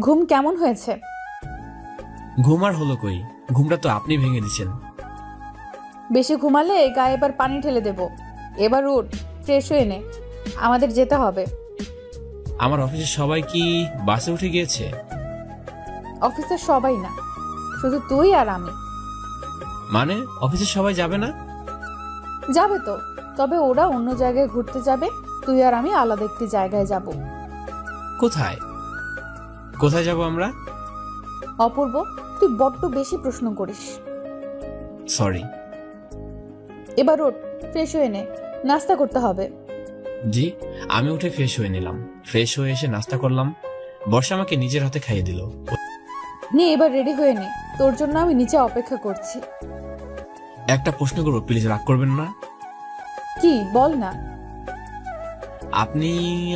ঘুম কেমন হয়েছে? ঘুম আর হলো কই, ঘুমটা তো আপনি ভেঙে দিচ্ছেন। বেশি ঘুমালে গায়ে এবার পানি ঢেলে দেব। এবার উঠ, ফ্রেশ হয়ে নে, আমাদের যেতে হবে। আমার অফিসের সবাই কি বাসে উঠে গিয়েছে? অফিসের সবাই না, শুধু তুই আর আমি। মানে অফিসের সবাই যাবে না? যাবে তো, তবে ওরা অন্য জায়গায় ঘুরতে যাবে, তুই আর আমি আলাদা একটি জায়গায় যাব। কোথায়? কোথায় যাব আমরা? অপূর্ব, তুই বড্ড বেশি প্রশ্ন করিস। সরি। এবার ওঠ, ফ্রেশ হয়ে নে, নাস্তা করতে হবে। জি, আমি উঠে ফ্রেশ হয়ে নিলাম। ফ্রেশ হয়ে এসে নাস্তা করলাম। বর্ষা আমাকে নিজের হাতে খাইয়ে দিল। নে এবার রেডি হয়ে নে, তোর জন্য আমি নিচে অপেক্ষা করছি। একটা প্রশ্ন করবো, প্লিজ রাগ করবেন না? কি বল না। আপনি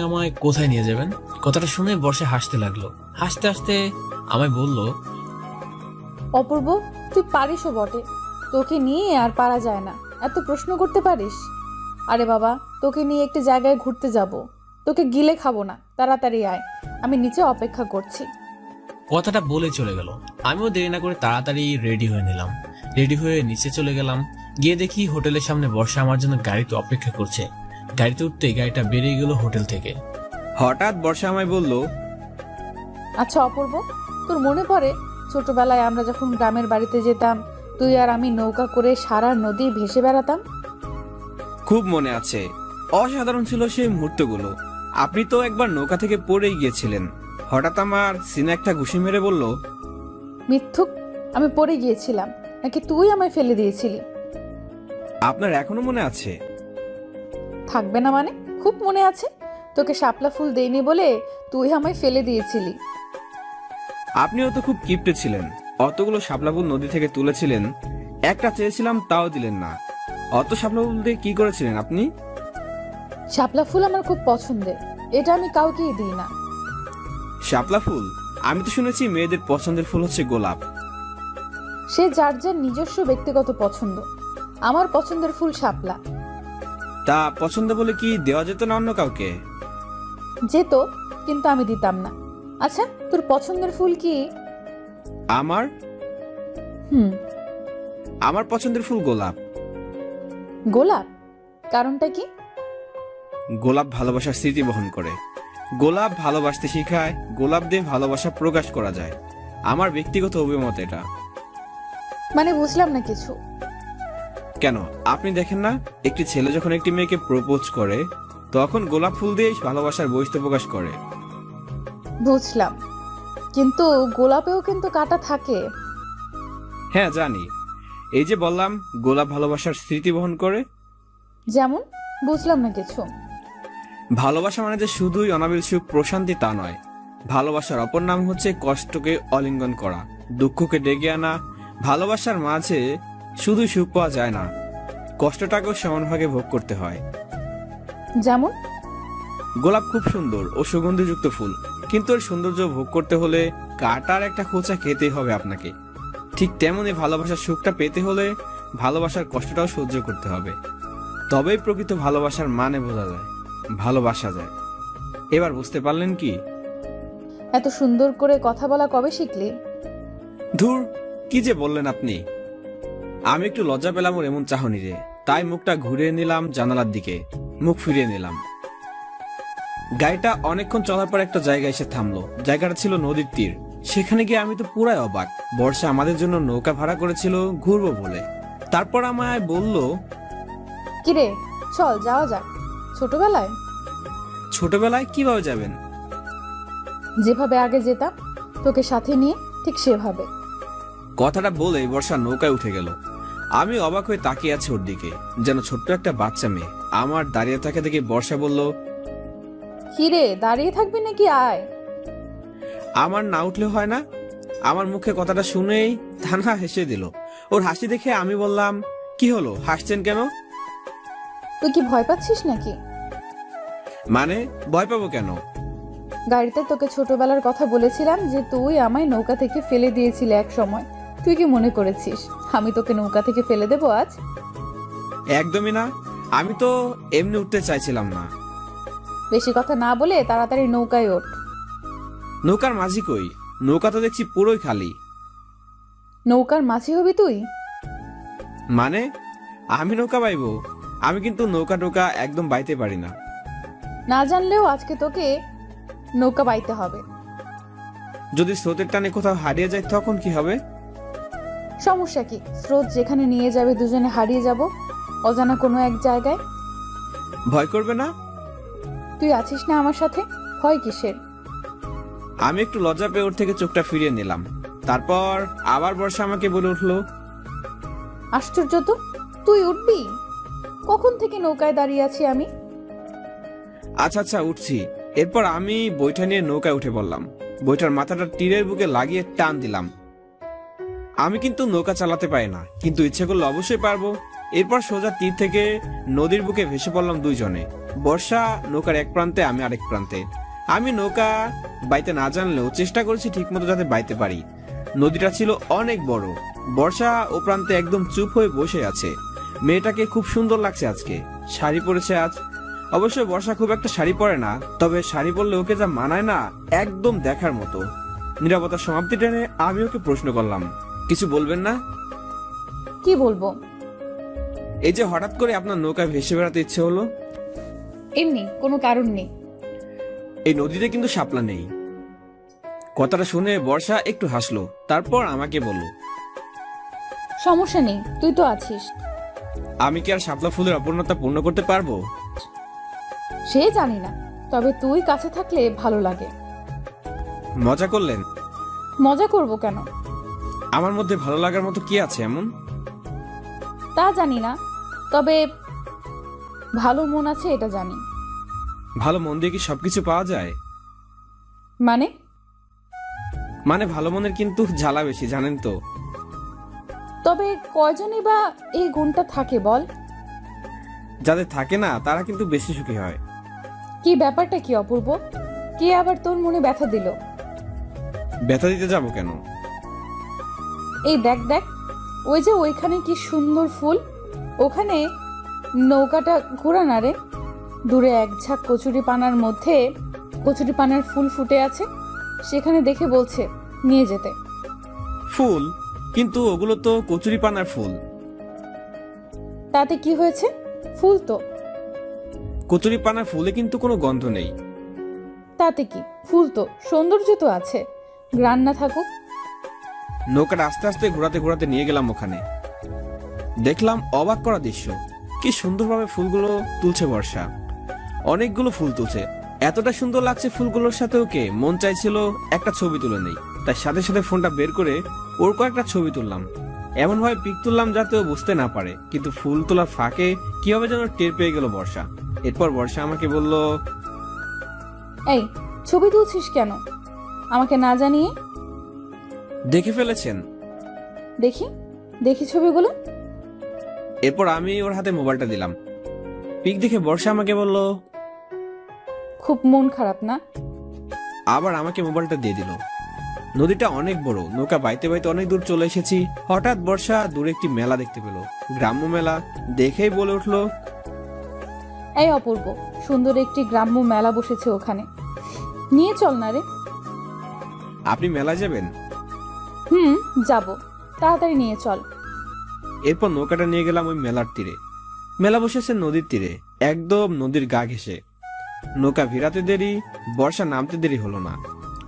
আমায় কোথায় নিয়ে যাবেন? কথাটা শুনে বর্ষা হাসতে লাগলো। হাসতে হাসতে আমায় বলল, অপূর্ব, তুই পারিসও বটে, তোকে নিয়ে আর পারা যায় না, এত প্রশ্ন করতে পারিস। আরে বাবা, তোকে নিয়ে একটি জায়গায় ঘুরতে যাব, তোকে গিলে খাবো না, তাড়াতাড়ি আয়, আমি নিচে অপেক্ষা করছি। কথাটা বলে চলে গেল। আমিও দেরি না করে তাড়াতাড়ি রেডি হয়ে নিলাম। রেডি হয়ে নিচে চলে গেলাম। গিয়ে দেখি হোটেলের সামনে বর্ষা আমার জন্য গাড়িতে অপেক্ষা করছে। গাড়িতে উঠতেই গাড়িটা বেরিয়ে গেল হোটেল থেকে। হঠাৎ বর্ষা আমায় বলল, আচ্ছা অপূর্ব, তোর মনে পড়ে ছোটবেলায় আমরা যখন গ্রামের বাড়িতে যেতাম, তুই আর আমি নৌকা করে সারা নদী ভেসে বেড়াতাম? খুব মনে আছে। অসাধারণ ছিল সেই মুহূর্তগুলো। আপনি তো একবার নৌকা থেকে পড়েই গিয়েছিলেন। হঠাৎ আমার সিনা একটা ঘুষি মেরে বলল, মিথ্যুক, আমি পড়ে গিয়েছিলাম নাকি তুই আমায় ফেলে দিয়েছিলি? আপনার এখনো মনে আছে? থাকবে না মানে? খুব মনে আছে, তোকে শাপলা ফুল দেইনি বলে তুই আমায় ফেলে দিয়েছিলি। আপনিও তো খুব কিপটে ছিলেন। অতগুলো শাপলা ফুল নদী থেকে তুলেছিলেন, একটা চেয়েছিলাম তাও দিলেন না। অত শাপলা ফুল দিয়ে কি করেছিলেন আপনি? শাপলা ফুল আমার খুব পছন্দের, এটা আমি কাউকেই দিই না। শাপলা ফুল? আমি তো শুনেছি মেয়েদের পছন্দের ফুল হচ্ছে গোলাপ। সে যার যার নিজস্ব ব্যক্তিগত পছন্দ, আমার পছন্দের ফুল শাপলা। তা পছন্দ বলে কি দেওয়া যেত না অন্য কাউকে? যেত, কিন্তু আমি দিতাম না। আচ্ছা, তোর পছন্দের ফুল কি? আমার হুম, আমার পছন্দের ফুল গোলাপ। গোলাপ? কারণটা কি? গোলাপ ভালোবাসার স্মৃতি বহন করে। গোলাপ ভালোবাসতে শিখায়, গোলাপ দিয়ে ভালোবাসা প্রকাশ করা যায়। আমার ব্যক্তিগত অভিমত এটা। মানে বুঝলাম না কিছু। কেন, আপনি দেখেন না, একটি ছেলে যখন একটি মেয়েকে প্রপোজ করে তখন গোলাপ ফুল দিয়ে ভালোবাসার বহিঃস্থ প্রকাশ করে। বুঝলাম, কিন্তু গোলাপেও কিন্তু কাঁটা থাকে। হ্যাঁ জানি, এই যে বললাম গোলাপ ভালোবাসার স্মৃতি বহন করে। যেমন? বুঝলাম না কিছু। ভালোবাসা মানে যে শুধুই অনাবিল সুখ প্রশান্তি তা নয়। ভালোবাসার অপর নাম হচ্ছে কষ্টকে আলিঙ্গন করা, দুঃখকে ডেকে আনা। ভালোবাসার মাঝে শুধু সুখ পাওয়া যায় না, কষ্টটাকেও সমানভাগে ভোগ করতে হয়। যেমন? গোলাপ খুব সুন্দর ও সুগন্ধিযুক্ত ফুল, কিন্তু এর সৌন্দর্য ভোগ করতে হলে কাটার একটা খোঁচা খেতেই হবে আপনাকে। ঠিক তেমনি ভালোবাসার সুখটা পেতে হলে ভালোবাসার কষ্টটাও সহ্য করতে হবে। তবেই প্রকৃত ভালোবাসার মানে বোঝা যায়, ভালোবাসা যায়। এবার বুঝতে পারলেন কি? এত সুন্দর করে কথা বলা কবে শিখলি? ধুর, কি যে বললেন আপনি। আমি একটু লজ্জা পেলাম ওর এমন চাহনি রে, তাই মুখটা ঘুরিয়ে নিলাম জানালার দিকে, মুখ ফিরিয়ে নিলাম। গাড়িটা অনেকক্ষণ চলার পর একটা জায়গায় এসে থামলো। জায়গাটা ছিল নদীর তীর। সেখানে গিয়ে আমি তো পুরাই অবাক। বর্ষা আমাদের জন্য নৌকা ভাড়া করেছিল ঘুরবো বলে। তারপর আমায় বলল, কিরে, চল যাওয়া যাক। ছোটবেলায়? ছোটবেলায় কিভাবে যাবেন? যেভাবে আগে যেতাম তোকে সাথে নিয়ে, ঠিক সেভাবে। কথাটা বলেই বর্ষা নৌকায় উঠে গেল। আমি অবাক হয়ে তাকিয়ে আছি ওর দিকে, যেন ছোট্ট একটা বাচ্চা মেয়ে। আমার দাঁড়িয়ে থাকা দেখে বর্ষা বলল, কিরে, দাঁড়িয়ে থাকবি নাকি? আয়। আমার না উঠলে হয় না? আমার মুখে কথাটা শুনেই থানা হেসে দিল। ওর হাসি দেখে আমি বললাম, কি হলো, হাসছেন কেন? তুই কি ভয় পাচ্ছিস নাকি? মানে ভয় পাবো কেন? গাড়িতে তোকে ছোটবেলার কথা বলেছিলাম যে তুই আমায় নৌকা থেকে ফেলে দিয়েছিলে এক সময়। তুই কি মনে করেছিস আমি তোকে নৌকা থেকে ফেলে দেবো আজ? একদমই না, আমি তো এমনি উঠতে চাইছিলাম না। বেশি কথা না বলে তাড়াতাড়ি নৌকায় ওঠ। নৌকার মাঝি কই? নৌকা তো দেখছি পুরোই খালি। নৌকার মাঝি হবি তুই? মানে আমি নৌকা বাইবো? আমি কিন্তু নৌকা টোকা একদম বাইতে পারি না। না জানলেও আজকে তোকে নৌকা বাইতে হবে। যদি স্রোতের টানে কোথাও হারিয়ে যায় তখন কি হবে? সমস্যা কি? স্রোত যেখানে নিয়ে যাবে দুজনে হারিয়ে যাব অজানা কোনো এক জায়গায়। ভয় করবে না? তুই আছিস না আমার সাথে, ভয় কিসের? আমি একটু লজ্জা পেয়ে ওর থেকে চোখটা ফিরিয়ে নিলাম। তারপর আবার বর্ষা আমাকে বলে উঠলো, আশ্চর্য তো, তুই উঠবি? কখন থেকে নৌকায় দাঁড়িয়ে আছি আমি। আচ্ছা আচ্ছা উঠছি। এরপর আমি বইটা নিয়ে নৌকায় উঠে পড়লাম। বইটার মাথাটা তীরের বুকে লাগিয়ে টান দিলাম। আমি কিন্তু নৌকা চালাতে পারি না, কিন্তু ইচ্ছে করলে অবশ্যই পারবো। এরপর সোজা তীর থেকে নদীর বুকে ভেসে পড়লাম দুইজনে। বর্ষা নৌকার এক প্রান্তে, আমি আরেক প্রান্তে। আমি নৌকা বাইতে না জানলেও চেষ্টা করেছি ঠিকমতো যাতে বাইতে পারি। নদীটা ছিল অনেক বড়। বর্ষা ও প্রান্তে একদম চুপ হয়ে বসে আছে। মেয়েটাকে খুব সুন্দর লাগছে আজকে। শাড়ি পরেছে আজ। অবশ্য বর্ষা খুব একটা শাড়ি পরে না, তবে শাড়ি পরলে ওকে যা মানায় না, একদম দেখার মতো। নীরবতার সমাপ্তি টেনে আমি ওকে প্রশ্ন করলাম, কিছু বলবেন না? কি বলবো? এই যে হঠাৎ করে আপনার নৌকায় ভেসে বেড়াতে ইচ্ছে হলো। এমনি, কোনো কারণ নেই। এই নদীতে কিন্তু শাপলা নেই। কথাটা শুনে বর্ষা একটু হাসলো, তারপর আমাকে বলল, সমস্যা নেই, তুই তো আছিস। আমি কি আর শাপলা ফুলের অপূর্ণতা পূর্ণ করতে পারবো? সে জানি না, তবে তুই কাছে থাকলে ভালো লাগে। মজা করলেন? মজা করব কেন? আমার মধ্যে ভালো লাগার মতো কি আছে এমন? তা জানি না, তবে ভালো মন আছে এটা জানি। ভালো মন দিয়ে কি সবকিছু পাওয়া যায়? মানে? মানে ভালো মনের কিন্তু জ্বালা বেশি, জানেন তো। তবে কয়জনই বা এই গুণটা থাকে বল? যাদের থাকে না তারা কিন্তু বেশি সুখী হয়। কি ব্যাপারটা কি অপূর্ব? কে আবার তোর মনে ব্যথা দিল? ব্যথা দিতে যাবো কেন? এই দেখ দেখ, ওই যে ওইখানে কি সুন্দর ফুল। ওখানে নৌকাটা ঘোরা না রে। দূরে এক ঝাঁক কচুরি পানার মধ্যে কচুরি পানার ফুল ফুটে আছে। সেখানে দেখে বলছে নিয়ে যেতে। ফুল? কিন্তু ওগুলো তো কচুরি পানার ফুল। তাতে কি হয়েছে? ফুল তো। কচুরি পানার ফুলে কিন্তু কোনো গন্ধ নেই। তাতে কি? ফুল তো, সৌন্দর্য তো আছে, গ্রান না থাকুক। নৌকাটা আস্তে আস্তে ঘোরাতে ঘোরাতে নিয়ে গেলাম ওখানে। দেখলাম অবাক করা দৃশ্য। কি সুন্দরভাবে ফুলগুলো তুলছে বর্ষা। অনেকগুলো ফুল তুলছে। এতটা সুন্দর লাগছে ফুলগুলোর সাথে ওকে, মন চাইছিল একটা ছবি তুলে নেই। তাই সাথে সাথে ফোনটা বের করে ওর কয়েকটা ছবি তুললাম। এমন ভাবে পিক তুললাম যাতে ও বুঝতে না পারে, কিন্তু ফুল তোলার ফাঁকে কিভাবে যেন টের পেয়ে গেল বর্ষা। এরপর বর্ষা আমাকে বলল, এই ছবি তুলছিস কেন আমাকে না জানিয়ে? দেখে ফেলেছেন? দেখি দেখি ছবিগুলো। এরপর আমি ওর হাতে মোবাইলটা দিলাম। পিক দেখে বর্ষা আমাকে বলল, খুব মন খারাপ না? আবার আমাকে মোবাইলটা দিয়ে দিল। নদীটা অনেক বড়। নৌকা বাইতে বাইতে অনেক দূর চলে এসেছি। হঠাৎ বর্ষা দূরে একটি মেলা দেখতে পেল, গ্রাম্য মেলা। দেখেই বলে উঠলো, এই অপূর্ব, সুন্দর একটি গ্রাম্য মেলা বসেছে ওখানে, নিয়ে চল না রে। আপনি মেলায় যাবেন? যাব, তাড়াতাড়ি নিয়ে চল। এরপর নৌকাটা নিয়ে গেলাম ওই মেলার তীরে। মেলা বসেছে নদীর তীরে, একদম নদীর গা ঘেঁষে। নৌকা ভিড়াতে দেরি, বর্ষা নামতে দেরি হলো না।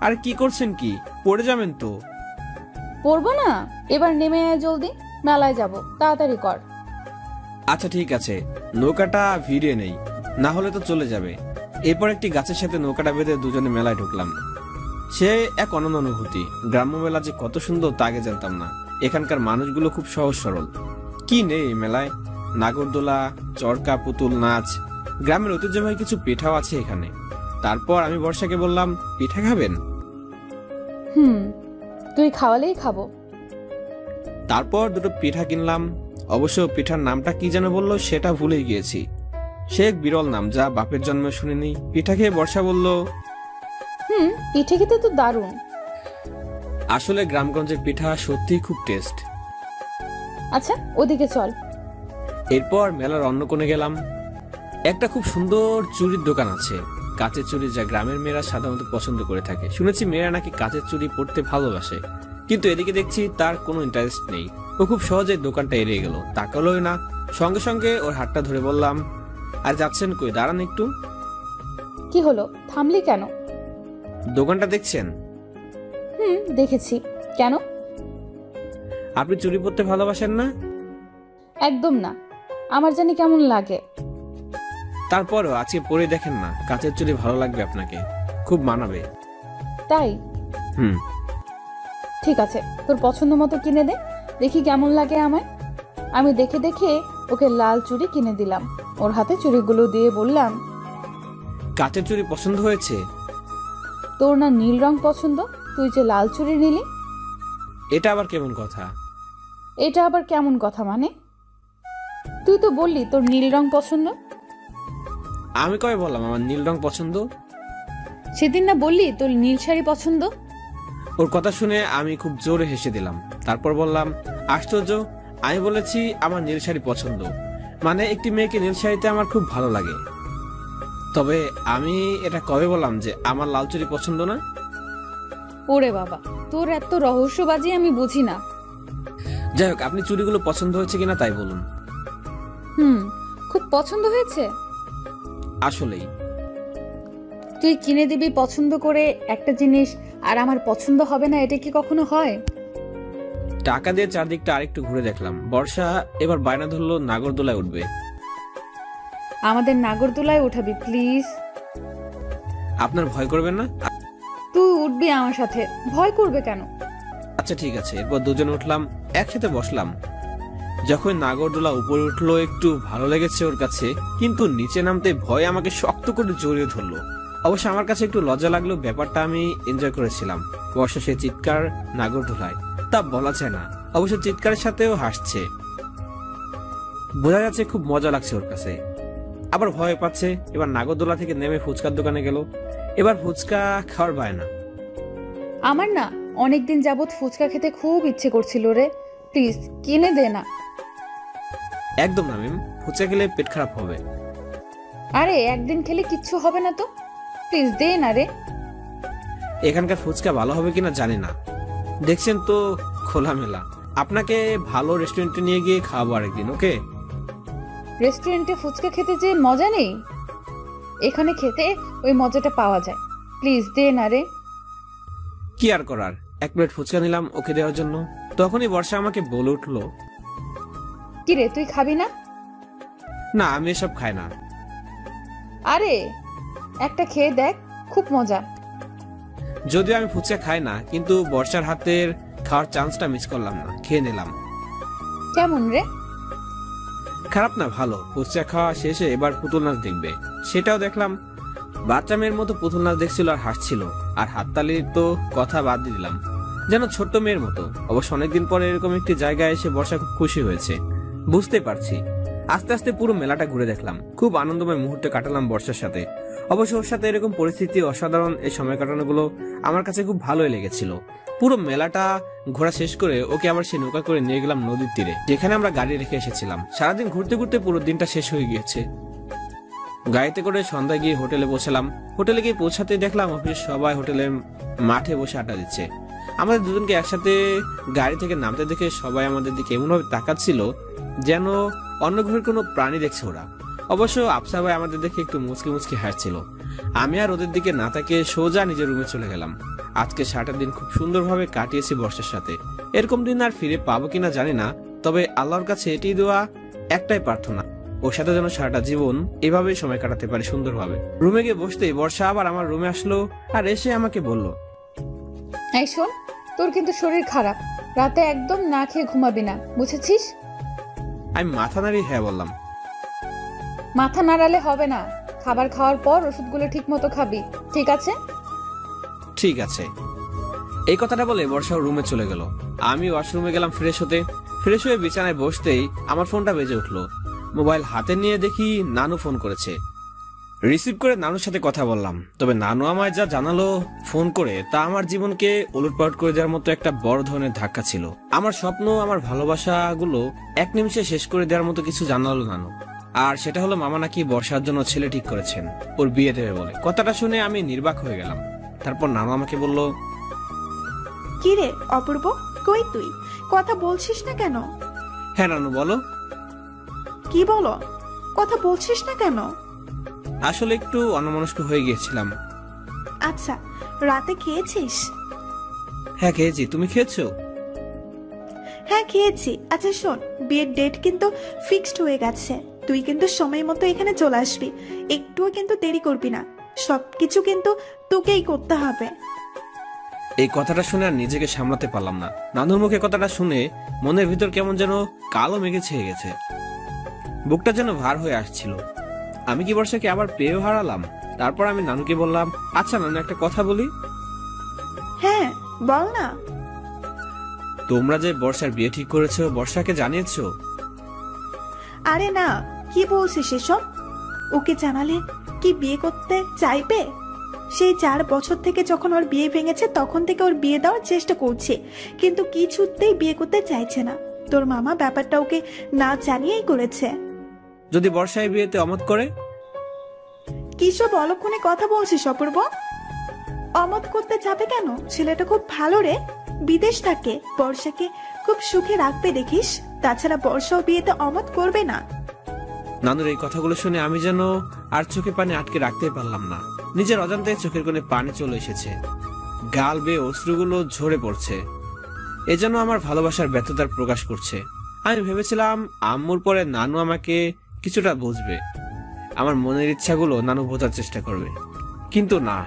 আর কি করছেন কি, পড়ে যাবেন তো। পড়বো না, এবার নেমে আয় জলদি, মেলায় যাব, তাড়াতাড়ি কর। আচ্ছা ঠিক আছে, নৌকাটা ভিড়িয়ে নেই, না হলে তো চলে যাবে। এরপর একটি গাছের সাথে নৌকাটা বেঁধে দুজনে মেলায় ঢুকলাম। সে এক অনন্য অনুভূতি। গ্রাম্য মেলা যে কত সুন্দর তা আগে জানতাম না। এখানকার মানুষগুলো খুব সহজ সরল। কি নেই এই মেলায়? নাগরদোলা, চরকা, পুতুল, নাচ। গ্রামের ঐতিহ্যবাহী কিছু পিঠাও আছে এখানে। তারপর আমি বর্ষাকে বললাম, পিঠা খাবেন? তুই খাওয়ালেই খাবো। তারপর দুটো পিঠা কিনলাম। অবশ্য পিঠার নামটা কি যেন বললো সেটা ভুলে গিয়েছি। সে এক বিরল নাম, যা বাপের জন্মে শুনিনি। পিঠা খেয়ে বর্ষা বলল, পিঠে খেতে তো দারুণ। আসলে গ্রামগঞ্জের পিঠা সত্যিই খুব টেস্ট। আচ্ছা ওদিকে চল। এরপর মেলার অন্য কোণে গেলাম। একটা খুব সুন্দর চুড়ির দোকান আছে। কাচের চুড়ি, যা গ্রামের মেয়েরা সাধারণত পছন্দ করে থাকে। শুনেছি মেয়েরা নাকি কাচের চুড়ি পরতে ভালোবাসে, কিন্তু এদিকে দেখছি তার কোনো ইন্টারেস্ট নেই। ও খুব সহজে দোকানটা এড়িয়ে গেল, তাকালোই না। সঙ্গে সঙ্গে ওর হাতটা ধরে বললাম, আর যাচ্ছেন কই, দাঁড়ান একটু। কি হলো, থামলি কেন? দোকানটা দেখছেন? দেখেছি। কেন? আপনি চুড়ি পরতে ভালোবাসেন না? একদম না, আমার জানি কেমন লাগে। তারপরও আজকে পরে দেখেন না, কাচের চুড়ি ভালো লাগবে আপনাকে, খুব মানাবে। তাই? হুম। ঠিক আছে, তোর পছন্দ মতো কিনে দে, দেখি কেমন লাগে আমায়। আমি দেখে দেখে ওকে লাল চুড়ি কিনে দিলাম। ওর হাতে চুড়িগুলো দিয়ে বললাম, কাচের চুড়ি পছন্দ হয়েছে? তোর না নীল রং পছন্দ, তুই যে লাল চুড়ি নিলি। এটা আবার কেমন কথা? এটা আবার কেমন কথা মানে? তুই তো বললি তোর নীল রং পছন্দ। আমি কবে বললাম আমার নীল রং পছন্দ? সেদিন না বললি তোর নীল শাড়ি পছন্দ। ওর কথা শুনে আমি খুব জোরে হেসে দিলাম। তারপর বললাম, আশ্চর্য, আমি বলেছি আমার নীল শাড়ি পছন্দ, মানে একটি মেয়েকে নীল শাড়িতে আমার খুব ভালো লাগে। তবে আমি এটা কবে বললাম যে আমার লাল চুড়ি পছন্দ না? ওরে বাবা, তোর এত রহস্যবাজি আমি বুঝি না। যাই হোক, আপনি চুড়িগুলো পছন্দ হয়েছে কিনা তাই বলুন। খুব পছন্দ হয়েছে। আসলেই। তুই কিনে দিবি পছন্দ করে একটা জিনিস, আর আমার পছন্দ হবে না, এটা কি কখনো হয়? টাকা দিয়ে চারদিকটা আরেকটু ঘুরে দেখলাম। বর্ষা এবার বায়না ধরলো নাগরদোলায় উঠবে। আমাদের নাগরদোলায় উঠাবি প্লিজ। আপনার ভয় করবেন না? তুই উঠবি আমার সাথে, ভয় করবে কেন? আচ্ছা ঠিক আছে। এরপর দুজন উঠলাম, একসাথে বসলাম। যখন নাগরদোলা উপরে উঠলো একটু ভালো লেগেছে ওর কাছে, কিন্তু নিচে নামতে ভয় আমাকে শক্ত করে জড়িয়ে ধরলো। অবশ্য আমার কাছে একটু লজ্জা লাগলো, ব্যাপারটা আমি এনজয় করেছিলাম। বর্ষা সে চিৎকার নাগরদোলায়, তা বলা যায় না। অবশ্য চিৎকারের সাথেও হাসছে, বোঝা যাচ্ছে খুব মজা লাগছে ওর কাছে। আবার ভয় পাচ্ছে। এবার নাগরদোলা থেকে নেমে ফুচকার দোকানে গেল। এবার ফুচকা খাওয়ার বায়না। আমার না অনেকদিন যাবত ফুচকা খেতে খুব ইচ্ছে করছিল রে, প্লিজ কিনে দে না। একদম না ম্যাম, ফুচকা খেলে পেট খারাপ হবে। আরে একদিন খেলে কিচ্ছু হবে না তো, প্লিজ দে না রে। এখানকার ফুচকা ভালো হবে কিনা জানি না, দেখছেন তো খোলামেলা। আপনাকে ভালো রেস্টুরেন্টে নিয়ে গিয়ে খাওয়াবো আরেকদিন, ওকে? রেস্টুরেন্টে ফুচকা খেতে যে মজা নেই, এখানে খেতে ওই মজাটা পাওয়া যায়। প্লিজ দে না রে। কি আর করার, এক প্লেট ফুচকা নিলাম ওকে দেওয়ার জন্য। তখনই বর্ষা আমাকে বলে উঠলো, কি রে, তুই খাবি না? না, আমি এসব খাই না। আরে একটা খেয়ে দেখ, খুব মজা। যদিও আমি ফুচকা খাই না, কিন্তু বর্ষার হাতের খাওয়ার চান্সটা মিস করলাম না, খেয়ে নিলাম। কেমন রে? খারাপ না, ভালো। ফুচকা খাওয়া শেষে এবার পুতুল নাচ দেখবে, সেটাও দেখলাম। বাচ্চা মেয়ের মতো পুতুল নাচ দেখছিল আর হাসছিল, আর হাততালির তো কথা বাদ দিয়ে দিলাম, যেন ছোট্ট মেয়ের মতো। অবশ্য অনেকদিন পরে এরকম একটি জায়গায় এসে বর্ষা খুব খুশি হয়েছে, বুঝতে পারছি। আস্তে আস্তে পুরো মেলাটা ঘুরে দেখলাম, খুব আনন্দময় মুহূর্তে কাটালাম বর্ষার সাথে। অবশ্য ওর সাথে এরকম পরিস্থিতি অসাধারণ, এই সময় কাটানোগুলো আমার কাছে খুব ভালোই লেগেছিল। পুরো মেলাটা ঘোরা শেষ করে ওকে আবার সে নৌকা করে নিয়ে গেলাম নদীর তীরে, যেখানে আমরা গাড়ি রেখে এসেছিলাম। সারাদিন ঘুরতে ঘুরতে পুরো দিনটা শেষ হয়ে গিয়েছে। গাড়িতে করে সন্ধ্যায় গিয়ে হোটেলে পৌঁছালাম। হোটেলে গিয়ে পৌঁছাতে দেখলাম অফিসের সবাই হোটেলের মাঠে বসে আড্ডা দিচ্ছে। আমাদের দুজনকে একসাথে গাড়ি থেকে নামতে দেখে সবাই আমাদের দিকে এমনভাবে তাকাচ্ছিল যেন অন্য গ্রহের কোনো প্রাণী দেখছে ওরা। অবশ্য আফসা ভাই আমাদের দেখে একটু মুচকি মুচকি হাসছিল। আমি আর ওদের দিকে না তাকিয়ে সোজা নিজের রুমে চলে গেলাম। আজকে সারাটা দিন খুব সুন্দরভাবে কাটিয়েছি বর্ষার সাথে। এরকম দিন আর ফিরে পাবো কিনা জানি না, তবে আল্লাহর কাছে এটি দেওয়া একটাই প্রার্থনা, ওর সাথে যেন সারাটা জীবন এভাবেই সময় কাটাতে পারি সুন্দরভাবে। রুমে গিয়ে বসতেই বর্ষা আবার আমার রুমে আসলো আর এসে আমাকে বলল, এই শোন, তোর কিন্তু শরীর খারাপ, রাতে একদম না খেয়ে ঘুমাবি না, বুঝেছিস? আমি মাথা নাড়িয়ে হ্যাঁ বললাম। মাথা নাড়ালে হবে না, খাবার খাওয়ার পর ওষুধগুলো ঠিক মতো খাবি, ঠিক আছে? ঠিক আছে। এই কথাটা বলে বর্ষা রুমে চলে গেল। আমি ওয়াশরুমে গেলাম ফ্রেশ হতে। ফ্রেশ হয়ে বিছানায় বসতেই আমার ফোনটা বেজে উঠলো। মোবাইল হাতে নিয়ে দেখি নানু ফোন করেছে। রিসিভ করে নানুর সাথে কথা বললাম। তবে নানু আমায় যা জানালো ফোন করে, তা আমার জীবনকে ওলটপালট করে দেওয়ার মতো একটা বড় ধরনের ধাক্কা ছিল। আমার স্বপ্ন, আমার ভালোবাসা গুলো এক নিমিষে শেষ করে দেওয়ার মতো কিছু জানালো নানু। আর সেটা হলো মামা নাকি বর্ষার জন্য ছেলে ঠিক করেছেন, ওর বিয়ে দেবে বলে। কথাটা শুনে আমি নির্বাক হয়ে গেলাম। তারপর নানু আমাকে বলল, কি রে অপূর্ব, কই তুই? কথা বলছিস না কেন? হ্যাঁ নানু বলো। কি বলো? কথা বলছিস না কেন? আসলে একটু অন্যমনস্ক হয়ে গিয়েছিলাম। আচ্ছা, রাতে খেয়েছিস? হ্যাঁ খেয়েছি, তুমি খেয়েছো? হ্যাঁ খেয়েছি। আচ্ছা শোন, বিয়ের ডেট কিন্তু ফিক্সড হয়ে গেছে। তুই কিন্তু সময় মতো এখানে চলে আসবি, একটুও কিন্তু দেরি করবি না। সবকিছু কিন্তু তোকেই করতে হবে। এই কথাটা শুনে আর নিজেকে সামলাতে পারলাম না। নানুর মুখে কথাটা শুনে মনের ভিতর কেমন যেন কালো মেঘে ছেয়ে গেছে, বুকটা যেন ভার হয়ে আসছিল। আমি কি বর্ষাকে আবার পেয়েও হারালাম? তারপর আমি নানুকে বললাম, আচ্ছা নানু একটা কথা বলি। হ্যাঁ বল না। তোমরা যে বর্ষার বিয়ে ঠিক করেছো, বর্ষাকে জানিয়েছো? আরে না, কি বলছিস এসব? ওকে জানালে কি বিয়ে করতে চাইবে? সেই 4 বছর থেকে যখন ওর বিয়ে ভেঙেছে তখন থেকে ওর বিয়ে দেওয়ার চেষ্টা করছে, কিন্তু কিছুতেই বিয়ে করতে চাইছে না। তোর মামা ব্যাপারটা ওকে না জানিয়েই করেছে। যদি বর্ষায় বিয়েতে অমত করে? কিসব অলক্ষণে কথা বলছিস অপূর্ব? অমত করতে যাবে কেন? ছেলেটা খুব ভালো রে, বিদেশ থাকে, বর্ষাকে খুব সুখে রাখবে দেখিস। তাছাড়া বর্ষাও বিয়েতে অমত করবে না। নানুর এই কথাগুলো শুনে আমি যেন আর চোখে পানি আটকে রাখতে পারলাম না। নিজের অজান্তে চোখের কোণে পানি চলে এসেছে, গাল বেয়ে অশ্রুগুলো ঝরে পড়ছে। এ যেন আমার ভালোবাসার ব্যর্থতার প্রকাশ করছে। আমি ভেবেছিলাম আম্মুর পরে নানু আমাকে কিছুটা বুঝবে, আমার মনের ইচ্ছাগুলো নানু বোঝার চেষ্টা করবে, কিন্তু না,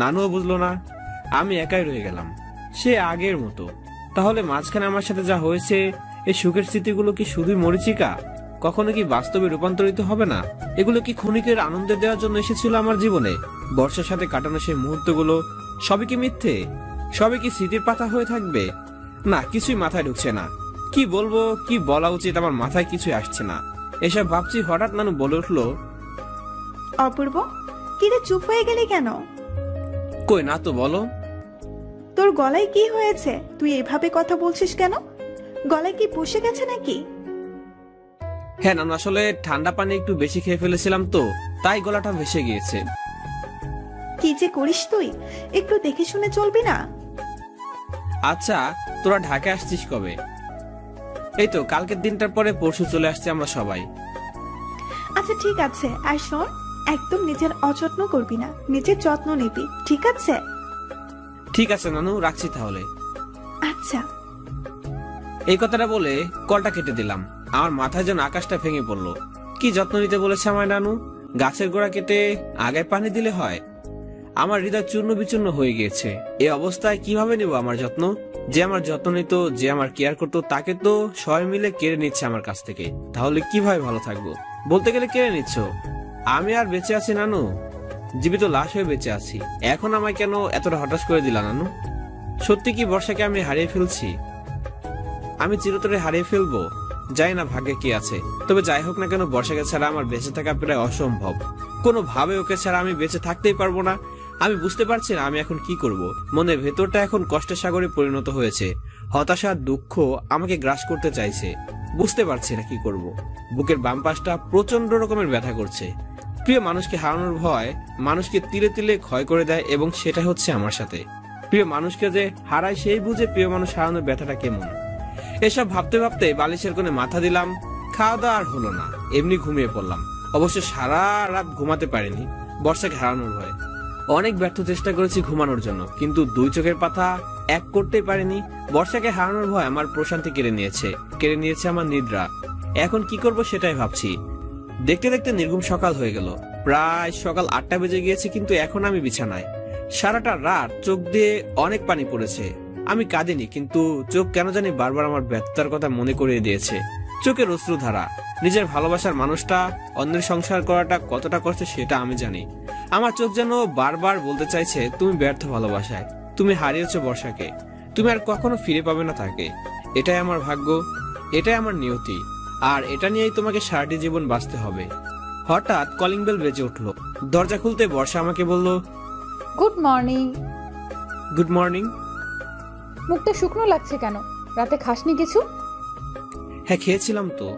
নানুও বুঝলো না। আমি একাই রয়ে গেলাম, সে আগের মতো। তাহলে মাঝখানে আমার সাথে যা হয়েছে, এই সুখের স্মৃতিগুলো কি শুধুই মরীচিকা? কখনো কি বাস্তবে রূপান্তরিত হবে না? এগুলো কি ক্ষণিকের আনন্দ দেওয়ার জন্য এসেছিল আমার জীবনে? বর্ষার সাথে কাটানো সেই মুহূর্তগুলো সবই কি মিথ্যে? সবই কি স্মৃতির পাতা হয়ে থাকবে? না, কিছুই মাথায় ঢুকছে না। কি বলবো, কি বলা উচিত, আমার মাথায় কিছুই আসছে না। এসব ভাবছি, হঠাৎ নানু বলে উঠলো, অপূর্ব, কিরে চুপ হয়ে গেলি কেন? কই না তো, বলো। তোর গলায় কি হয়েছে? তুই এভাবে কথা বলছিস কেন? গলায় কি বসে গেছে নাকি? হ্যাঁ নানু, আসলে ঠান্ডা পানি একটু বেশি খেয়ে ফেলেছিলাম তো, তাই গলাটা ভেসে গিয়েছে। কি যে করিস তুই, একটু দেখে শুনে চলবি না? আচ্ছা, তোরা ঢাকায় আসছিস কবে? এই তো কালকের দিনটার পরে পরশু চলে আসছে আমরা সবাই। আচ্ছা ঠিক আছে, আর শোন, একদম নিজের অযত্ন করবি না, নিজের যত্ন নিবি, ঠিক আছে? ঠিক আছে নানু, রাখছি তাহলে। আচ্ছা। এই কথাটা বলে কলটা কেটে দিলাম। আমার মাথায় যেন আকাশটা ভেঙে পড়লো। কি যত্ন নিতে বলেছে আমায় নানু? গাছের গোড়া কেটে আগায় পানি দিলে হয়? আমার হৃদয় চূর্ণ বিচূর্ণ হয়ে গিয়েছে। এই অবস্থায় কিভাবে নেব আমার যত্ন? যে আমার যত্ন নিত, যে আমার কেয়ার করতো, তাকে তো সবাই মিলে কেড়ে নিচ্ছে আমার কাছ থেকে। তাহলে কিভাবে ভালো থাকবো? বলতে গেলে কেড়ে নিচ্ছ। আমি আর বেঁচে আছি নানু? জীবিত লাশ হয়ে বেঁচে আছি। এখন আমায় কেন এতটা হঠাৎ করে দিলা নানু? সত্যি কি বর্ষাকে আমি হারিয়ে ফেলছি? আমি চিরতরে হারিয়ে ফেলবো? জানি না ভাগ্যে কি আছে। তবে যাই হোক না কেন, বর্ষাকে ছাড়া আমার বেঁচে থাকা প্রায় অসম্ভব। কোনোভাবে ওকে ছাড়া আমি বেঁচে থাকতেই পারবো না। আমি বুঝতে পারছি না আমি এখন কি করব। মনের ভেতরটা এখন কষ্টের সাগরে পরিণত হয়েছে। হতাশা, দুঃখ আমাকে গ্রাস করতে চাইছে। বুঝতে পারছি না কি করব। বুকের বাম পাশটা প্রচন্ড রকমের ব্যথা করছে। প্রিয় মানুষকে হারানোর ভয় মানুষকে তিলে তিলে ক্ষয় করে দেয়, এবং সেটা হচ্ছে আমার সাথে। প্রিয় মানুষকে যে হারায় সেই বুঝে প্রিয় মানুষ হারানোর ব্যথাটা কেমন। এসব ভাবতে ভাবতে বালিশের কোণে মাথা দিলাম। খাওয়া দাওয়া আর হলো না, এমনি ঘুমিয়ে পড়লাম। অবশ্য সারা রাত ঘুমাতে পারিনি বর্ষাকে হারানোর ভয়। অনেক ব্যর্থ চেষ্টা করেছি ঘুমানোর জন্য, কিন্তু দুই চোখের পাতা এক করতেই পারিনি। বর্ষাকে হারানোর ভয় আমার প্রশান্তি কেড়ে নিয়েছে আমার নিদ্রা। এখন কি করব সেটাই ভাবছি। দেখতে দেখতে নির্ঘুম সকাল হয়ে গেল। প্রায় সকাল 8টা বেজে গিয়েছে, কিন্তু এখন আমি বিছানায়। সারাটা রাত চোখ দিয়ে অনেক পানি পড়েছে। আমি কাঁদিনি, কিন্তু চোখ কেন জানি বারবার আমার ব্যর্থতার কথা মনে করিয়ে দিয়েছে। চোখের অশ্রুধারা। নিজের ভালোবাসার মানুষটা অন্যের সংসার করাটা কতটা কষ্ট সেটা আমি জানি। আমার চোখ যেন বারবার বলতে চাইছে, তুমি ব্যর্থ ভালোবাসায়, তুমি হারিয়েছো বর্ষাকে, তুমি আর কখনো ফিরে পাবে না তাকে। এটাই আমার ভাগ্য, এটাই আমার নিয়তি, আর এটা নিয়েই তোমাকে সারাটি জীবন বাঁচতে হবে। হঠাৎ কলিং বেল বেজে উঠলো। দরজা খুলতে বর্ষা আমাকে বলল, গুড মর্নিং। Good morning. মুখটা শুকনো লাগছে কেন? রাতে খাসনি কিছু? হ্যাঁ খেয়েছিলাম তো।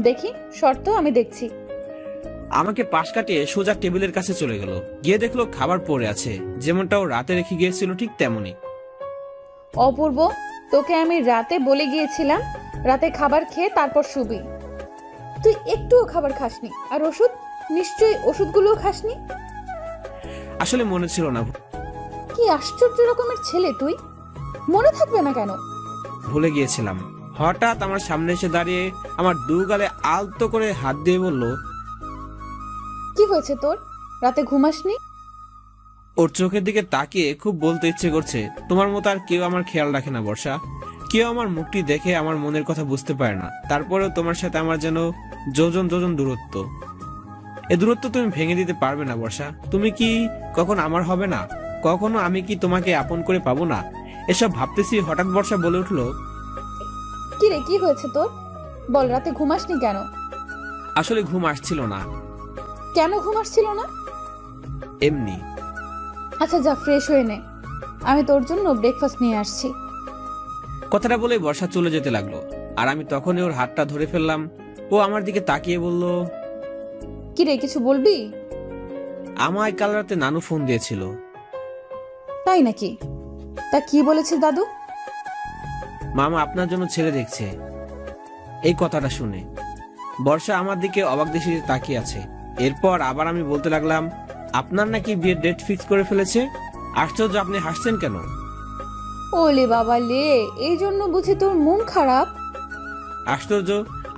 দেখি শর্ত আমি দেখছি। আমাকে পাশ কাটিয়ে সোজা টেবিলের কাছে চলে গেল। গিয়ে দেখলো খাবার পড়ে আছে, যেমনটা ও রাতে রেখে গিয়েছিল ঠিক তেমনই। অপূর্ব, তোকে আমি রাতে বলে গিয়েছিলাম রাতে খাবার খেয়ে তারপর শুবি। তুই একটুও খাবার খাসনি, আর ওষুধ নিশ্চয়ই ওষুধগুলোও খাসনি। আসলে মনে ছিল না। কি আশ্চর্য রকমের ছেলে তুই, মনে থাকবে না কেন? ভুলে গিয়েছিলাম। হঠাৎ আমার সামনে এসে দাঁড়িয়ে আমার দু গালে আলতো করে হাত দিয়ে বলল, কি হয়েছে তোর? রাতে ঘুমাসনি? ওর চোখের দিকে তাকিয়ে খুব বলতে ইচ্ছে করছে, তোমার মতো আর কেউ আমার খেয়াল রাখে না বর্ষা। কেউ আমার মুখটি দেখে আমার মনের কথা বুঝতে পারে না। তারপরেও তোমার সাথে আমার যেন যোজন যোজন দূরত্ব। এ দূরত্ব তুমি ভেঙে দিতে পারবে না বর্ষা। তুমি কি কখন আমার হবে না? কখনো আমি কি তোমাকে আপন করে পাবো না? এসব ভাবতেছি হঠাৎ বর্ষা বলে উঠলো, কি রে, কি হয়েছে তোর? বল, রাতে ঘুমাসনি কেন? আসলে ঘুম আসছিল না। কেন ঘুম আসছিল না? এমনি। আচ্ছা যা, ফ্রেশ হয়ে নে, আমি তোর জন্য ব্রেকফাস্ট নিয়ে আসছি। কথাটা বলে বর্ষা চলে যেতে লাগলো, আর আমি তখনই ওর হাতটা ধরে ফেললাম। ও আমার দিকে তাকিয়ে বলল, কি রে, কিছু বলবি? আমায় কাল রাতে নানু ফোন দিয়েছিল। তাই নাকি? তা কি বলেছে দাদু? মামা আপনার জন্য ছেলে দেখছে। এই কথাটা শুনে বর্ষা আমার দিকে অবাক দৃষ্টিতে তাকিয়ে আছে। এরপর আবার আমি বলতে লাগলাম, আপনার নাকি বিয়ের ডেট ফিক্স করে ফেলেছে। আশ্চর্য, আপনি হাসছেন কেন? ওলে বাবা লে, এই জন্য বুঝি তোর মন খারাপ? আশ্চর্য,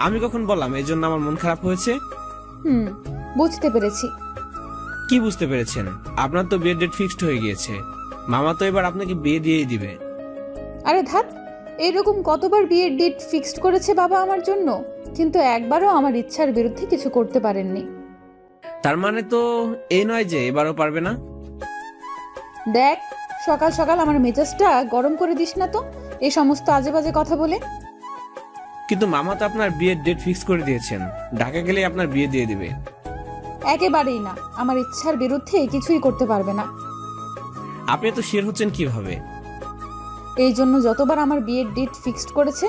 আমি কখন বললাম এই জন্য আমার মন খারাপ হয়েছে? বুঝতে পেরেছি। কি বুঝতে পেরেছেন? আপনার তো বিয়ের ডেট ফিক্সড হয়ে গিয়েছে। মামা তো এবার আপনাকে বিয়ে দিয়েই দিবে। আরে ধাত, এরকম কতবার বিয়ের ডেট ফিক্সড করেছে বাবা আমার জন্য, কিন্তু একবারও আমার ইচ্ছার বিরুদ্ধে কিছু করতে পারেননি। তার মানে তো এই নয় যে এবারও পারবে না। দেখ, সকাল সকাল আমার মেজাজটা গরম করে দিস না তো এই সমস্ত আজে বাজে কথা বলে। কিন্তু মামা তো আপনার বিয়ের ডেট ফিক্স করে দিয়েছেন। ঢাকা গেলে আপনার বিয়ে দিয়ে দিবে। একেবারেই না, আমার ইচ্ছার বিরুদ্ধে কিছুই করতে পারবে না। আপনি তো শিওর হচ্ছেন কিভাবে? এই জন্য যতবার আমার বিয়ের ডেট ফিক্সড করেছে,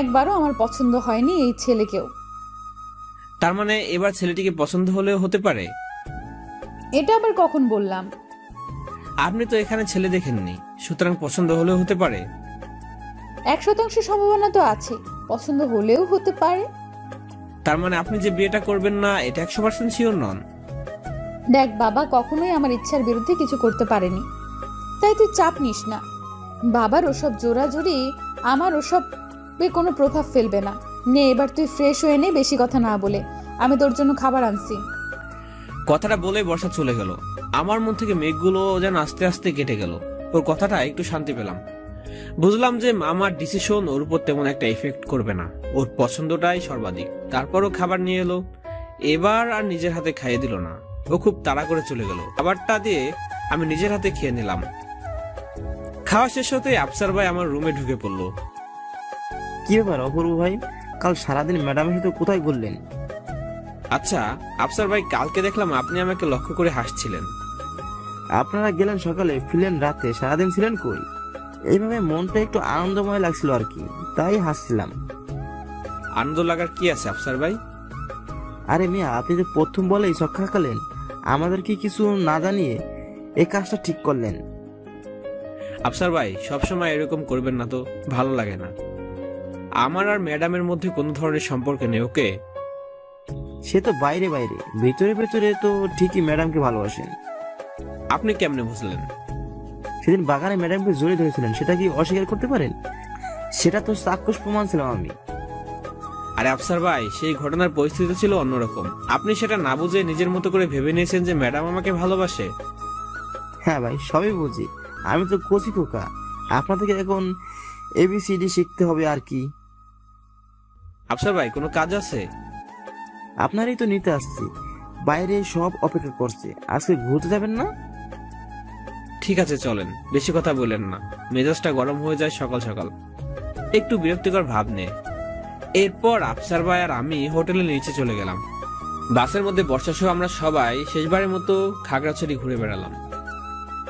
একবারও আমার পছন্দ হয়নি এই ছেলেকেও। তার মানে এবার ছেলেটিকে পছন্দ হলেও হতে পারে? এটা আবার কখন বললাম? আপনি তো এখানে ছেলে দেখেননি, সুতরাং পছন্দ হলেও হতে পারে। 1% সম্ভাবনা তো আছে, পছন্দ হলেও হতে পারে। তার মানে আপনি যে বিয়েটা করবেন না এটা 100% শিওর নন? দেখ বাবা কখনোই আমার ইচ্ছার বিরুদ্ধে কিছু করতে পারেনি, তাই তুই চাপ নিস না। বাবার ওসব জোরাজুরি আমার ওসবে কোনো প্রভাব ফেলবে না। নে এবার তুই ফ্রেশ হয়ে নে, বেশি কথা না বলে। আমি তোর জন্য খাবার আনছি। কথাটা বলে বর্ষা চলে গেল। আমার মন থেকে মেঘগুলো যেন আস্তে আস্তে কেটে গেল। ওর কথাটা একটু শান্তি পেলাম। বুঝলাম যে মামার ডিসিশন ওর উপর তেমন একটা এফেক্ট করবে না। ওর পছন্দটাই সর্বাধিক। তারপরও খাবার নিয়ে এলো। এবার আর নিজের হাতে খাইয়ে দিল না, ও খুব তাড়া করে চলে গেল। খাবারটা দিয়ে আমি নিজের হাতে খেয়ে নিলাম। খাওয়া শেষ হতে আফসার ভাই আমার রুমে ঢুকে পড়লো। কি ব্যাপার অপূর্ব ভাই, কাল সারাদিন ম্যাডামের সাথে কোথায় ঘুরলেন? আচ্ছা আফসার ভাই, কালকে দেখলাম আপনি আমাকে লক্ষ্য করে হাসছিলেন। আপনারা গেলেন সকালে, ফিরলেন রাতে, সারাদিন ছিলেন কই? এইভাবে মনটা একটু আনন্দময় লাগছিল আর কি, তাই হাসছিলাম। আনন্দ লাগার কি আছে আফসার ভাই? আরে মিয়া, আপনি যে প্রথম বলেই ছক্কা হাঁকালেন, আমাদেরকে কিছু না জানিয়ে এই কাজটা ঠিক করলেন। আফসার ভাই, সবসময় এরকম করবেন না তো, ভালো লাগে না। আমার আর ম্যাডামের মধ্যে কোনো ধরনের সম্পর্ক নেই। ওকে, সে তো বাইরে বাইরে, ভেতরে ভেতরে তো ঠিকই ম্যাডামকে ভালোবাসেন। আপনি কেমনে বুঝলেন? সেদিন বাগানে ম্যাডামকে জড়িয়ে ধরেছিলেন, সেটা কি অস্বীকার করতে পারেন? সেটা তো চাক্ষুষ প্রমাণ ছিলাম আমি। আরে আফসার ভাই, সেই ঘটনার পরিস্থিতি ছিল অন্যরকম। আপনি সেটা না বুঝে নিজের মতো করে ভেবে নিয়েছেন যে ম্যাডাম আমাকে ভালোবাসে। হ্যাঁ ভাই, সবই বুঝি, আমি তো কচি খোকা। আপনাদেরকে এখন ABCD শিখতে হবে আর কি। আফসার ভাই, কোনো কাজ আছে? আপনারই তো নিতে আসছি, বাইরে সব অপেক্ষা করছে। আজকে ঘুরতে যাবেন না? ঠিক আছে চলেন, বেশি কথা বলেন না, মেজাজটা গরম হয়ে যায় সকাল সকাল। একটু বিরক্তিকর ভাব নেই। এরপর আফসার ভাই আর আমি হোটেলের নিচে চলে গেলাম। বাসের মধ্যে বর্ষা সহ আমরা সবাই শেষবারের মতো খাগড়াছড়ি ঘুরে বেড়ালাম।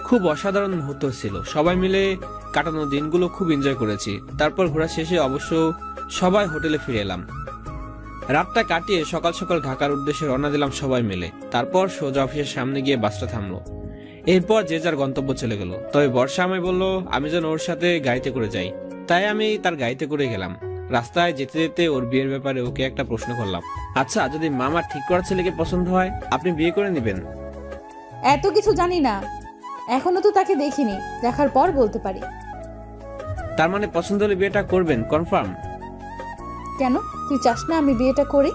খুব অসাধারণ মুহূর্ত ছিল। সবাই মিলে কাটানো দিনগুলো খুব এনজয় করেছি। তারপর ঘোরা শেষে অবশ্য সবাই হোটেলে ফিরে এলাম। রাতটা কাটিয়ে সকাল সকাল ঢাকার উদ্দেশ্যে রওনা দিলাম সবাই মিলে। তারপর সোজা অফিসের সামনে গিয়ে বাসটা থামলো। এরপর যে যার গন্তব্য চলে গেল। তবে বর্ষা আমায় বললো আমি যেন ওর সাথে গাড়িতে করে যাই, তাই আমি তার গাড়িতে করে গেলাম। রাস্তায় যেতে যেতে ওর বিয়ের ব্যাপারে ওকে একটা প্রশ্ন করলাম, আচ্ছা যদি মামার ঠিক করা ছেলেকে পছন্দ হয় আপনি বিয়ে করে নেবেন? এত কিছু জানি না, এখনো তো তাকে দেখিনি, দেখার পর বলতে পারি। তার মানে পছন্দ হলে বিয়েটা করবেন কনফার্ম? কেন, তুই চাস না আমি বিয়েটা করি?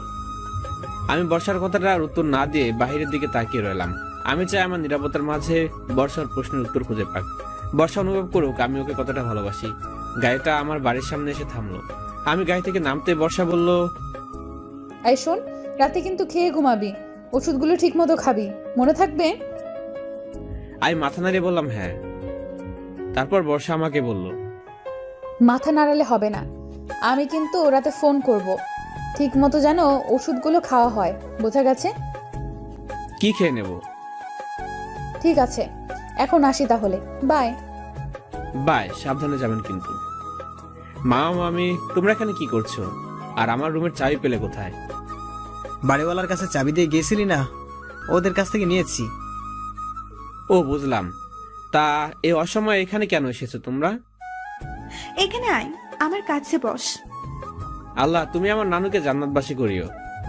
আমি বর্ষার কথাটার উত্তর না দিয়ে বাহিরের দিকে তাকিয়ে রইলাম। আমি চাই আমার নিরাপত্তার মাঝে বর্ষার প্রশ্নের উত্তর খুঁজে পাক। বর্ষা অনুভব করুক আমি ওকে কতটা ভালোবাসি। গাড়িটা আমার বাড়ির সামনে এসে থামলো। আমি গাড়ি থেকে নামতে বর্ষা বলল, এই শোন, রাতে কিন্তু খেয়ে ঘুমাবি, ওষুধগুলো ঠিক মতো খাবি, মনে থাকবে? আমি মাথা নাড়িয়ে বললাম হ্যাঁ। তারপর বর্ষা আমাকে বলল, মাথা নাড়ালে হবে না, আমি কিন্তু রাতে ফোন করব, ঠিক মতো যেন ওষুধগুলো খাওয়া হয়, বোঝা গেছে? কি খেয়ে নেব? ঠিক আছে, এখন আসি তাহলে, বাই। বাই, সাবধানে যাবেন কিন্তু। মামা মামি তোমরা এখানে কি করছো? আর আমার রুমের চাবি পেলে কোথায়? বাড়িওয়ালার কাছে চাবি দিয়ে গেছিলি না, ওদের কাছ থেকে নিয়েছি। ও বুঝলাম। তা এই অসময়ে এখানে কেন এসেছো তোমরা? এখানে আয়, আমার কাছে বস। আল্লাহ তুমি আমার নানুকে জান্নাতবাসী করিও।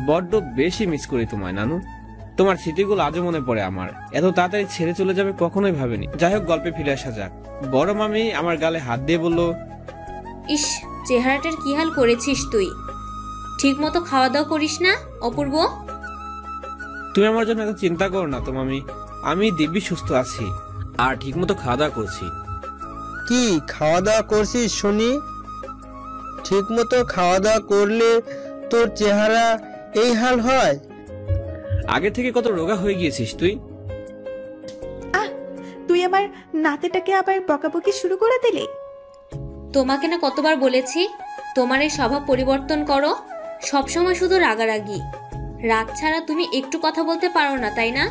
বড্ড বেশি মিস করি তোমায় নানু। তোমার স্মৃতিগুলো আজও মনে পড়ে আমার। এত তাড়াতাড়ি ছেড়ে চলে যাবে কখনোই ভাবিনি। যাই হোক, গল্পে ফিরে আসা যাক। বড় মামি আমার গালে হাত দিয়ে বলল, ইস, চেহারাটার কি হাল করেছিস তুই? ঠিক মতো খাওয়া দাওয়া করিস না অপূর্ব? তুমি আমার জন্য এত চিন্তা করো না তো মামি, আমি দিব্যি সুস্থ আছি আর ঠিক মতো খাওয়া দাওয়া করছি। কি খাওয়া দাওয়া করছিস শুনি? ঠিক মতো খাওয়া দাওয়া করলে তোর চেহারা এই হাল হয়? আগে থেকে কত রোগা হয়ে গিয়েছিস তুই। তুই আমার নাতিটাকে আবার বকাবকি শুরু করে দিলি। তোমাকে না কতবার বলেছি তোমার এই স্বভাব পরিবর্তন করো। সবসময় শুধু রাগারাগি। রাগ ছাড়া তুমি একটু কথা বলতে পারো না, তাই না?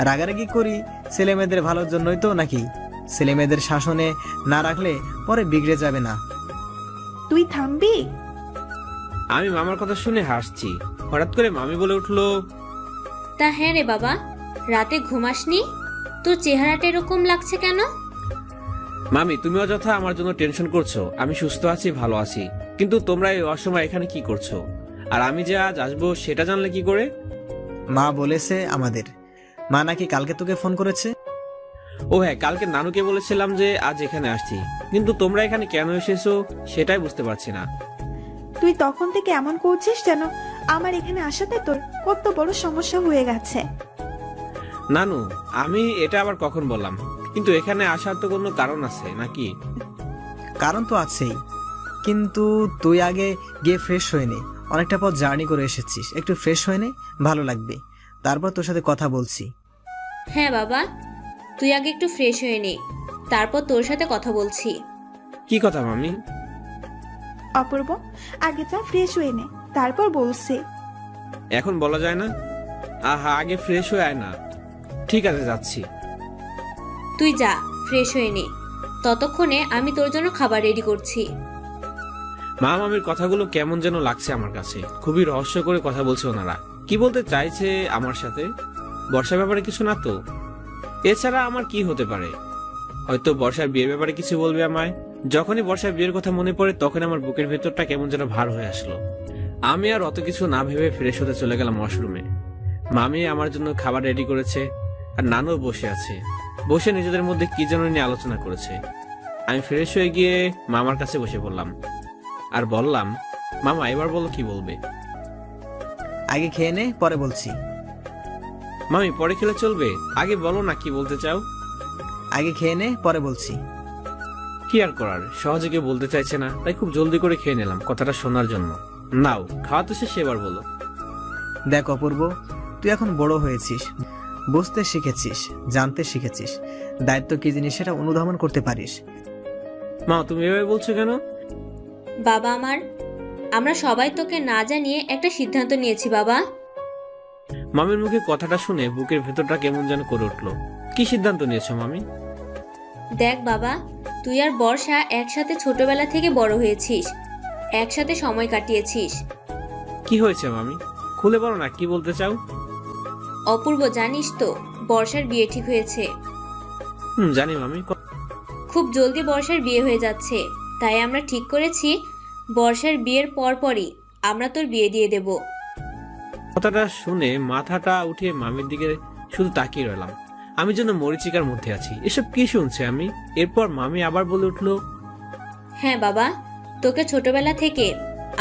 রাগারাগি করি ছেলে মেয়েদের ভালোর জন্যই তো নাকি? ছেলে মেয়েদের শাসনে না রাখলে পরে বিগড়ে যাবে না? তুই থামবি? আমি মামার কথা শুনে হাসছি। হঠাৎ করে মামি বলে উঠলো, তা হ্যাঁ রে বাবা, রাতে ঘুমাসনি? তোর চেহারাটা এরকম লাগছে কেন? মামি তুমি অযথা আমার জন্য টেনশন করছো। আমি সুস্থ আছি, ভালো আছি, কিন্তু তোমরা এই অসময় এখানে কি করছো? আর আমি যে আজ আসবো সেটা জানলে কি করে? মা বলেছে আমাদের। মা নাকি কালকে তোকে ফোন করেছে। ও হ্যাঁ, কালকে নানুকে বলেছিলাম যে আজ এখানে আসছি, কিন্তু তোমরা এখানে কেন এসেছো সেটাই বুঝতে পারছি না। তুই তখন থেকে এমন করছিস যেন আমার এখানে আসাতে তোর কত বড় সমস্যা হয়ে গেছে। নানু আমি এটা আবার কখন বললাম? কিন্তু এখানে আসার তো কোনো কারণ আছে নাকি? কারণ তো আছেই, কিন্তু তুই আগে গিয়ে ফ্রেশ হয়ে নে। অনেকটা পথ জার্নি করে এসেছিস, একটু ফ্রেশ হয়ে নে, ভালো লাগবে। তারপর তোর সাথে কথা বলছি। হ্যাঁ বাবা, তুই আগে একটু ফ্রেশ হয়ে নে, তারপর তোর সাথে কথা বলছি। কি কথা মামি? অপূর্ব, আগে যা ফ্রেশ হয়ে নে, তারপর বলছি। এখন বলা যায় না? আহা, আগে ফ্রেশ হয়ে আয় না। ঠিক আছে, যাচ্ছি। তুই যা, ফ্রেশ হয়ে নে, ততক্ষণে আমি তোর জন্য খাবার রেডি করছি। মা মামির কথাগুলো কেমন যেন লাগছে আমার কাছে। খুবই রহস্য করে কথা বলছে ওনারা। কি বলতে চাইছে আমার সাথে? বর্ষার ব্যাপারে কিছু না তো? এছাড়া আমার কি হতে পারে? হয়তো বর্ষার বিয়ের ব্যাপারে কিছু বলবে আমায়। যখনই বর্ষার বিয়ের কথা মনে পড়ে তখন আমার বুকের ভেতরটা কেমন যেন ভার হয়ে আসলো। আমি আর অত কিছু না ভেবে ফ্রেশ হতে চলে গেলাম ওয়াশরুমে। মামি আমার জন্য খাবার রেডি করেছে আর নানু বসে আছে। বসে নিজেদের মধ্যে কি যেন নিয়ে আলোচনা করেছে। আমি ফ্রেশ হয়ে গিয়ে মামার কাছে বসে পড়লাম আর বললাম, মামা এবার বলো কি বলবে? আগে খেয়ে নে, পরে বলছি। মামি পরে খেলে চলবে, আগে বলো না কি বলতে চাও। আগে খেয়ে নে, পরে বলছি। কি আর করার, সহজে কেউ বলতে চাইছে না, তাই খুব জলদি করে খেয়ে নিলাম কথাটা শোনার জন্য। নাও খাওয়া তো শেষ, এবার বলো। দেখ অপূর্ব, তুই এখন বড় হয়েছিস, বুঝতে শিখেছিস, জানতে শিখেছিস। দায়িত্ব কি জিনিস সেটা অনুধাবন করতে পারিস। মা তুমি এভাবে বলছো কেন? বাবা আমার, আমরা সবাই তোকে না জানিয়ে একটা সিদ্ধান্ত নিয়েছি বাবা। মামির মুখে কথাটা শুনে বুকের ভেতরটা কেমন যেন করে উঠলো। কি সিদ্ধান্ত নিয়েছো মামি? দেখ বাবা, তুই আর বর্ষা একসাথে ছোটবেলা থেকে বড় হয়েছিস, একসাথে সময় কাটিয়েছিস। কি হয়েছে মামি? খুলে বলো না, কি বলতে চাও? অপূর্ব, জানিস তো বর্ষার বিয়ে ঠিক হয়েছে। জানি মামি। খুব জলদি বর্ষার বিয়ে হয়ে যাচ্ছে, তাই আমরা ঠিক করেছি বর্ষার বিয়ের পরপরই আমরা তোর বিয়ে দিয়ে দেব। কথাটা শুনে মাথাটা উঠিয়ে মামির দিকে শুধু তাকিয়ে রইলাম। আমি যেন মরিচিকার মধ্যে আছি। এসব কি শুনছে আমি? এরপর মামি আবার বলে উঠলো, হ্যাঁ বাবা, তোকে ছোটবেলা থেকে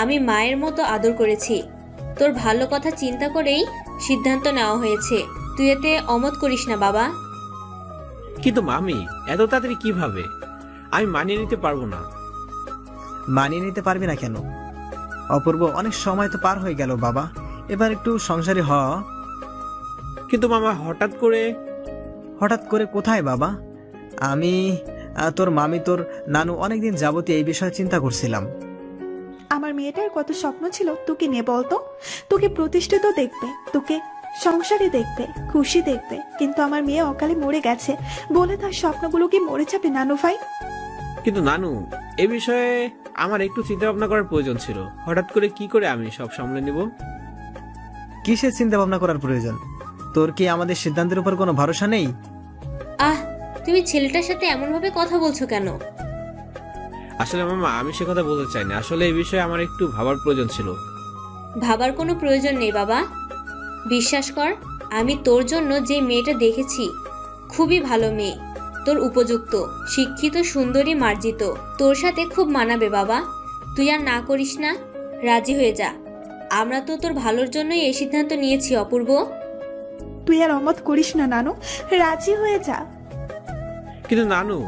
আমি মায়ের মতো আদর করেছি। তোর ভালো কথা চিন্তা করেই সিদ্ধান্ত নেওয়া হয়েছে। তুই এতে অমত করিস না বাবা। কিন্তু মামি, এত তাড়াতাড়ি কিভাবে? আমি মানিয়ে নিতে পারবো না। মানিয়ে নিতে পারবি না কেন? অপূর্ব, অনেক সময় তো পার হয়ে গেল বাবা, এবার একটু সংসারী হ। কিন্তু মামা, হঠাৎ করে কোথায় বাবা? আমি, তোর মামি, তোর নানু অনেকদিন যাবতীয় এই বিষয়ে চিন্তা করছিলাম। আমার মেয়েটার কত স্বপ্ন ছিল তোকে নিয়ে, বলতো? তোকে প্রতিষ্ঠিত দেখবে, তোকে সংসারে দেখবে, খুশি দেখবে। কিন্তু আমার মেয়ে অকালে মরে গেছে বলে তার স্বপ্নগুলো কি মরে যাবে নানু ভাই? কিন্তু নানু, এ বিষয়ে আমার একটু চিন্তা ভাবনা করার প্রয়োজন ছিল। হঠাৎ করে কি করে আমি সব সামলে নিব? কিসের চিন্তা ভাবনা করার প্রয়োজন? তোর কি আমাদের সিদ্ধান্তের উপর কোনো ভরসা নেই? আহ, তুমি ছেলেটার সাথে এমনভাবে কথা বলছো কেন? আসলে মামা, আমি সে কথা বলতে চাই না। আসলে এই বিষয়ে আমার একটু ভাবার প্রয়োজন ছিল। ভাবার কোনো প্রয়োজন নেই বাবা। বিশ্বাস কর, আমি তোর জন্য যে মেয়েটা দেখেছি খুবই ভালো মেয়ে, তোর উপযুক্ত, শিক্ষিত, সুন্দরী, মার্জিত, তোর সাথে খুব মানাবে বাবা। তুই আর না করিস না, রাজি হয়ে যা। আমরা তো তোর ভালোর জন্যই এই সিদ্ধান্ত নিয়েছি অপূর্ব। তুই আর অমত করিস না নানু, রাজি হয়ে যা। কিন্তু নানু।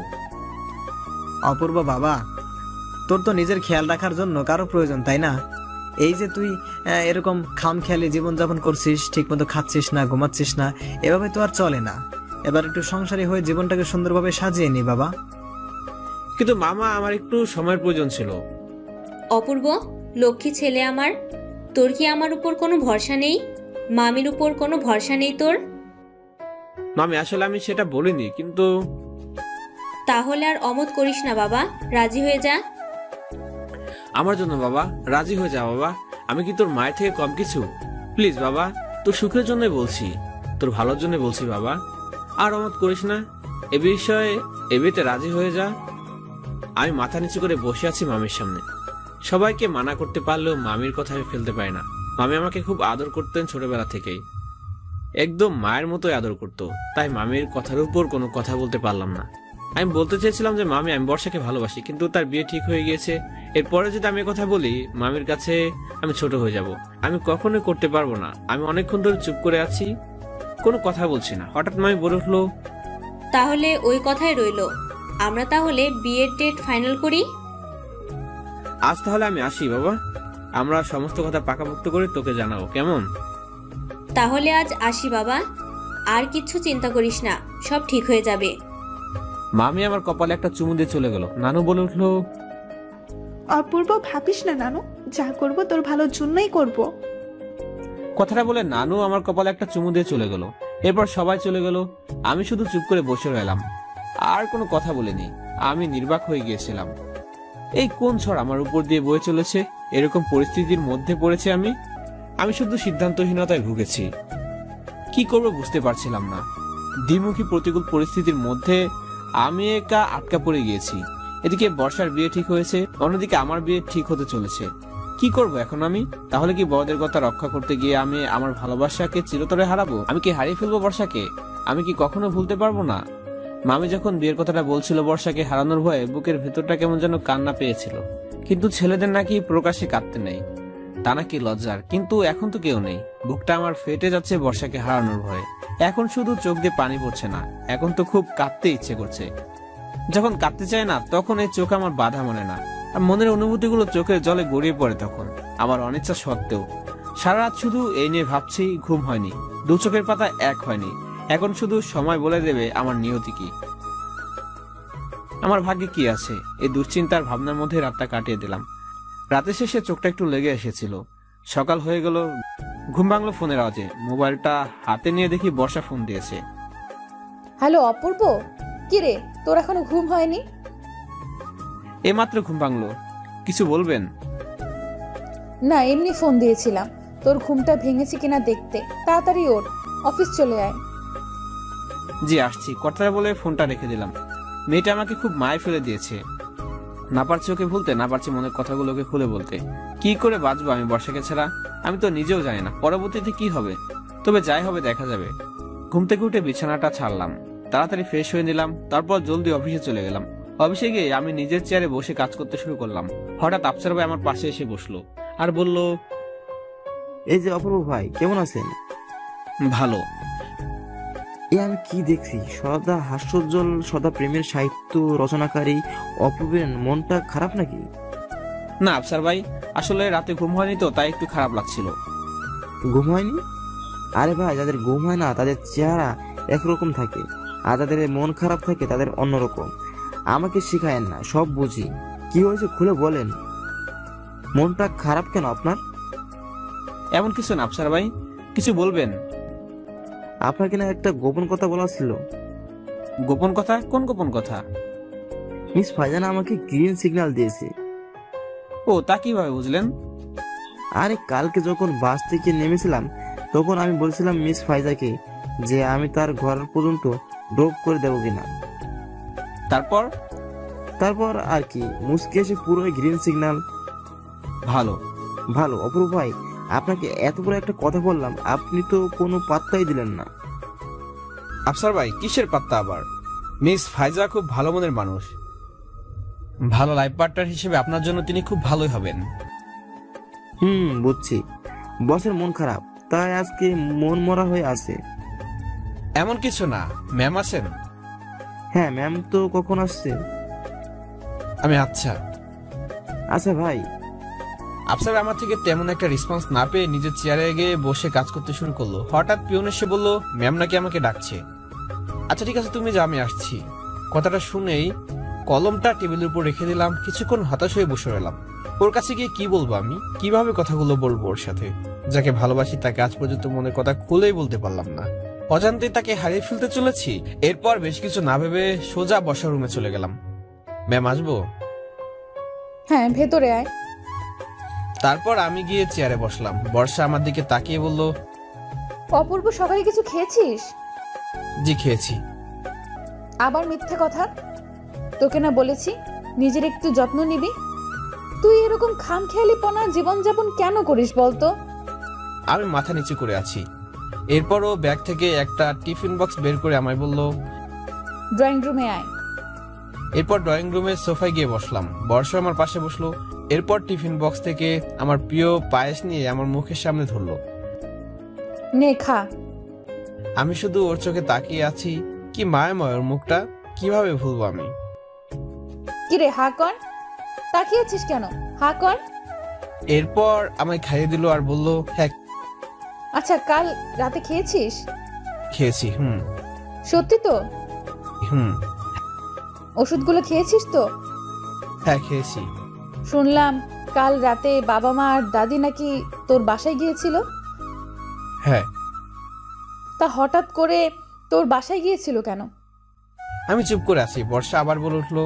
অপূর্ব বাবা, তোর তো নিজের খেয়াল রাখার জন্য কারো প্রয়োজন, তাই না? এই যে তুই এরকম খামখেয়ালি জীবনযাপন করছিস, ঠিকমতো খাচ্ছিস না, ঘুমাচ্ছিস না, এভাবে তো আর চলে না। এবার একটু সংসারী হয়ে জীবনটাকে সুন্দরভাবে সাজিয়ে নি বাবা। কিন্তু মামা, আমার একটু সময়ের প্রয়োজন ছিল। অপূর্ব, লক্ষ্মী ছেলে আমার, তোর কি আমার উপর কোনো ভরসা নেই? মামির উপর কোনো ভরসা নেই তোর? মামি, আসলে আমি সেটা বলিনি, কিন্তু তাহলে আর অমত করিস না বাবা, রাজি হয়ে যা। আমার জন্য বাবা, রাজি হয়ে যা বাবা। আমি কি তোর মায়ের থেকে কম কিছু? প্লিজ বাবা, তোর সুখের জন্যই বলছি, তোর ভালোর জন্য বলছি বাবা। আর অমত করিস না, এ বিষয়ে এবিতে রাজি হয়ে যা। আমি মাথা নিচু করে বসে আছি মামির সামনে। সবাইকে মানা করতে পারলেও মামির কথা আমি ফেলতে পারি না। মামি আমাকে খুব আদর করতেন ছোটবেলা থেকেই, একদম মায়ের মতোই আদর করতো। তাই মামির কথার উপর কোনো কথা বলতে পারলাম না। আমি বলতে চেয়েছিলাম যে মামি, আমি বর্ষাকে ভালোবাসি, কিন্তু তার বিয়ে ঠিক হয়ে গিয়েছে। এরপরে যদি আমি কথা বলি মামির কাছে, আমি ছোট হয়ে যাব। আমি কখনোই করতে পারবো না। আমি অনেকক্ষণ ধরে চুপ করে আছি, কোনো কথা বলছি না। হঠাৎ মামি বলে উঠলো, তাহলে ওই কথাই রইলো, আমরা তাহলে বিয়ের ডেট ফাইনাল করি। আজ তাহলে আমি আসি বাবা, আমরা সমস্ত কথা পাকাপোক্ত করে তোকে জানাবো, কেমন? তাহলে আজ আসি বাবা, আর কিচ্ছু চিন্তা করিস না, সব ঠিক হয়ে যাবে। মামি আমার কপালে একটা চুমু দিয়ে চলে গেল। নানু বলে উঠলো, অপূর্ব, ভাবিস না নানু, যা করব তোর ভালোর জন্যই করব। কথাটা বলে নানু আমার কপালে একটা চুমু দিয়ে চলে গেল। এরপর সবাই চলে গেল, আমি শুধু চুপ করে বসে রইলাম, আর কোনো কথা বলিনি। আমি নির্বাক হয়ে গিয়েছিলাম। এই কোন ঝড় আমার উপর দিয়ে বয়ে চলেছে? এরকম পরিস্থিতির মধ্যে পড়েছে আমি শুধু সিদ্ধান্তহীনতায় ভুগেছি। কি করব বুঝতে পারছিলাম না। দ্বিমুখী প্রতিকূল পরিস্থিতির মধ্যে আমি একা আটকা পড়ে গিয়েছি। এদিকে বর্ষার বিয়ে ঠিক হয়েছে, অন্যদিকে আমার বিয়ে ঠিক হতে চলেছে। কি করব এখন আমি? তাহলে কি বড়দের কথা রক্ষা করতে গিয়ে আমি আমার ভালোবাসাকে চিরতরে হারাবো? আমি কি হারিয়ে ফেলবো বর্ষাকে? আমি কি কখনো ভুলতে পারবো না? মামি যখন বিয়ের কথাটা বলছিল, বর্ষাকে হারানোর ভয়ে বুকের ভেতরটা কেমন যেন কান্না পেয়েছিল। কিন্তু ছেলেদের নাকি প্রকাশ্যে কাঁদতে নেই, তা নাকি লজ্জার। কিন্তু এখন তো কেউ নেই, বুকটা আমার ফেটে যাচ্ছে বর্ষাকে হারানোর ভয়ে। এখন শুধু চোখ দিয়ে পানি পড়ছে না, এখন তো খুব কাঁদতে ইচ্ছে করছে। যখন কাঁদতে চায় না, তখন এই চোখ আমার বাধা মানে না, আর মনের অনুভূতিগুলো চোখের জলে গড়িয়ে পড়ে তখন আমার অনিচ্ছা সত্ত্বেও। সারা রাত শুধু এই নিয়ে ভাবছি, ঘুম হয়নি, দু চোখের পাতা এক হয়নি। এখন শুধু সময় বলে দেবে আমার নিয়তি কি, আমার ভাগ্যে কি আছে। এই দুশ্চিন্তার ভাবনার মধ্যে রাতটা কাটিয়ে দিলাম। রাতের শেষে চোখটা একটু লেগে এসেছিল। সকাল হয়ে গেল, ঘুম ভাঙলো ফোনের আওয়াজে। মোবাইলটা হাতে নিয়ে দেখি বর্ষা ফোন দিয়েছে। হ্যালো অপূর্ব, কি রে, তোর এখনো ঘুম হয়নি? এইমাত্র ঘুম ভাঙলো, কিছু বলবেন? না, এমনি ফোন দিয়েছিলাম তোর ঘুমটা ভেঙেছে কিনা দেখতে। তাড়াতাড়ি ওঠ, অফিস চলে আয়। জি আসছি, কথাটা বলে ফোনটা রেখে দিলাম। মেয়েটা আমাকে খুব মায় ফেলে দিয়েছে। না পারছি ওকে ভুলতে, না পারছি মনের কথাগুলোকে খুলে বলতে। কি করে বাঁচবো আমি বর্ষাকে ছাড়া? আমি তো নিজেও জানি না পরবর্তীতে কি হবে। তবে যাই হবে দেখা যাবে। ঘুম থেকে উঠে বিছানাটা ছাড়লাম, তাড়াতাড়ি ফ্রেশ হয়ে নিলাম, তারপর জলদি অফিসে চলে গেলাম। অফিসে গিয়ে আমি নিজের চেয়ারে বসে কাজ করতে শুরু করলাম। হঠাৎ আফসার ভাই আমার পাশে এসে বসলো আর বলল, এই যে অপূর্ব ভাই, কেমন আছেন? ভালো। এ আমি কি দেখছি? সদা হাস্যোজ্জ্বল, সদা প্রেমের সাহিত্য রচনাকারী অপূর্বের মনটা খারাপ নাকি? না আফসার ভাই, আসলে রাতে ঘুম হয়নি তো, তাই একটু খারাপ লাগছিল। ঘুম হয়নি? আরে ভাই, যাদের ঘুম হয় না তাদের চেহারা একরকম থাকে, আর যাদের মন খারাপ থাকে তাদের অন্যরকম। আমাকে শিখায়েন না, সব বুঝি। কি হয়েছে খুলে বলেন। মনটা খারাপ কেন আপনার? এমন কিছু না আফসার ভাই, কিছু বলবেন? আপনাকে না একটা গোপন কথা বলা ছিল। গোপন কথা? কোন গোপন কথা? মিস ফাইজানা আমাকে গ্রিন সিগন্যাল দিয়েছে। ও, তা কিভাবে বুঝলেন? আরে কালকে যখন বাস থেকে নেমেছিলাম তখন আমি বলছিলাম মিস ফাইজাকে যে আমি তার ঘর পর্যন্ত ড্রপ করে দেবো কিনা। তারপর আর কি, মুসকে এসে পুরোই গ্রিন সিগন্যাল। ভালো ভালো। অপূর্ব ভাই, আপনাকে এত বড় একটা কথা বললাম, আপনি তো কোনো পাত্তাই দিলেন না। আফসার ভাই, কিসের পাত্তা আবার? মিস ফাইজা খুব ভালো মনের মানুষ। ভালো লাইফ পার্টনার হিসেবে আপনার জন্য তিনি খুব ভালোই হবেন। বুঝছি। বসের মন খারাপ, তাই আজকে মন মরা হয়ে আছে। এমন কিছু না। ম্যাম আছেন? হ্যাঁ, ম্যাম তো কখন আসছে? আমি আচ্ছা ভাই। আফসার আমার থেকে তেমন একটা রেসপন্স না পেয়ে নিজের চেয়ারে গিয়ে বসে কাজ করতে শুরু করলো। হঠাৎ পিয়ন এসে বলল, ম্যাম নাকি আমাকে ডাকছে। আচ্ছা ঠিক আছে, তুমি যাও, আমি আসছি। কথাটা শুনেই কলমটা টেবিলের উপর রেখে দিলাম। কিছুক্ষণ হতাশ হয়ে বসে রইলাম। ওর কাছে গিয়ে কি বলবো আমি? কিভাবে কথাগুলো বলবো ওর সাথে? যাকে ভালোবাসি তাকে আজ পর্যন্ত মনের কথা খুলেই বলতে পারলাম না। অজান্তে তাকে হারিয়ে ফেলতে চলেছি। এরপর বেশ কিছু না ভেবে সোজা বসার রুমে চলে গেলাম। ম্যাম আসবো? হ্যাঁ, ভেতরে আয়। তারপর আমি গিয়ে চেয়ারে বসলাম। বর্ষা আমার দিকে তাকিয়ে বলল, অপূর্ব, সকালে কিছু খেয়েছিস? জি খেয়েছি। আবার মিথ্যে কথা। তোকে না বলেছি নিজের একটু যত্ন নিবি? তুই এরকম খামখেয়ালিপনা জীবনযাপন কেন করিস বলতো? আমি মাথা নিচু করে আছি। এরপরও ব্যাগ থেকে একটা টিফিন বক্স বের করে আমায় বলল, ড্রয়িং রুমে আয়। এরপর ড্রয়িং রুমের সোফায় গিয়ে বসলাম। বর্ষা আমার পাশে বসলো। এরপর টিফিন বক্স থেকে আমার প্রিয় পায়েস নিয়ে আমার মুখের সামনে ধরলো। নে খা। আমি শুধু ওর চোখে তাকিয়ে আছি। কি মায়াময় ওর মুখটা, কিভাবে ভুলবো আমি? কিরে, হা কর। তাকিয়েছিস কেন? হা কর। এরপর আমায় খাইয়ে দিল আর বলল, হ্যাঁ আচ্ছা, কাল রাতে খেয়েছিস? খেয়েছি। সত্যি তো? হুম। ওষুধগুলো খেয়েছিস তো? হ্যাঁ খেয়েছি। শুনলাম কাল রাতে বাবা মা আর দাদি নাকি তোর বাসায় গিয়েছিল। হ্যাঁ। তা হঠাৎ করে তোর বাসায় গিয়েছিল কেন? আমি চুপ করে আছি। বর্ষা আবার বলে উঠলো,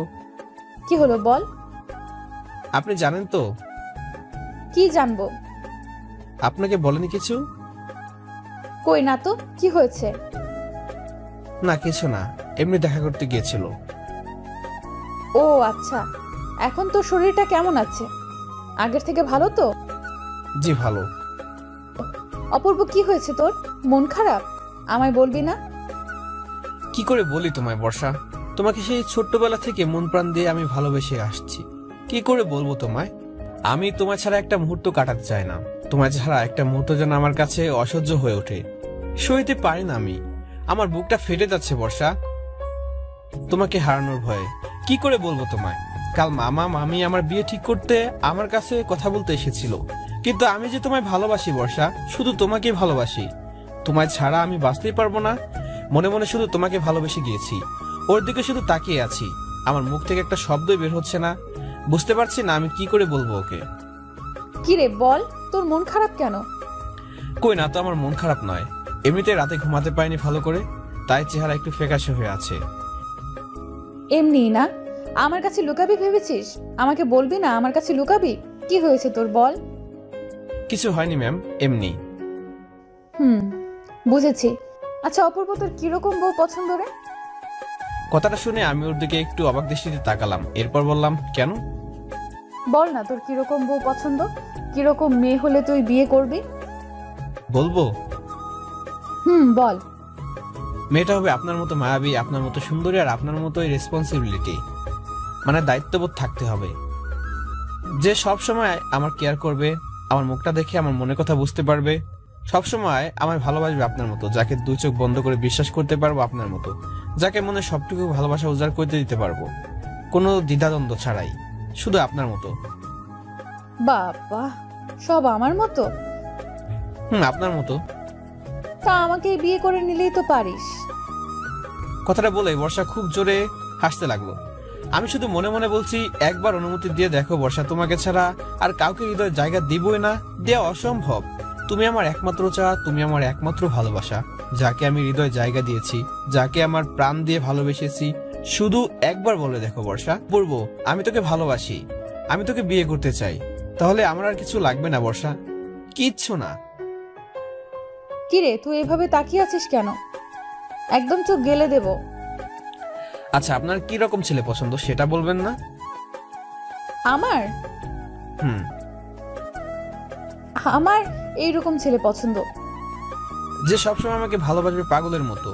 কি হলো বল। আপনি জানেন তো? কি জানবো? আপনাকে বলেনি কিছু? কই না তো, কি হয়েছে? না কিছু না, এমনি দেখা করতে গিয়েছিল। ও আচ্ছা, এখন তোর শরীরটা কেমন আছে? আগের থেকে ভালো তো? জি ভালো। অপূর্ব, কি হয়েছে তোর? মন খারাপ? আমায় বলবি না? কি করে বলি তোমায় বর্ষা? তোমাকে সেই ছোট্টবেলা থেকে মন প্রাণ দিয়ে আমি ভালোবেসে আসছি। কি করে বলবো তোমায়? আমি তোমার ছাড়া একটা মুহূর্ত কাটাতে চাই না। তোমার ছাড়া একটা মুহূর্ত যেন আমার কাছে অসহ্য হয়ে ওঠে। সইতে পারি না আমি। আমার বুকটা ফেটে যাচ্ছে বর্ষা, তোমাকে হারানোর ভয়ে। কি করে বলবো তোমায়? কাল মামা মামি আমার বিয়ে ঠিক করতে আমার কাছে কথা বলতে এসেছিল, কিন্তু আমি যে তোমায় ভালোবাসি বর্ষা, শুধু তোমাকে ভালোবাসি। তোমায় ছাড়া আমি বাঁচতেই পারবো না। মনে মনে শুধু তোমাকে ভালোবেসে গিয়েছি। ওর দিকে শুধু তাকিয়ে আছি। আমার মুখ থেকে একটা শব্দই বের হচ্ছে না। বুঝতে পারছি না আমি কি করে বলবো ওকে। কি রে বল, তোর মন খারাপ কেন? কই না তো, আমার মন খারাপ নয়। এমনিতে রাতে ঘুমাতে পারিনি ভালো করে, তাই চেহারা একটু ফ্যাকাশে হয়ে আছে। এমনি না, আমার কাছে লুকাবি ভেবেছিস? আমাকে বলবি না আমার কাছে লুকাবি? কি হয়েছে তোর বল। কিছু হয়নি ম্যাম, এমনি। বুঝেছি। আচ্ছা অপূর্ব, তোর কিরকম বউ পছন্দ রে? কথাটা শুনে আমি ওর দিকে একটু অবাক দৃষ্টিতে তাকালাম, এরপর বললাম, কেন? বল না তোর কিরকম বউ পছন্দ, কিরকম মেয়ে হলে তুই বিয়ে করবি? বলবো? বল। মেয়েটা হবে আপনার মতো মায়াবী, আপনার মতো সুন্দরী, আর আপনার মতোই রেসপন্সিবিলিটি, মানে দায়িত্ববোধ থাকতে হবে, যে সব সময় আমার কেয়ার করবে, আমার মুখটা দেখে আমার মনের কথা বুঝতে পারবে, সব সময় আমায় ভালোবাসবে আপনার মতো, যাকে দুই চোখ বন্ধ করে বিশ্বাস করতে পারবো আপনার মতো, যাকে মনে সবটুকু ভালোবাসা উজাড় করতে দিতে পারবো কোনো দ্বিধাদ্বন্দ্ব ছাড়াই, শুধু আপনার মতো। বাবা, সব আমার মতো? আপনার মতো। তা আমাকে বিয়ে করে নিলেই তো পারিস। কথাটা বলে বর্ষা খুব জোরে হাসতে লাগলো। আমি শুধু মনে মনে বলছি, একবার অনুমতি দিয়ে দেখো বর্ষা, তোমাকে ছাড়া আর কাউকে হৃদয়ের জায়গা দিবই না, দেওয়া অসম্ভব। তুমি আমার একমাত্র চাওয়া, তুমি আমার একমাত্র ভালোবাসা, যাকে আমি হৃদয়ে জায়গা দিয়েছি, যাকে আমার প্রাণ দিয়ে ভালোবেসেছি। শুধু একবার বলে দেখো বর্ষা, বলবো আমি তোকে ভালোবাসি, আমি তোকে বিয়ে করতে চাই, তাহলে আমার আর কিছু লাগবে না বর্ষা, কিচ্ছু না। কিরে তুই এভাবে তাকিয়ে আছিস কেন? একদম চোখ গেলে দেব। আচ্ছা আপনার কি রকম ছেলে পছন্দ সেটা বলবেন না? আমার আমার এইরকম ছেলে পছন্দ, যে সবসময় আমাকে ভালোবাসবে পাগলের মতো,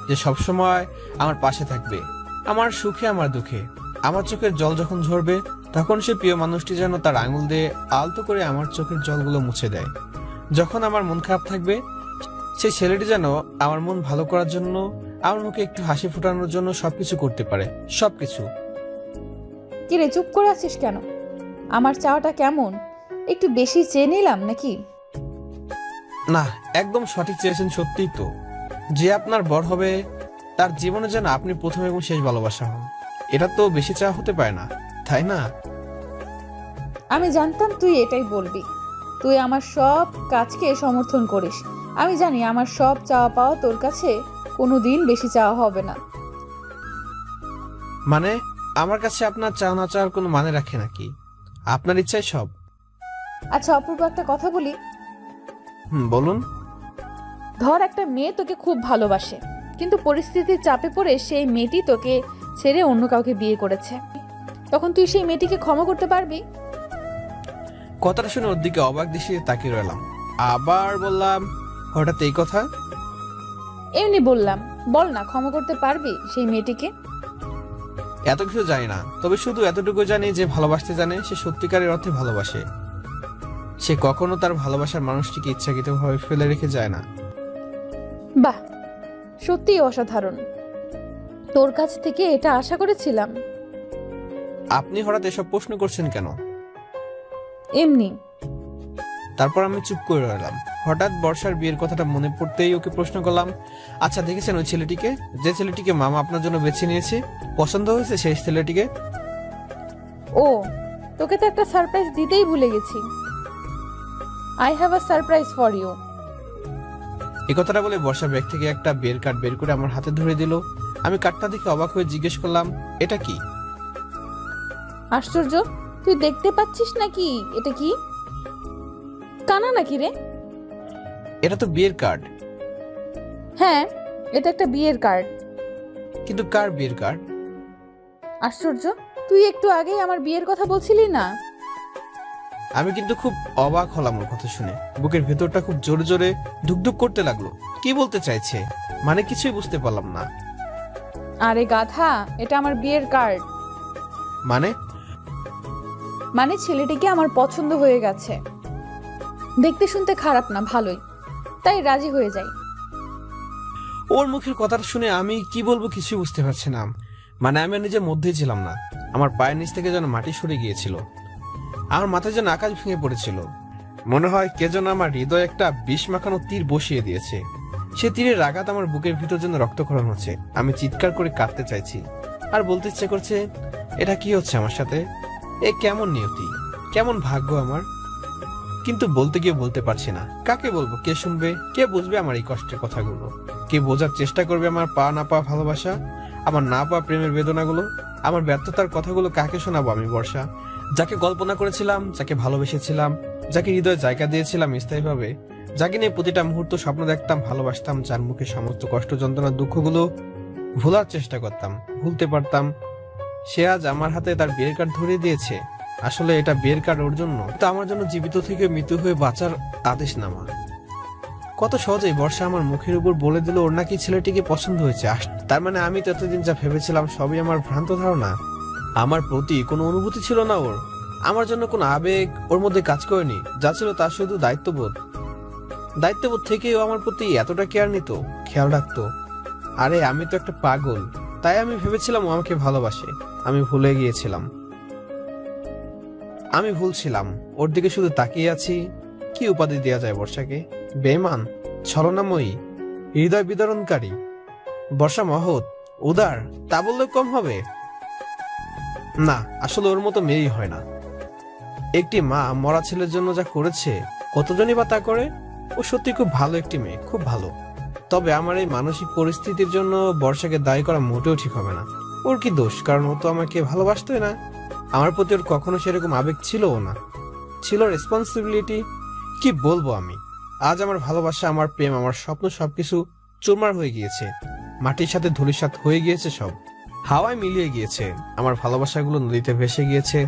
যে সবসময় আমার পাশে থাকবে, আমার সুখে আমার দুঃখে। আমার চোখের জল যখন ঝরবে, তখন সে প্রিয় মানুষটি যেন তার আঙুল দিয়ে আলতো করে আমার চোখের জলগুলো মুছে দেয়। যখন আমার মন খারাপ থাকবে, সেই ছেলেটি যেন আমার মন ভালো করার জন্য, আমার মুখে একটু হাসি ফোটানোর জন্য সবকিছু করতে পারে, সবকিছু। কিরে চুপ করে আছিস কেন? আমার চাওয়াটা কেমন, একটু বেশি চেয়ে নিলাম নাকি? না, একদম সঠিক চেয়েছেন, সত্যিই তো। যে আপনার বর হবে, তার জীবনে যেন আপনি প্রথম এবং শেষ ভালোবাসা হন, এটা তো বেশি চাওয়া হতে পারে না, তাই না? আমি জানতাম তুই এটাই বলবি। তুই আমার সব কাজকে সমর্থন করিস। আমি জানি আমার সব চাওয়া পাওয়া তোর কাছে কোনোদিন বেশি চাওয়া হবে না। মানে আমার কাছে আপনার চাওয়া না চাওয়ার কোনো মানে রাখে নাকি? আপনার ইচ্ছাই সব। আচ্ছা অপূর্ব, একটা কথা বলি। বলুন। ধর একটা মেয়ে তোকে খুব ভালোবাসে, কিন্তু পরিস্থিতির চাপে পড়ে সেই মেয়েটি তোকে ছেড়ে অন্য কাউকে বিয়ে করেছে, তখন তুই সেই মেয়েটিকে ক্ষমা করতে পারবি? কথাটা শুনে ওর দিকে অবাক দৃষ্টিতে তাকিয়ে রইলাম। আবার বললাম, হঠাৎ এই কথা? এমনি বললাম। বল না, ক্ষমা করতে পারবি সেই মেয়েটিকে? এত কিছু জানি না, তবে শুধু এতটুকু জানি যে ভালোবাসতে জানে সে সত্যিকারের অর্থে ভালোবাসে। সে কখনো তার ভালোবাসার মানুষটিকে ইচ্ছাকৃতভাবে ফেলে রেখে যায় না। বাহ, সত্যিই অসাধারণ। তোর কাছ থেকে এটা আশা করেছিলাম। আপনি হঠাৎ এসব প্রশ্ন করছেন কেন? এমনি। তারপর আমি চুপ করে রইলাম। হঠাৎ বর্ষার বিয়ের কথাটা মনে পড়তেই ওকে প্রশ্ন করলাম, আচ্ছা দেখেছেন ওই ছেলেটিকে, যে ছেলেটিকে মামা আপনার জন্য বেছে নিয়েছে? পছন্দ হয়েছে সেই ছেলেটিকে? ও, তোকে তো একটা সারপ্রাইজ দিতেই ভুলে গেছি। I have a surprise for you. এই কথাটা বলে বর্ষা ব্যাগ থেকে একটা বিয়ের কার্ড বের করে আমার হাতে ধরে দিল। আমি কার্ডটা দেখে অবাক হয়ে জিজ্ঞেস করলাম, এটা কি? আশ্চর্য, তুই দেখতে পাচ্ছিস নাকি? এটা কি কানা নাকি রে? এটা তো বিয়ের কার্ড। হ্যাঁ, এটা একটা বিয়ের কার্ড। কিন্তু কার বিয়ের কার্ড? আশ্চর্য, তুই একটু আগেই আমার বিয়ের কথা বলছিলি না? আমি কিন্তু খুব অবাক হলাম ওর কথা শুনে। বুকের ভেতরটা খুব জোরে জোরে ধুকধুক করতে লাগলো। কি বলতে চাইছে, মানে কিছুই বুঝতে পারলাম না। আরে গাধা, এটা আমার বিয়ের কার্ড। মানে ছেলেটিকে আমার পছন্দ হয়ে গেছে। দেখতে শুনতে খারাপ না, ভালোই, তাই রাজি হয়ে যাই। ওর মুখের কথাটা শুনে আমি কি বলবো কিছুই বুঝতে পারছি না। মানে আমি নিজের মধ্যেই ছিলাম না। আমার পায়ের নিচ থেকে যেন মাটি সরে গিয়েছিল, আমার মাথায় যেন আকাশ ভেঙে পড়েছিল। মনে হয় কে যেন আমার হৃদয়ে একটা বিষ মাখানো তীর বসিয়ে দিয়েছে। সে তীরের আঘাত আমার বুকের ভিতর যেন রক্তক্ষরণ হচ্ছে। আমি চিৎকার করে কাঁদতে চাইছি, আর বলতে ইচ্ছে করছে, এটা কি হচ্ছে আমার সাথে? এ কেমন নিয়তি, কেমন ভাগ্য আমার। কিন্তু বলতে গিয়ে বলতে পারছি না। কাকে বলবো, কে শুনবে, কে বুঝবে আমার এই কষ্টের কথাগুলো? কে বোঝার চেষ্টা করবে আমার পাওয়া না পাওয়া ভালোবাসা, আমার না পাওয়া প্রেমের বেদনাগুলো, আমার ব্যর্থতার কথাগুলো কাকে শোনাবো আমি বর্ষা? যাকে কল্পনা করেছিলাম, যাকে ভালোবেসেছিলাম, যাকে হৃদয়ে জায়গা দিয়েছিলাম স্থায়ীভাবে, যাকে নিয়ে প্রতিটা মুহূর্ত স্বপ্ন দেখতাম, ভালোবাসতাম, যার মুখে সমস্ত কষ্ট যন্ত্রণা দুঃখগুলো ভোলার চেষ্টা করতাম, ভুলতে পারতাম, সে আজ আমার হাতে তার বিয়ের কার্ড ধরিয়ে দিয়েছে। আসলে এটা বিয়ের কার্ড ওর জন্য, তা আমার জন্য জীবিত থেকে মৃত্যু হয়ে বাঁচার আদেশনামা। কত সহজেই বর্ষা আমার মুখের উপর বলে দিল ওর নাকি ছেলেটিকে পছন্দ হয়েছে। তার মানে আমি তো এতদিন যা ভেবেছিলাম সবই আমার ভ্রান্ত ধারণা। আমার প্রতি কোনো অনুভূতি ছিল না ওর, আমার জন্য কোনো আবেগ ওর মধ্যে কাজ করেনি। যা ছিল তার শুধু দায়িত্ববোধ। দায়িত্ববোধ থেকেও আমার প্রতি এতটা কেয়ার নিত, খেয়াল রাখতো। আরে আমি তো একটা পাগল, তাই আমি ভেবেছিলাম ও আমাকে ভালোবাসে। আমি ভুলে গিয়েছিলাম, আমি ভুল ছিলাম। ওর দিকে শুধু তাকিয়ে আছি। কি উপাধি দেওয়া যায় বর্ষাকে? বেঈমান, ছলনাময়ী, হৃদয় বিদারণকারী। বর্ষা মহৎ, উদার, তা বললেও কম হবে না। আসলে ওর মতো মেয়েই হয় না। একটি মা মরা ছেলের জন্য যা করেছে, কতজনই বা তা করে। ও সত্যি খুব ভালো একটি মেয়ে, খুব ভালো। তবে আমার এই মানসিক পরিস্থিতির জন্য বর্ষাকে দায়ী করা মোটেও ঠিক হবে না। ওর কি দোষ? কারণ ও তো আমাকে ভালোবাসতোই না। আমার প্রতি ওর কখনো সেরকম আবেগ ছিলও না, ছিল রেসপন্সিবিলিটি। কি বলবো আমি, আজ আমার ভালোবাসা, আমার প্রেম, আমার স্বপ্ন সবকিছু চুরমার হয়ে গিয়েছে। মাটির সাথে ধূলিসাৎ হয়ে গিয়েছে, সব হাওয়ায় মিলিয়ে গিয়েছে। আমার ভালোবাসাগুলো নদীতে ভেসে গিয়েছে।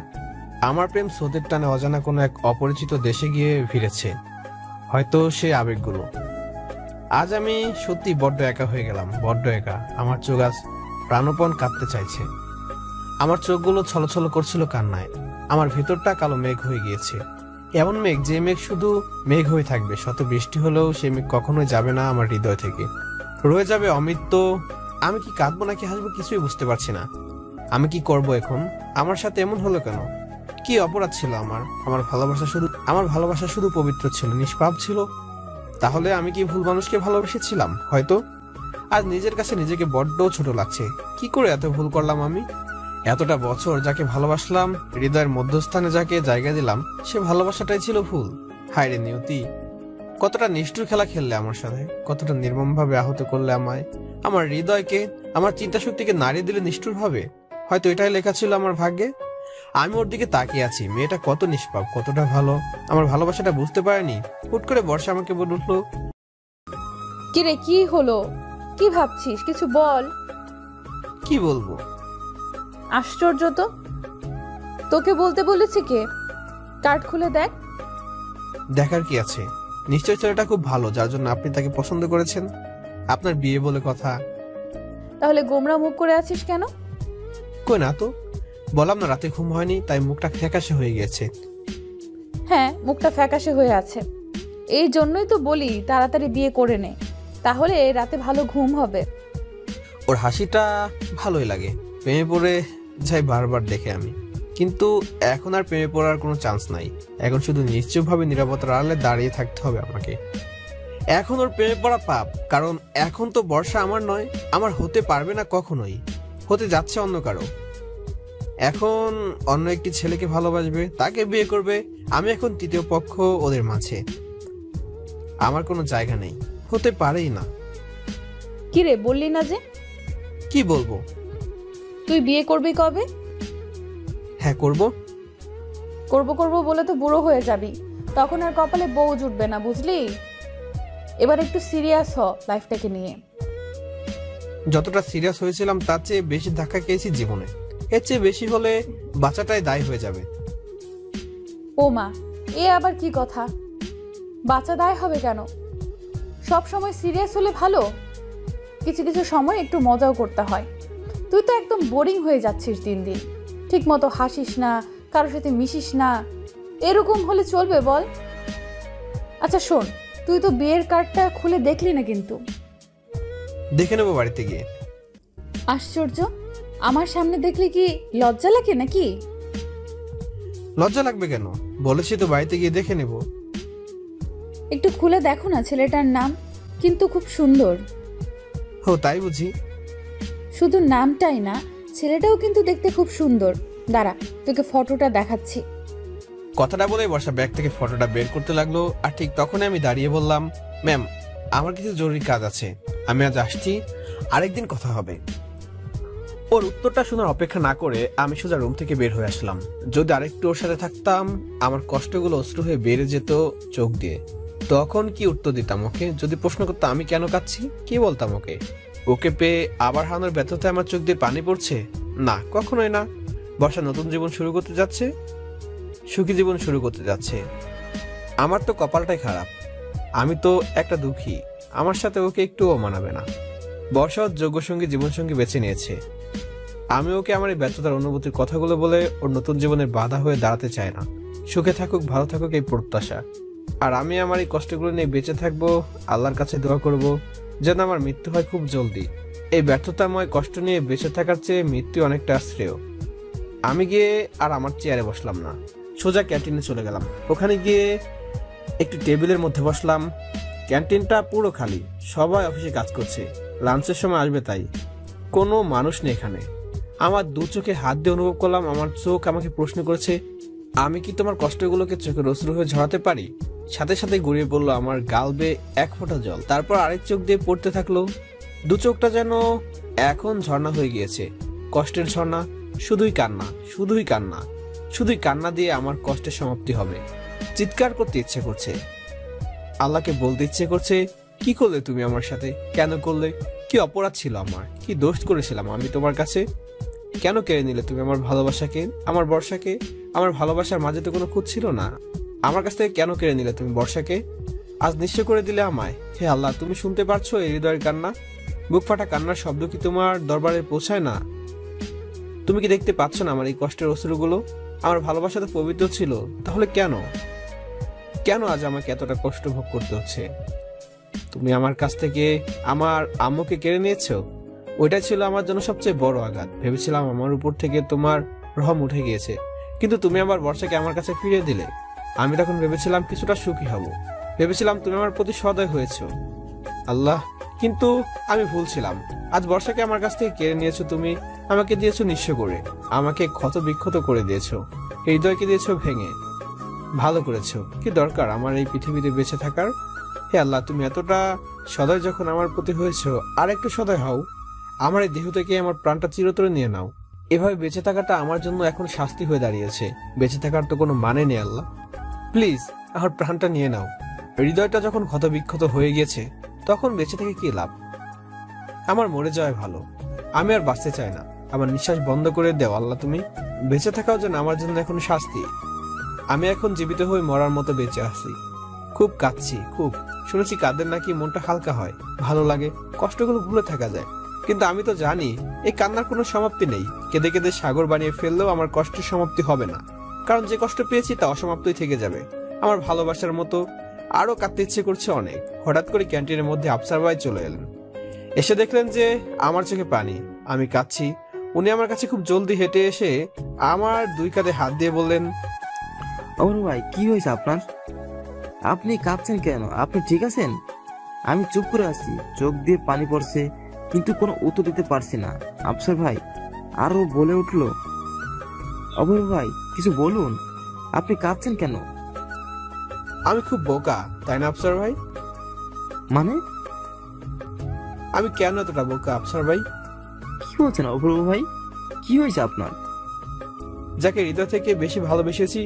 আমার প্রেম স্রোতের টানে অজানা কোনো এক অপরিচিত দেশে গিয়ে ভিড়েছে, হয়তো সেই আবেগগুলো। আজ আমি সত্যি বড্ড একা হয়ে গেলাম, বড্ড একা। আমার চোখ আজ প্রাণপণ কাঁদতে চাইছে। আমার চোখগুলো ছলছল করছিল কান্নায়। আমার ভেতরটা কালো মেঘ হয়ে গিয়েছে। এমন মেঘ, যে মেঘ শুধু মেঘ হয়ে থাকবে, শত বৃষ্টি হলেও সেই মেঘ কখনোই যাবে না আমার হৃদয় থেকে, রয়ে যাবে অমৃত। আমি কি কাঁদবো নাকি হাসবো কিছুই বুঝতে পারছি না। আমি কি করব এখন? আমার সাথে এমন হলো কেন? কি অপরাধ ছিল আমার? আমার ভালোবাসা শুধু পবিত্র ছিল, নিষ্পাপ ছিল। তাহলে আমি কি ভুল মানুষকে ভালোবেসেছিলাম? হয়তো। আজ নিজের কাছে নিজেকে বড্ড ছোট লাগছে। কি করে এত ভুল করলাম আমি? এতটা বছর যাকে ভালোবাসলাম, হৃদয়ের মধ্যস্থানে যাকে জায়গা দিলাম, সে ভালোবাসাটাই ছিল ভুল। হায় রে নিয়তি, কতটা নিষ্ঠুর খেলা খেললে আমার সাথে, কতটা নির্মমভাবে আহত করলে আমায়, আমার হৃদয়কে, আমার চিন্তা শক্তিকে নাড়িয়ে দিলে নিষ্ঠুর ভাবে। হয়তো এটাই লেখা ছিল আমার ভাগ্যে। আমি ওর দিকে তাকিয়ে আছি, মেয়েটা কত নিষ্পাপ, কতটা ভালো। আমার ভালোবাসাটা বুঝতে পারেনি। হুট করে বর্ষা আমাকে বলে উঠলো, কিরে কি হলো? কি ভাবছিস? কিছু বল। কি বলবো? আশ্চর্য তো, তোকে বলতে বলেছি কে? কার্ড খুলে দেখ। দেখার কি আছে? নিশ্চয় ছেলেটা খুব ভালো, যার জন্য আপনি তাকে পছন্দ করেছেন। আপনার বিয়ে বলে কথা। তাহলে গোমরা মুখ করে আছিস কেন? কই না তো, বললাম না রাতে ঘুম হয়নি, তাই মুখটা ফ্যাকাশে হয়ে গেছে। হ্যাঁ, মুখটা ফ্যাকাশে হয়ে আছে। এই জন্যই তো বলি তাড়াতাড়ি বিয়ে করে নে, তাহলে রাতে ভালো ঘুম হবে। ওর হাসিটা ভালোই লাগে, প্রেমে পড়ে যাই বারবার দেখে আমি। কিন্তু এখন আর প্রেমে পড়ার কোনো চান্স নাই। এখন শুধু নিশ্চয়ভাবে নিরাপত্তার আড়ালে দাঁড়িয়ে থাকতে হবে আমাকে। এখন ওর প্রেমে পড়া পাপ, কারণ এখন তো বর্ষা আমার নয়, আমার হতে পারবে না কখনোই। হতে যাচ্ছে অন্য কারো। এখন অন্য একটি ছেলেকে ভালোবাসবে, তাকে বিয়ে করবে। আমি এখন তৃতীয় পক্ষ ওদের মাঝে। আমার কোনো জায়গা নেই, হতে পারেই না। কিরে বললি না যে? কি বলবো? তুই বিয়ে করবি কবে? হ্যাঁ করব। করব বলে তো বুড়ো হয়ে যাবি, তখন আর কপালে বউ জুটবে না, বুঝলি? এবার একটু সিরিয়াস হ লাইফটাকে নিয়ে। যতটা সিরিয়াস হয়েছিলাম তার চেয়ে বেশি ধাক্কা খেয়েছি জীবনে। এর চেয়ে বেশি হলে বাচ্চাটাই দায়ী হয়ে যাবে। ও মা, এ আবার কি কথা? বাচ্চা দায় হবে কেন? সব সময় সিরিয়াস হলে ভালো? কিছু কিছু সময় একটু মজাও করতে হয়। তুই তো একদম বোরিং হয়ে যাচ্ছিস দিন দিন। ঠিক মতো হাসিস না, কারোর সাথে মিশিস না। এরকম হলে চলবে বল? আচ্ছা শোন, তুই তো বিয়ের কার্ডটা খুলে দেখলি না কিন্তু। দেখে নেবো বাড়িতে গিয়ে। আশ্চর্য, আমার সামনে দেখলি কি লজ্জা লাগে নাকি? লজ্জা লাগবে কেন? বলেছি তো বাড়িতে গিয়ে দেখে নেব। একটু খুলে দেখো না, ছেলেটার নাম কিন্তু খুব সুন্দর। ও তাই বুঝি? শুধু নামটাই না, ছেলেটাও কিন্তু দেখতে খুব সুন্দর। দাঁড়া, তোকে ফটোটা দেখাচ্ছি। কথাটা বলে বর্ষা ব্যাগ থেকে ফটোটা বের করতে লাগলো। আর ঠিক তখনই আমি দাঁড়িয়ে বললাম, ম্যাম আমার কিছু জরুরি কাজ আছে, আমি আজ আসছি, আরেকদিন কথা হবে। ও ওর উত্তরটা শোনার অপেক্ষা না করে আমি সোজা রুম থেকে বের হয়ে আসলাম। যদি আরেকটু ওর সাথে থাকতাম আমার কষ্টগুলো অশ্রু হয়ে বেড়ে যেত চোখ দিয়ে। তখন কি উত্তর দিতাম ওকে? যদি প্রশ্ন করতো আমি কেন কাঁদছি, কি বলতাম ওকে? ওকে পেয়ে আবার হারানোর ব্যর্থতায় আমার চোখ দিয়ে পানি পড়ছে? না, কখনোই না। বর্ষা নতুন জীবন শুরু করতে যাচ্ছে, সুখী জীবন শুরু করতে যাচ্ছে। আমার তো কপালটাই খারাপ, আমি তো একটা দুঃখী। আমার সাথে ওকে একটুও মানাবে না। বর্ষা ওর যোগ্য সঙ্গী জীবনসঙ্গী বেছে নিয়েছে। আমি ওকে আমার এই ব্যর্থতার অনুভূতির কথাগুলো বলে ওর নতুন জীবনের বাধা হয়ে দাঁড়াতে চাই না। সুখে থাকুক, ভালো থাকুক এই প্রত্যাশা। আর আমি আমার এই কষ্টগুলো নিয়ে বেঁচে থাকবো, আল্লাহর কাছে দোয়া করব যেন আমার মৃত্যু হয় খুব জলদি। এই ব্যর্থতাময় কষ্ট নিয়ে বেঁচে থাকার চেয়ে মৃত্যু অনেকটা শ্রেয়। আমি গিয়ে আর আমার চেয়ারে বসলাম না, সোজা ক্যান্টিনে চলে গেলাম। ওখানে গিয়ে একটি টেবিলের মধ্যে বসলাম। ক্যান্টিনটা পুরো খালি, সবাই অফিসে কাজ করছে, লাঞ্চের সময় আসবে তাই। কোনো মানুষ নেই এখানে। আমার দু চোখে হাত দিয়ে অনুভব করলাম আমার চোখ আমাকে প্রশ্ন করেছে, আমি কি তোমার কষ্টগুলোকে চোখে অশ্রু হয়ে ঝরাতে পারি? সাথে সাথে গড়িয়ে পড়লো আমার গাল বেয়ে এক ফোঁটা জল। তারপর আরেক চোখ দিয়ে পড়তে থাকলো। দু চোখটা যেন এখন ঝর্ণা হয়ে গিয়েছে, কষ্টের ঝর্ণা। শুধুই কান্না, শুধুই কান্না, শুধুই কান্না দিয়ে আমার কষ্টের সমাপ্তি হবে। চিৎকার করতে ইচ্ছে করছে, আল্লাহকে বলতে ইচ্ছে করছে, কি করলে তুমি আমার সাথে? কেন করলে? কি অপরাধ ছিল আমার? কি দোষ করেছিলাম আমি তোমার কাছে? কেন কেড়ে নিলে তুমি আমার ভালোবাসাকে, আমার বর্ষাকে? আমার ভালোবাসার মাঝে তো কোনো খুঁত ছিল না। আমার কাছ থেকে কেন কেড়ে নিলে তুমি বর্ষাকে? আজ নিঃস্ব করে দিলে আমায়। হে আল্লাহ, তুমি শুনতে পারছো এই হৃদয়ের কান্না? বুক ফাটা কান্নার শব্দ কি তোমার দরবারে পৌঁছায় না? তুমি কি দেখতে পাচ্ছ না আমার এই কষ্টের অশ্রুগুলো? আমার ভালোবাসা তো পবিত্র ছিল, তাহলে কেন কেন আজ আমাকে এতটা কষ্ট ভোগ করতে হচ্ছে? তুমি আমার কাছ থেকে আমার আম্মুকে কেড়ে নিয়েছো। ওইটা ছিল আমার জন্য সবচেয়ে বড় আঘাত। ভেবেছিলাম আমার উপর থেকে তোমার রহম উঠে গিয়েছে, কিন্তু তুমি আবার বর্ষাকে আমার কাছে ফিরিয়ে দিলে। আমি তখন ভেবেছিলাম কিছুটা সুখী হব, ভেবেছিলাম তুমি আমার প্রতি সদয় হয়েছো আল্লাহ, কিন্তু আমি ভুল ছিলাম। আজ বর্ষাকে আমার কাছ থেকে কেড়ে নিয়েছো তুমি, আমাকে দিয়েছো নিঃস্ব করে, আমাকে ক্ষত বিক্ষত করে দিয়েছো, হৃদয়কে দিয়েছো ভেঙে। ভালো করেছো, কি দরকার আমার এই পৃথিবীতে বেঁচে থাকার? হে আল্লাহ, তুমি এতটা সদয় যখন আমার প্রতি হয়েছো, আর একটু সদয় হও। আমার এই দেহ থেকে আমার প্রাণটা চিরতরে নিয়ে নাও। এভাবে বেঁচে থাকাটা আমার জন্য এখন শাস্তি হয়ে দাঁড়িয়েছে। বেঁচে থাকার তো কোনো মানে নেই আল্লাহ, প্লিজ আমার প্রাণটা নিয়ে নাও। হৃদয়টা যখন ক্ষত বিক্ষত হয়ে গেছে, তখন বেঁচে থেকে কি লাভ? আমার মরে যাওয়াই ভালো, আমি আর বাঁচতে চাই না। আমার নিঃশ্বাস বন্ধ করে দেও আল্লাহ তুমি। বেঁচে থাকাও যেন আমার জন্য এখন শাস্তি। আমি এখন জীবিত হয়ে মরার মতো বেঁচে আছি। খুব কাঁদছি, খুব। শুনেছি কাঁদলে নাকি মনটা হালকা হয়, ভালো লাগে, কষ্টগুলো ভুলে থাকা যায়। কিন্তু আমি তো জানি এই কান্নার কোনো সমাপ্তি নেই। কেঁদে কেঁদে সাগর বানিয়ে ফেললেও আমার কষ্টের সমাপ্তি হবে না, কারণ যে কষ্ট পেয়েছি তা অসমাপ্তই থেকে যাবে। আমার ভালোবাসার মতো আরো কাঁদতে ইচ্ছে করছে অনেক। হঠাৎ করে ক্যান্টিনের মধ্যে আফসার ভাই চলে এলেন। এসে দেখলেন যে আমার চোখে পানি, আমি কাঁদছি। উনি আমার কাছে খুব জলদি হেঁটে এসে আমার দুই কাঁধে হাত দিয়ে বললেন, অমর ভাই, কি হয়েছে আপনার? আপনি কাঁদছেন কেন? আপনি ঠিক আছেন? আমি চুপ করে আছি, চোখ দিয়ে পানি পড়ছে, কিন্তু কোনো উত্তর দিতে পারছি না। আফসার ভাই আরো বলে উঠলো, অমর ভাই কিছু বলুন, আপনি কাঁদছেন কেন? আমি খুব বোকা, তাই না আফসার ভাই? মানে? আমি কেন এতটা বোকা আফসার ভাই? কি বলছেন অপূর্ব ভাই? কি হয়েছে আপনার? যাকে হৃদয় থেকে বেশি ভালোবেসেছি,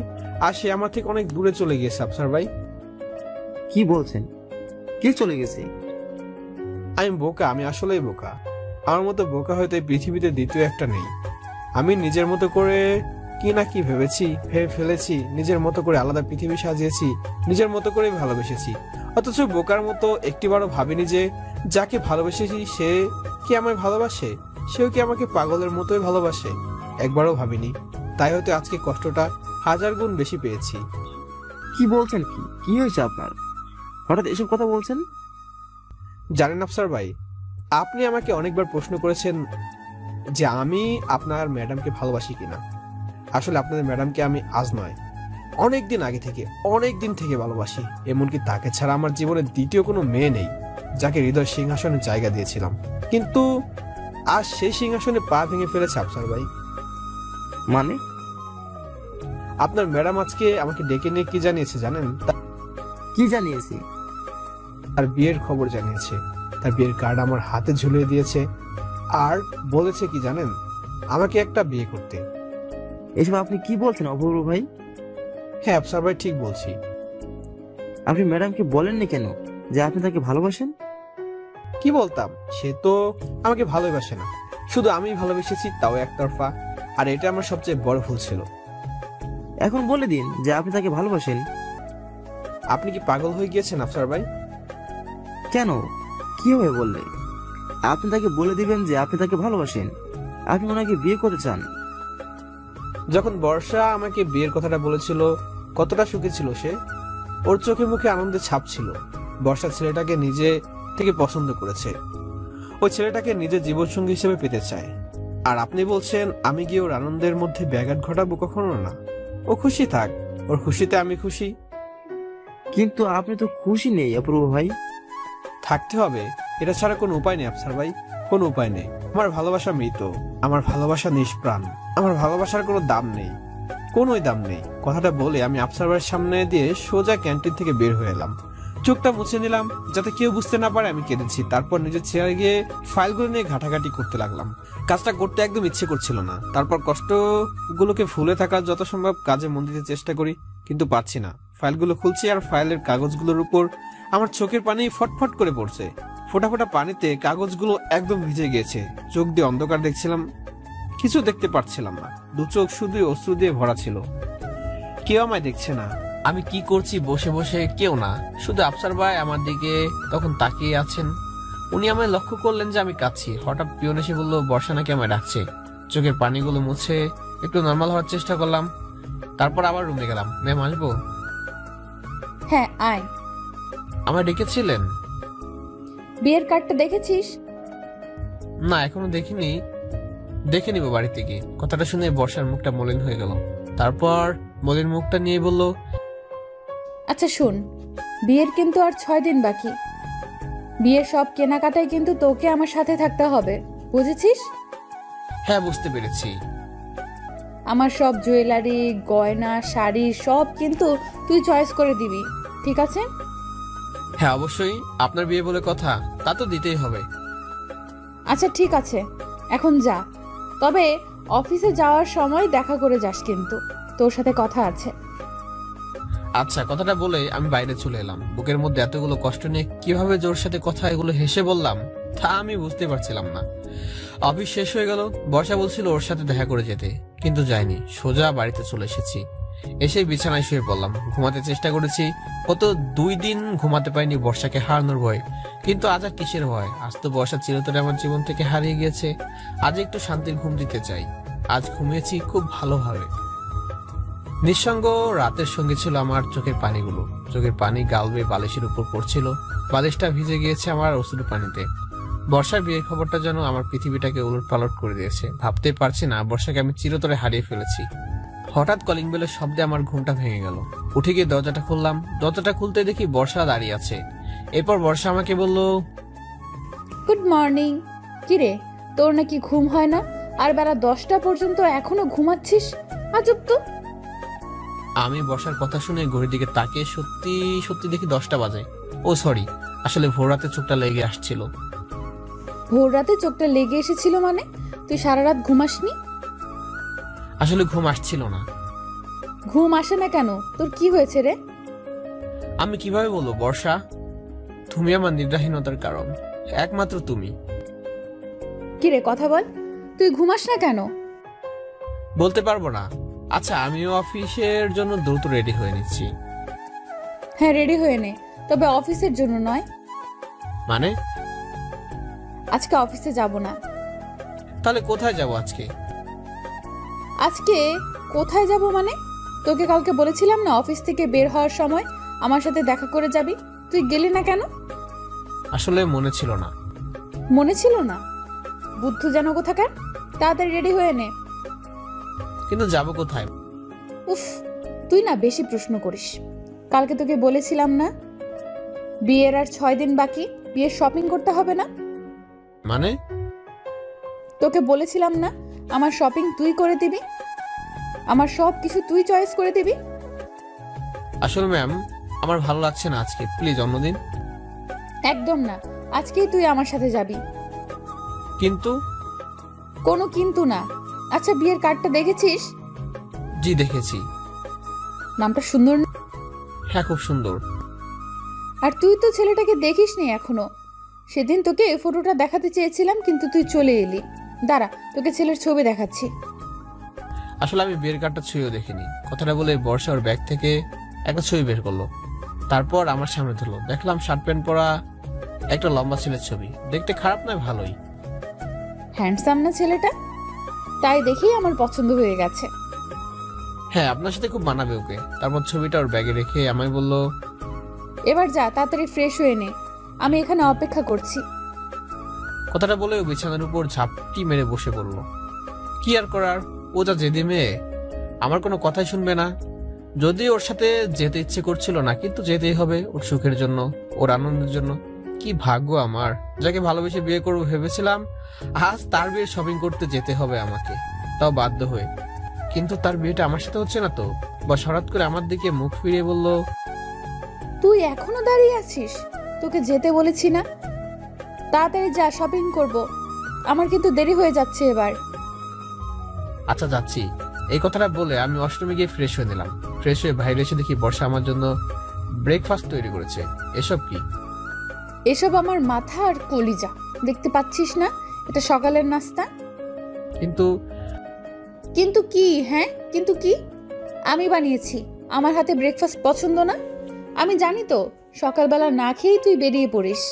আর সে আমার থেকে অনেক দূরে চলে গিয়েছে আফসার ভাই। কি বলছেন? কে চলে গেছে? আমি বোকা, আমি আসলেই বোকা। আমার মতো বোকা হয়তো এই পৃথিবীতে দ্বিতীয় একটা নেই। আমি নিজের মতো করে কি না কি ভেবে ফেলেছি, নিজের মতো করে আলাদা পৃথিবী সাজিয়েছি, নিজের মতো করে ভালোবেসেছি। অথচ বোকার মতো একটিবারও ভাবিনি যে যাকে ভালোবেসেছি সে কি আমায় ভালোবাসে, সেও কি আমাকে পাগলের মতোই ভালোবাসে। একবারও ভাবিনি, তাই হয়তো আজকে কষ্টটা 1000 গুণ বেশি পেয়েছি। কি বলছেন? কি হয়েছে আপনার? হঠাৎ এসব কথা বলছেন? জানেন আফসার ভাই, আপনি আমাকে অনেকবার প্রশ্ন করেছেন যে আমি আপনার ম্যাডামকে ভালোবাসি কিনা। আসলে আপনাদের ম্যাডামকে আমি আজ নয়, অনেক দিন থেকে ভালোবাসি। এমনকি তাকে ছাড়া আমার জীবনে দ্বিতীয় কোনো মেয়ে নেই যাকে হৃদয় সিংহাসনে জায়গা দিয়েছিলাম। কিন্তু আজ সেই সিংহাসনে পা ভেঙে ফেলেছে আফসার ভাই। মানে? আপনার ম্যাডাম আজকে আমাকে ডেকে নিয়ে কি জানিয়েছে জানেন? কি জানিয়েছে? তার বিয়ের খবর জানিয়েছে। তার বিয়ের কার্ড আমার হাতে ঝুলিয়ে দিয়েছে। আর বলেছে কি জানেন, আমাকে একটা বিয়ে করতে। এসব আপনি কি বলছেন অপূর্ব ভাই? হ্যাঁ আফসার ভাই, ঠিক বলছি। আপনি ম্যাডামকে বলেননি কেন যে আপনি তাকে ভালোবাসেন? কি বলতাম, সে তো আমাকে ভালোবাসে না, শুধু আমি ভালোবেসেছি, তাও একতরফা। আর এটা আমার সবচেয়ে বড় ভুল ছিল। এখন বলে দিন যে আপনি তাকে ভালোবাসেন। আপনি কি পাগল হয়ে গিয়েছেন আফসার ভাই? কেন, কি হবে বললে? আপনি তাকে বলে দিবেন যে আপনি তাকে ভালোবাসেন, আপনি ওনাকে বিয়ে করতে চান। যখন বর্ষা আমাকে বিয়ের কথাটা বলেছিল, কতটা সুখী ছিল সে। ওর চোখে মুখে আনন্দের ছাপ ছিল। বর্ষা ছেলেটাকে নিজে থেকে পছন্দ করেছে, ওই ছেলেটাকে নিজের জীবনসঙ্গী হিসেবে পেতে চায়। আর আপনি বলছেন আমি গিয়ে ওর আনন্দের মধ্যে ব্যাঘাত ঘটাবো? কখনো না। ও খুশি থাক, ওর খুশিতে আমি খুশি। কিন্তু আপনি তো খুশি নেই অপূর্ব ভাই। থাকতে হবে, এটা ছাড়া কোনো উপায় নেই আফসার ভাই, কোনো উপায় নেই। আমার ভালোবাসা মৃত, আমার ভালোবাসা নিষ্প্রাণ, আমার ভালোবাসার কোনো দাম নেই, কোনোই দাম নেই। কথাটা বলে আমি আফসার ভাইয়ের সামনে দিয়ে সোজা ক্যান্টিন থেকে বের হয়ে এলাম। চোখটা মুছে নিলাম যাতে কেউ বুঝতে না পারে আমি কেঁদেছি। তারপর নিজের চেয়ারে গিয়ে ফাইলগুলো নিয়ে ঘাটাঘাটি করতে লাগলাম। কাজটা করতে একদম ইচ্ছে করছিল না। তারপর কষ্টগুলোকে ভুলে থাকার যত সম্ভব কাজে মন দিতে চেষ্টা করি, কিন্তু পারছি না। ফাইলগুলো খুলছি আর ফাইলের কাগজগুলোর উপর আমার চোখের পানি ফটফট করে পড়ছে। ফোটা ফোটা পানিতে কাগজগুলো একদম ভিজে গিয়েছে। চোখ দিয়ে অন্ধকার দেখছিলাম, কিছু দেখতে পারছিলাম না। দু চোখ শুধুই অশ্রু দিয়ে ভরা ছিল। কেউ আমায় দেখছে না। আমি কি করছি বসে বসে কেউ না, শুধু আফসার ভাই আমার দিকে তখন তাকিয়ে আছেন। উনি আমায় লক্ষ্য করলেন যে আমি কাঁদছি। হঠাৎ পিয়ন এসে বললো বর্ষা নাকি আমায় ডাকছে। চোখের পানিগুলো মুছে একটু নর্মাল হওয়ার চেষ্টা করলাম। তারপর আবার রুমে গেলাম। ম্যাম আসবো? হ্যাঁ আয়। আমায় ডেকেছিলেন? বিয়ের কার্ডটা দেখেছিস? না এখনো দেখিনি, দেখে নিব বাড়িতে গিয়ে। কথাটা শুনে বর্ষার মুখটা মলিন হয়ে গেল। তারপর মলিন মুখটা নিয়ে বলল, আচ্ছা শোন, বিয়ের কিন্তু আর 6 দিন বাকি। বিয়ের সব কেনাকাটায় কিন্তু তোকে আমার সাথে থাকতে হবে, বুঝেছিস? হ্যাঁ বুঝতে পেরেছি। আমার সব জুয়েলারি, গয়না, শাড়ি সব কিন্তু তুই চয়েস করে দিবি, ঠিক আছে? হ্যাঁ অবশ্যই, আপনার বিয়ে বলে কথা, তা তো দিতেই হবে। আচ্ছা ঠিক আছে, এখন যা। তবে অফিসে যাওয়ার সময় দেখা করে যাস, কিন্তু তোর সাথে কথা আছে। আচ্ছা, কথাটা বলে আমি বাইরে চলে এলাম। বুকের মধ্যে এতগুলো কষ্ট নিয়ে কিভাবে জোর সাথে কথা এগুলো হেসে বললাম তা আমি বুঝতে পারছিলাম না। অফিস শেষ হয়ে গেল। বর্ষা বলছিল ওর সাথে দেখা করে যেতে, কিন্তু যাইনি। সোজা বাড়িতে চলে এসেছি। এসে বিছানায় শুয়ে পড়লাম। ঘুমাতে চেষ্টা করেছি, কত 2 দিন ঘুমাতে পারিনি বর্ষাকে হারানোর ভয়। কিন্তু আজ আর কিসের ভয়? আজ তো বর্ষা চিরতরে আমার জীবন থেকে হারিয়ে গিয়েছে। আজ একটু শান্তির ঘুম দিতে চাই। আজ ঘুমিয়েছি খুব ভালোভাবে। নিঃসঙ্গ রাতের সঙ্গে ছিল আমার চোখের পানিগুলো। চোখের পানি গাল বেয়ে বালিশের উপর পড়ছিল। বালিশটা ভিজে গিয়েছে আমার অশ্রু পানিতে। বর্ষার বিয়ের খবরটা যেন আমার পৃথিবীটাকে উলট পালট করে দিয়েছে। ভাবতে পারছি না বর্ষাকে আমি চিরতরে হারিয়ে ফেলেছি। হঠাৎ কলিং বেলের শব্দে আমার ঘুমটা ভেঙে গেল। উঠে গিয়ে দরজাটা খুললাম। দরজাটা খুলতে দেখি বর্ষা দাঁড়িয়ে আছে। এরপর বর্ষা আমাকে বলল, গুড মর্নিং। কিরে, তোর নাকি ঘুম হয় না, আর বেলা 10টা পর্যন্ত এখনো ঘুমাচ্ছিস? আজব তো। আমি বর্ষার কথা শুনে ঘড়ির দিকে তাকিয়ে সত্যি সত্যি দেখি 10টা বাজে। ও সরি, আসলে ভোর রাতে চোখটা লেগে আসছিল। ভোর রাতে চোখটা লেগে এসেছিল মানে? তুই সারা রাত ঘুমাসনি? আসলে ঘুম আসছিল না। ঘুম আসে না কেন? তোর কি হয়েছে রে? আমি কিভাবে বলবো বর্ষা, তুমি আমার নিদ্রাহীনতার কারণ, একমাত্র তুমি। কিরে কথা বল, তুই ঘুমাস না কেন? বলতে পারবো না। আচ্ছা, আমিও অফিসের জন্য দ্রুত রেডি হয়ে নিচ্ছি। হ্যাঁ রেডি হয়ে নে, তবে অফিসের জন্য নয়। মানে? আজকে অফিসে যাব না। তাহলে কোথায় যাব আজকে? আজকে কোথায় যাব মানে? তোকে কালকে বলেছিলাম না অফিস থেকে বের হওয়ার সময় আমার সাথে দেখা করে যাবি, তুই গেলি না কেন? আসলে মনে ছিল না। মনে ছিল না? বুদ্ধু যেন কোথাকার। তাড়াতাড়ি রেডি হয়ে নে। কিন্তু যাব কোথায়? উফ, তুই না বেশি প্রশ্ন করিস। কালকে তোকে বলেছিলাম না বিয়ের আর 6 দিন বাকি, বিয়ের শপিং করতে হবে না? মানে? তোকে বলেছিলাম না আমার শপিং তুই করে দিবি, আমার সব কিছু তুই চয়েস করে দিবি। আসলে ম্যাম, আমার ভালো লাগছে না আজকে, প্লিজ অন্যদিন। একদম না, আজকেই তুই আমার সাথে যাবি। কিন্তু? কোনো কিন্তু না, আচ্ছা, বিয়ের কার্ডটা দেখেছিস? জি দেখেছি। নামটা সুন্দর না? হ্যাঁ, খুব সুন্দর। আর তুই তো ছেলেটাকে দেখিসনি এখনো। সেদিন তোকে ফটোটা দেখাতে চেয়েছিলাম, কিন্তু তুই চলে এলি। দাঁড়া, তোকে ছেলের ছবি দেখাচ্ছি। আসলে আমি বিয়ের কার্ডটা ছুঁয়েও দেখিনি। কথাটা বলে বর্ষা ওর ব্যাগ থেকে একটা ছবি বের করলো, তারপর আমার সামনে ধরলো। দেখলাম শার্ট প্যান্ট পরা একটা লম্বা ছেলের ছবি। দেখতে খারাপ নয়, ভালোই। হ্যান্ডসাম না ছেলেটা? তাই দেখেই আমার পছন্দ হয়ে গেছে। হ্যাঁ, আপনার সাথে খুব মানাবে ওকে। তারপর ছবিটা ওর ব্যাগে রেখে আমায় বলল, এবার যা, তাড়াতাড়ি ফ্রেশ হয়ে নে, আমি এখানে অপেক্ষা করছি। কথাটা বলে ও বিছানার উপর ঝাপটি মেরে বসে পড়লো। কি আর করার, ও যা জেদি মেয়ে, আমার কোনো কথাই শুনবে না। যদি ওর সাথে যেতে ইচ্ছে করছিল না, কিন্তু যেতেই হবে ওর সুখের জন্য, ওর আনন্দের জন্য। কি ভাগ্য আমার, যাকে ভালোবেসে বিয়ে করবো ভেবেছিলাম, আজ তার বিয়ে শপিং করতে যেতে হবে আমাকে, তাও বাধ্য হয়ে। কিন্তু তার বিয়েটা আমার সাথে হচ্ছে না তো। বা হঠাৎ করে আমার দিকে মুখ ফিরিয়ে বলল, তুই এখনো দাঁড়িয়ে আছিস? তোকে যেতে বলেছি না? তাড়াতাড়ি যা, শপিং করব। আমার কিন্তু দেরি হয়ে যাচ্ছে এবার। আচ্ছা যাচ্ছি। এই কথাটা বলে আমি ওয়াশরুমে গিয়ে ফ্রেশ হয়ে নিলাম। ফ্রেশ হয়ে বাইরে এসে দেখি বর্ষা আমার জন্য ব্রেকফাস্ট তৈরি করেছে। এসব কি? এসব আমার মাথা আর কলিজা। দেখতে পাচ্ছিস না এটা সকালের নাস্তা? কিন্তু কিন্তু কি? হ্যাঁ, কিন্তু কি? আমি বানিয়েছি। আমার হাতে ব্রেকফাস্ট পছন্দ না? আমি জানি তো সকালবেলা না খেয়েই তুই বেরিয়ে পড়িস,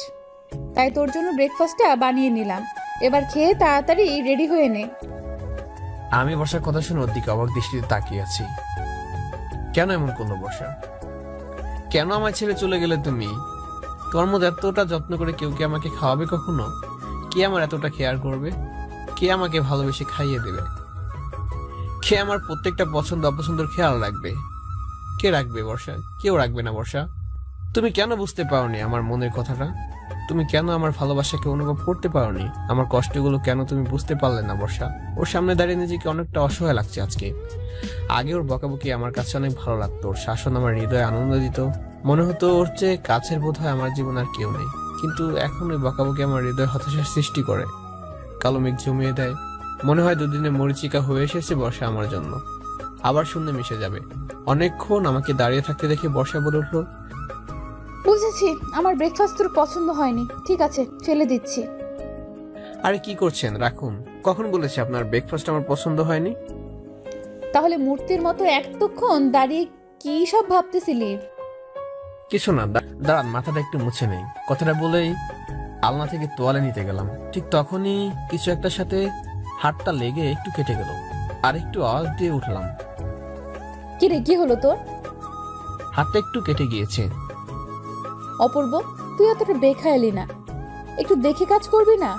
তাই তোর জন্য ব্রেকফাস্টটা বানিয়ে নিলাম। এবার খেয়ে তাড়াতাড়ি রেডি হয়ে নে। আমি বর্ষার কথা শুনে ওর দিকে অবাক দৃষ্টিতে তাকিয়ে আছি। কেন এমন করলো বর্ষা? কেন আমার ছেড়ে চলে গেলে তুমি? তোমার মধ্যে এতটা যত্ন করে কেউ কি আমাকে খাওয়াবে কখনো? কে আমার এতটা কেয়ার করবে? কে আমাকে ভালোবেসে খাইয়ে দেবে? কে আমার প্রত্যেকটা পছন্দ অপছন্দের খেয়াল রাখবে? কে রাখবে বর্ষা? কেউ রাখবে না বর্ষা। তুমি কেন বুঝতে পারোনি আমার মনের কথাটা? তুমি কেন আমার ভালোবাসাকে অনুভব করতে পারোনি? আমার কষ্টগুলো কেন তুমি বুঝতে পারলে না বর্ষা? ওর সামনে দাঁড়িয়ে নিজেকে অনেকটা অসহায় লাগছে আজকে। আগে ওর বকাবকি আমার কাছে অনেক ভালো লাগতো, ওর শাসন আমার হৃদয়ে আনন্দ দিত। মনে হতো ওর চেয়ে কাছের বোধ হয় আমার জীবন আর কেউ নেই। কিন্তু এখন ওই বকাবকি আমার হৃদয়ে হতাশার সৃষ্টি করে, কালো মেঘ জমিয়ে দেয়। মনে হয় দুদিনে মরিচিকা হয়ে এসেছে বর্ষা আমার জন্য, আবার শূন্য মিশে যাবে। অনেকক্ষণ আমাকে দাঁড়িয়ে থাকতে দেখে বর্ষা বলে উঠলো, বুঝেছি, আমার ব্রেকফাস্ট তোর পছন্দ হয়নি। ঠিক আছে, ফেলে দিচ্ছি। আরে কি করছেন, রাখুন। কখন বলেছে আপনার ব্রেকফাস্ট আমার পছন্দ হয়নি? তাহলে মূর্তির মতো এতক্ষণ দাঁড়িয়ে কি সব ভাবতেছিলি? কিছু না, দাঁড়ান, মাথাটা একটু মুছে নেই। কথাটা বলেই আলনা থেকে তোয়ালে নিতে গেলাম। ঠিক তখনই কিছু একটার সাথে হাতটা লেগে একটু কেটে গেল, আর একটু আওয়াজ দিয়ে উঠলাম। কি রে, কি হলো তোর? হাতটা একটু কেটে গিয়েছে। অপূর্ব, তুই এতটা বেখেয়ালি না, একটু দেখে কাজ করবি না?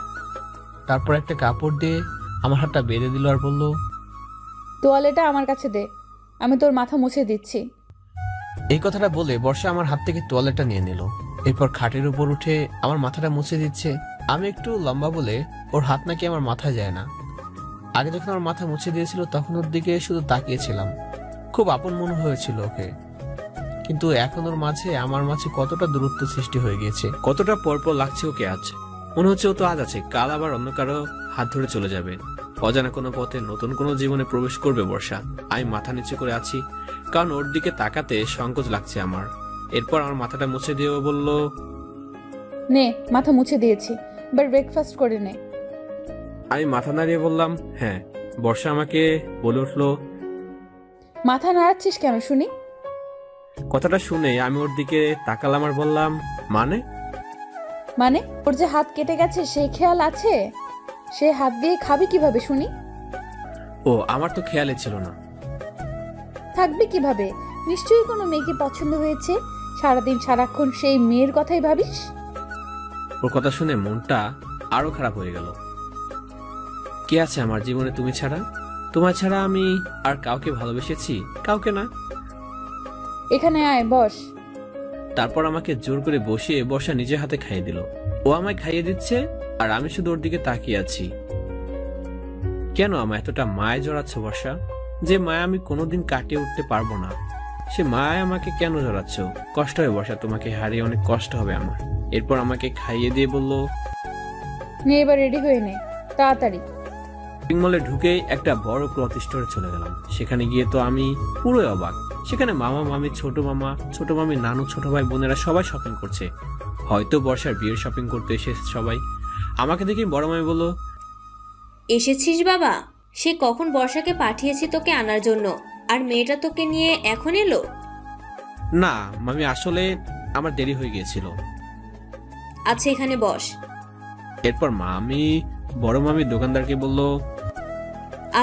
তারপর একটা কাপড় দিয়ে আমার হাতটা বেঁধে দিল আর বলল, তোয়ালেটা আমার কাছে দে, আমি তোর মাথা মুছে দিচ্ছি। এই কথাটা বলে বর্ষা আমার হাত থেকে তোয়ালেটা নিয়ে নিল। এরপর খাটের উপর উঠে আমার মাথাটা মুছে দিচ্ছে। আমি একটু লম্বা বলে ওর হাত নাকি আমার মাথায় যায় না। আগে যখন আমার মাথা মুছে দিয়েছিল তখন ওর দিকে শুধু তাকিয়েছিলাম, খুব আপন মনে হয়েছিল ওকে। কিন্তু এখন ওর মাঝে আমার মাঝে কতটা দূরত্ব সৃষ্টি হয়ে গিয়েছে, কতটা পরপর লাগছে ওকে আজ। মনে হচ্ছে ও তো আজ আছে, কাল আবার অন্য কারো হাত ধরে চলে যাবে। অজানা কোনো পথে নতুন কোনো জীবনে প্রবেশ করবে বর্ষা। আমি মাথা নিচু করে আছি, কারণ ওর দিকে তাকাতে সংকোচ লাগছে আমার। এরপর আমার মাথাটা মুছে দিয়ে ও বলল, নে, মাথা মুছে দিয়েছি, এবার ব্রেকফাস্ট করে নে। আমি মাথা নাড়িয়ে বললাম হ্যাঁ। বর্ষা আমাকে বলে উঠলো, মাথা নাড়াচ্ছিস কেন শুনি? কথাটা শুনে আমি ওর দিকে তাকালাম আর বললাম, মানে? মানে ওর যে হাত কেটে গেছে সেই খেয়াল আছে? সে হাত দিয়ে খাবি কিভাবে শুনি? ও, আমার তো খেয়ালই ছিল না। থাকবে কিভাবে? নিশ্চয়ই কোনো মেয়েকে পছন্দ হয়েছে, সারাদিন সারাক্ষণ সেই মেয়ের কথাই ভাবিস। ওর কথা শুনে মনটা আরো খারাপ হয়ে গেল। কে আছে আমার জীবনে তুমি ছাড়া? তোমার ছাড়া আমি আর কাউকে ভালোবেসেছি? কাউকে না। এখানে আয়, বস। তারপর আমাকে জোর করে বসিয়ে বর্ষা নিজের হাতে খাইয়ে দিল। ও আমায় খাইয়ে দিচ্ছে আর আমি শুধু ওর দিকে তাকিয়ে আছি। কেন আমায় এতটা মায় জড়াচ্ছ বর্ষা? যে মায়া আমি কোনোদিন কাটিয়ে উঠতে পারবো না, সে মায় আমাকে কেন জড়াচ্ছ? কষ্ট হয় বর্ষা, তোমাকে হারিয়ে অনেক কষ্ট হবে আমার। এরপর আমাকে খাইয়ে দিয়ে বলল, নে, এবার রেডি হয়ে নে তাড়াতাড়ি। শপিং মলে ঢুকে একটা বড় ক্লথ স্টোরে চলে গেলাম। সেখানে গিয়ে তো আমি পুরোই অবাক। সেখানে মামা মামি, ছোট মামি, নানু, ছোট ভাই বোনেরা সবাই শপিং করছে। হয়তো বর্ষার বিয়ের শপিং করতে এসেছে সবাই। আমাকে দেখে বড় মামি বলল, এসেছিস বাবা? সে কখন বর্ষাকে পাঠিয়েছি তোকে আনার জন্য, আর মেয়েটা তোকে নিয়ে এখন এলো? না মামি, আসলে আমার দেরি হয়ে গিয়েছিল। আচ্ছা, এখানে বস। এরপর বড় মামি দোকানদারকে বলল,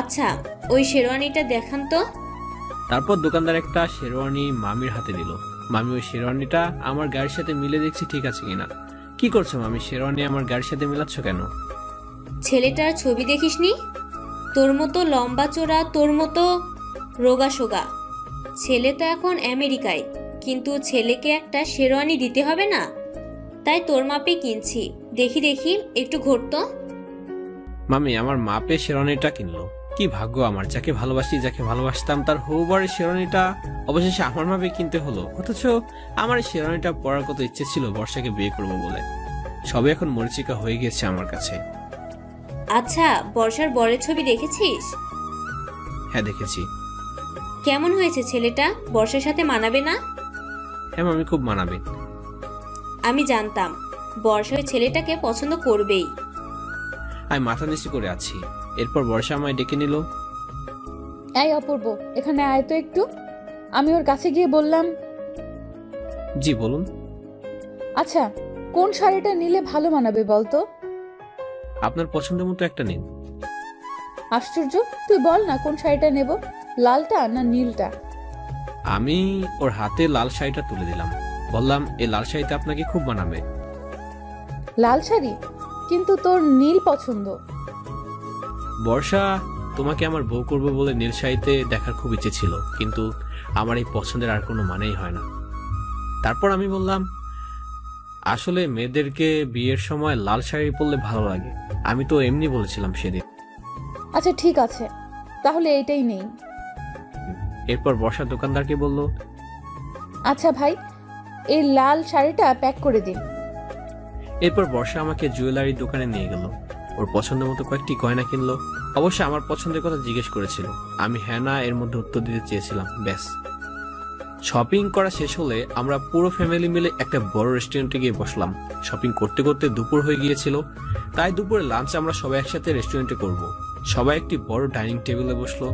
আচ্ছা, ওই শেরওয়ানিটা দেখান তো। তারপর দোকানদার একটা শেরওয়ানি মামির হাতে দিল। মামি ওই শেরওয়ানিটা আমার গাড়ির সাথে মিলে দেখছি ঠিক আছে কিনা। কি করছো মামি? শেরওয়ানি আমার গাড়ির সাথে মিলাচ্ছ কেন? ছেলেটার ছবি দেখিসনি? তোর মতো লম্বা চোরা, তোর মতো রোগা সোগা। ছেলে তো এখন আমেরিকায়, কিন্তু ছেলেকে একটা শেরওয়ানি দিতে হবে না? তাই তোর মাপে কিনছি। দেখি একটু ঘুরতো। মামি আমার মাপে শেরওয়ানিটা কিনলো। কি ভাগ্য আমার, যাকে ভালোবাসি, যাকে ভালোবাসতাম তার হবুবারের শেরওয়ানিটা অবশেষে আমার মাপে কিনতে হলো। অথচ আমার এই শেরওয়ানিটা পরার কত ইচ্ছে ছিল বর্ষাকে বিয়ে করবো বলে। সবে এখন মরিচিকা হয়ে গেছে আমার কাছে। আচ্ছা, বর্ষার বরের ছবি দেখেছিস? হ্যাঁ দেখেছি। কেমন হয়েছে ছেলেটা? বর্ষার সাথে মানাবে না? হ্যাঁ মামি, খুব মানাবে। আমি জানতাম বর্ষা ওই ছেলেটাকে পছন্দ করবেই। আমি মাথা নিচু করে আছি। এরপর বর্ষা আমায় ডেকে নিল। এই অপূর্ব, এখানে আয় তো একটু। আমি ওর কাছে গিয়ে বললাম, জি বলুন। আচ্ছা, কোন শাড়িটা নিলে ভালো মানাবে বলতো? আপনার পছন্দের মতো একটা নিন। আশ্চর্য, তুই বল না কোন শাড়িটা নেব, লালটা না নীলটা? আমি ওর হাতে লাল শাড়িটা তুলে দিলাম। বললাম, এই লাল শাড়িতে আপনাকে খুব মানাবে। লাল শাড়ি? কিন্তু তোর নীল পছন্দ। বর্ষা, তোমাকে আমার বউ করবো বলে নীল শাড়িতে দেখার খুব ইচ্ছে ছিল, কিন্তু আমার এই পছন্দের আর কোনো মানেই হয় না। তারপর আমি বললাম, আসলে মেয়েদেরকে বিয়ের সময় লাল শাড়ি পরলে ভালো লাগে। আমি তো এমনি বলেছিলাম সেদিন। আচ্ছা ঠিক আছে, তাহলে এইটাই নেই। এরপর বর্ষা দোকানদারকে বলল, আচ্ছা ভাই, এই লাল শাড়িটা প্যাক করে দিন। এরপর বর্ষা আমাকে জুয়েলারি দোকানে নিয়ে গেল। ওর পছন্দ মতো কয়েকটি গয়না কিনলো। অবশ্য আমার পছন্দের কথা জিজ্ঞেস করেছিল। আমি হ্যাঁ না এর মধ্যে উত্তর দিতে চেয়েছিলাম। ব্যাস, শপিং করা শেষ হলে আমরা পুরো ফ্যামিলি মিলে একটা বড় রেস্টুরেন্টে গিয়ে বসলাম। শপিং করতে করতে দুপুর হয়ে গিয়েছিল, তাই দুপুরে লাঞ্চ আমরা সবাই একসাথে রেস্টুরেন্টে করব। সবাই একটি বড় ডাইনিং টেবিলে বসলো।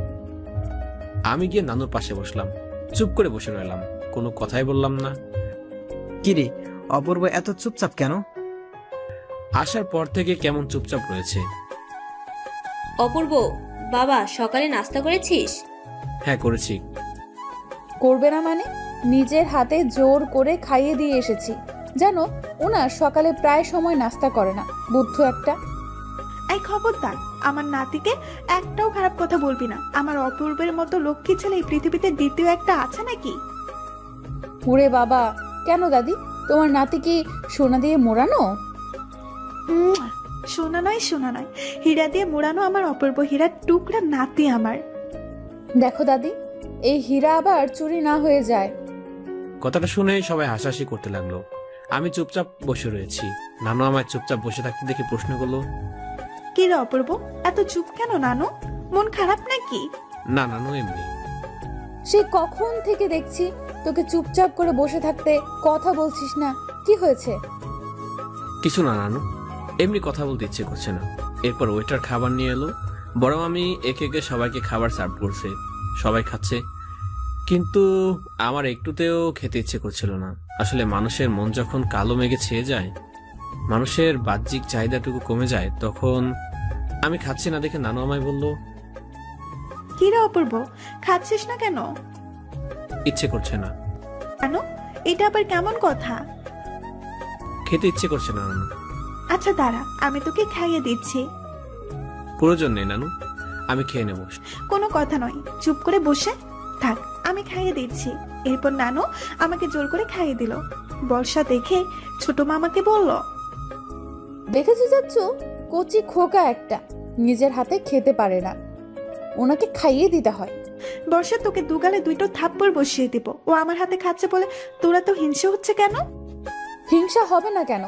আমি গিয়ে নানুর পাশে বসলাম। চুপ করে বসে রইলাম, কোনো কথাই বললাম না। কিরে অপূর্ব, এত চুপচাপ কেন? আসার পর থেকে কেমন চুপচাপ রয়েছে। অপূর্ব, বাবা সকালে নাস্তা করেছিস? হ্যাঁ করেছি। করবে না মানে? নিজের হাতে জোর করে খাইয়ে দিয়ে এসেছি। জানো, ওনার সকালে প্রায় সময় নাস্তা করে না, বুদ্ধু একটা। এই খবরদার, আমার নাতিকে একটাও খারাপ কথা বলবি না। আমার অপূর্বের মতো লক্ষ্মী ছেলে এই পৃথিবীতে দ্বিতীয় একটা আছে নাকি? ওরে বাবা, কেন দাদি, তোমার নাতি কি সোনা দিয়ে মোড়ানো? সোনা নয়, হীরা দিয়ে মোড়ানো আমার অপূর্ব হীরার টুকরা নাতি আমার। দেখো দাদি, এই হীরা আবার চুরি না হয়ে যায়। কথাটা শুনে সবাই হাসাহাসি করতে লাগলো। আমি চুপচাপ বসে রয়েছি। নানু আমায় চুপচাপ বসে থাকতে দেখে প্রশ্ন করলো, কি রে অপূর্ব, এত চুপ কেন নানু? মন খারাপ নাকি? না নানু, এমনি। সে কখন থেকে দেখছি তোকে চুপচাপ করে বসে থাকতে, কথা বলছিস না, কি হয়েছে? কিছু না নানু, এমনি কথা বলতে ইচ্ছে করছে না। এরপর ওয়েটার খাবার নিয়ে এলো। বড় মামি একে একে সবাইকে খাবার সার্ভ করছে। সবাই খাচ্ছে, কিন্তু আমার একটুতেও খেতে ইচ্ছে করছিল না। আসলে মানুষের মন যখন কালো মেঘে ছেয়ে যায়, মানুষের বাহ্যিক চাহিদাটুকু কমে যায়, তখন আমি খাচ্ছি না দেখে নানু আমায় বলল, কি রে অপূর্ব, খাচ্ছিস না কেন? ইচ্ছে করছে না। কেন? এটা আবার কেমন কথা? খেতে ইচ্ছে করছে না নানু। আচ্ছা দাঁড়া, আমি তোকে খাইয়ে দিচ্ছি। প্রয়োজন নেই নানু, আমি খেয়ে নেব। কোনো কথা নয়, চুপ করে বসে থাক, আমি খাইয়ে দিচ্ছি। এরপর নানু আমাকে জোর করে খাইয়ে দিল। বর্ষা দেখে ছোট মামাকে বলল, দেখেছি যাচ্ছ, কচি খোকা একটা, নিজের হাতে খেতে পারে না, ওনাকে খাইয়ে দিতে হয়। বর্ষা, তোকে দুগালে দুটো থাপ্পড় বসিয়ে দিব। ও আমার হাতে খাচ্ছে বলে তোরা তো হিংসে হচ্ছে কেন? হিংসা হবে না কেন?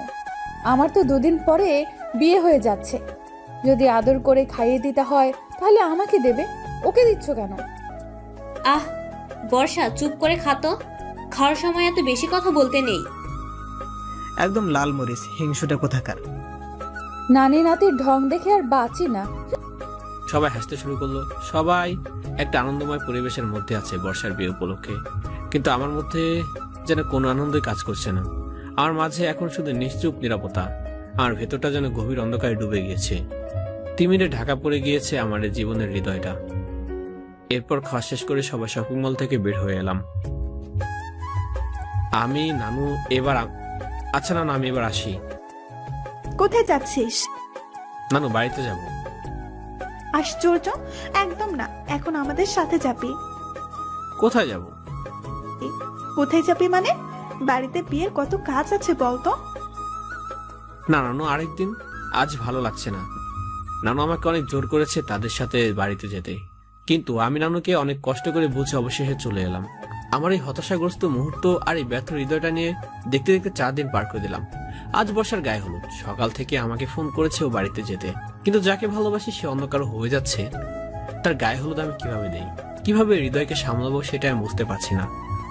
আমার তো 2 দিন পরে বিয়ে হয়ে যাচ্ছে। যদি আদর করে খাইয়ে দিতে হয় তাহলে আমাকে দেবে, ওকে দিচ্ছ কেন? আহ বর্ষা, চুপ করে খাতো। খাওয়ার সময় এত বেশি কথা বলতে নেই। একদম লাল মরিচ, হিংসুটা কোথাকার। নানি নাতির ঢং দেখে আর বাঁচি না। সবাই হাসতে শুরু করলো। সবাই একটা আনন্দময় পরিবেশের মধ্যে আছে বর্ষার বিয়ে উপলক্ষে, কিন্তু আমার মধ্যে যেন কোনো আনন্দই কাজ করছে না। আমার মাঝে এখন শুধু নিশ্চুপ নীরবতা। আমার ভেতরটা যেন গভীর অন্ধকারে ডুবে গিয়েছে। তিমিরে ঢাকা পড়ে গিয়েছে আমার জীবনের হৃদয়টা। এরপর খাওয়া শেষ করে সবাই শপিং মল থেকে বের হয়ে এলাম। আমি নানু এবার আচ্ছা নানু, আমি এবার আসি। কোথায় যাচ্ছিস? নানু, বাড়িতে যাব। আশ্চর্য, একদম না, এখন আমাদের সাথে যাবি। কোথায় যাব? কোথায় যাবি মানে? বাড়িতে বিয়ের কত কাজ আছে বলতো। না নানু, আরেকদিন, আজ ভালো লাগছে না। নানু আমাকে অনেক জোর করেছে তাদের সাথে বাড়িতে যেতে, কিন্তু আমি নানুকে অনেক কষ্ট করে বুঝে অবশেষে চলে এলাম। আমার এই হতাশাগ্রস্ত মুহূর্ত আর এই ব্যর্থ হৃদয়টা নিয়ে দেখতে দেখতে 4 দিন পার করে দিলাম। আজ বর্ষার গায়ে হলুদ। সকাল থেকে আমাকে ফোন করেছে ও বাড়িতে যেতে, কিন্তু যাকে ভালোবাসি সে অন্য কারো হয়ে যাচ্ছে। তার গায়ে হলুদ আমি কিভাবে দেই, কিভাবে হৃদয়কে সামলাবো সেটা আমি বুঝতে পারছি না।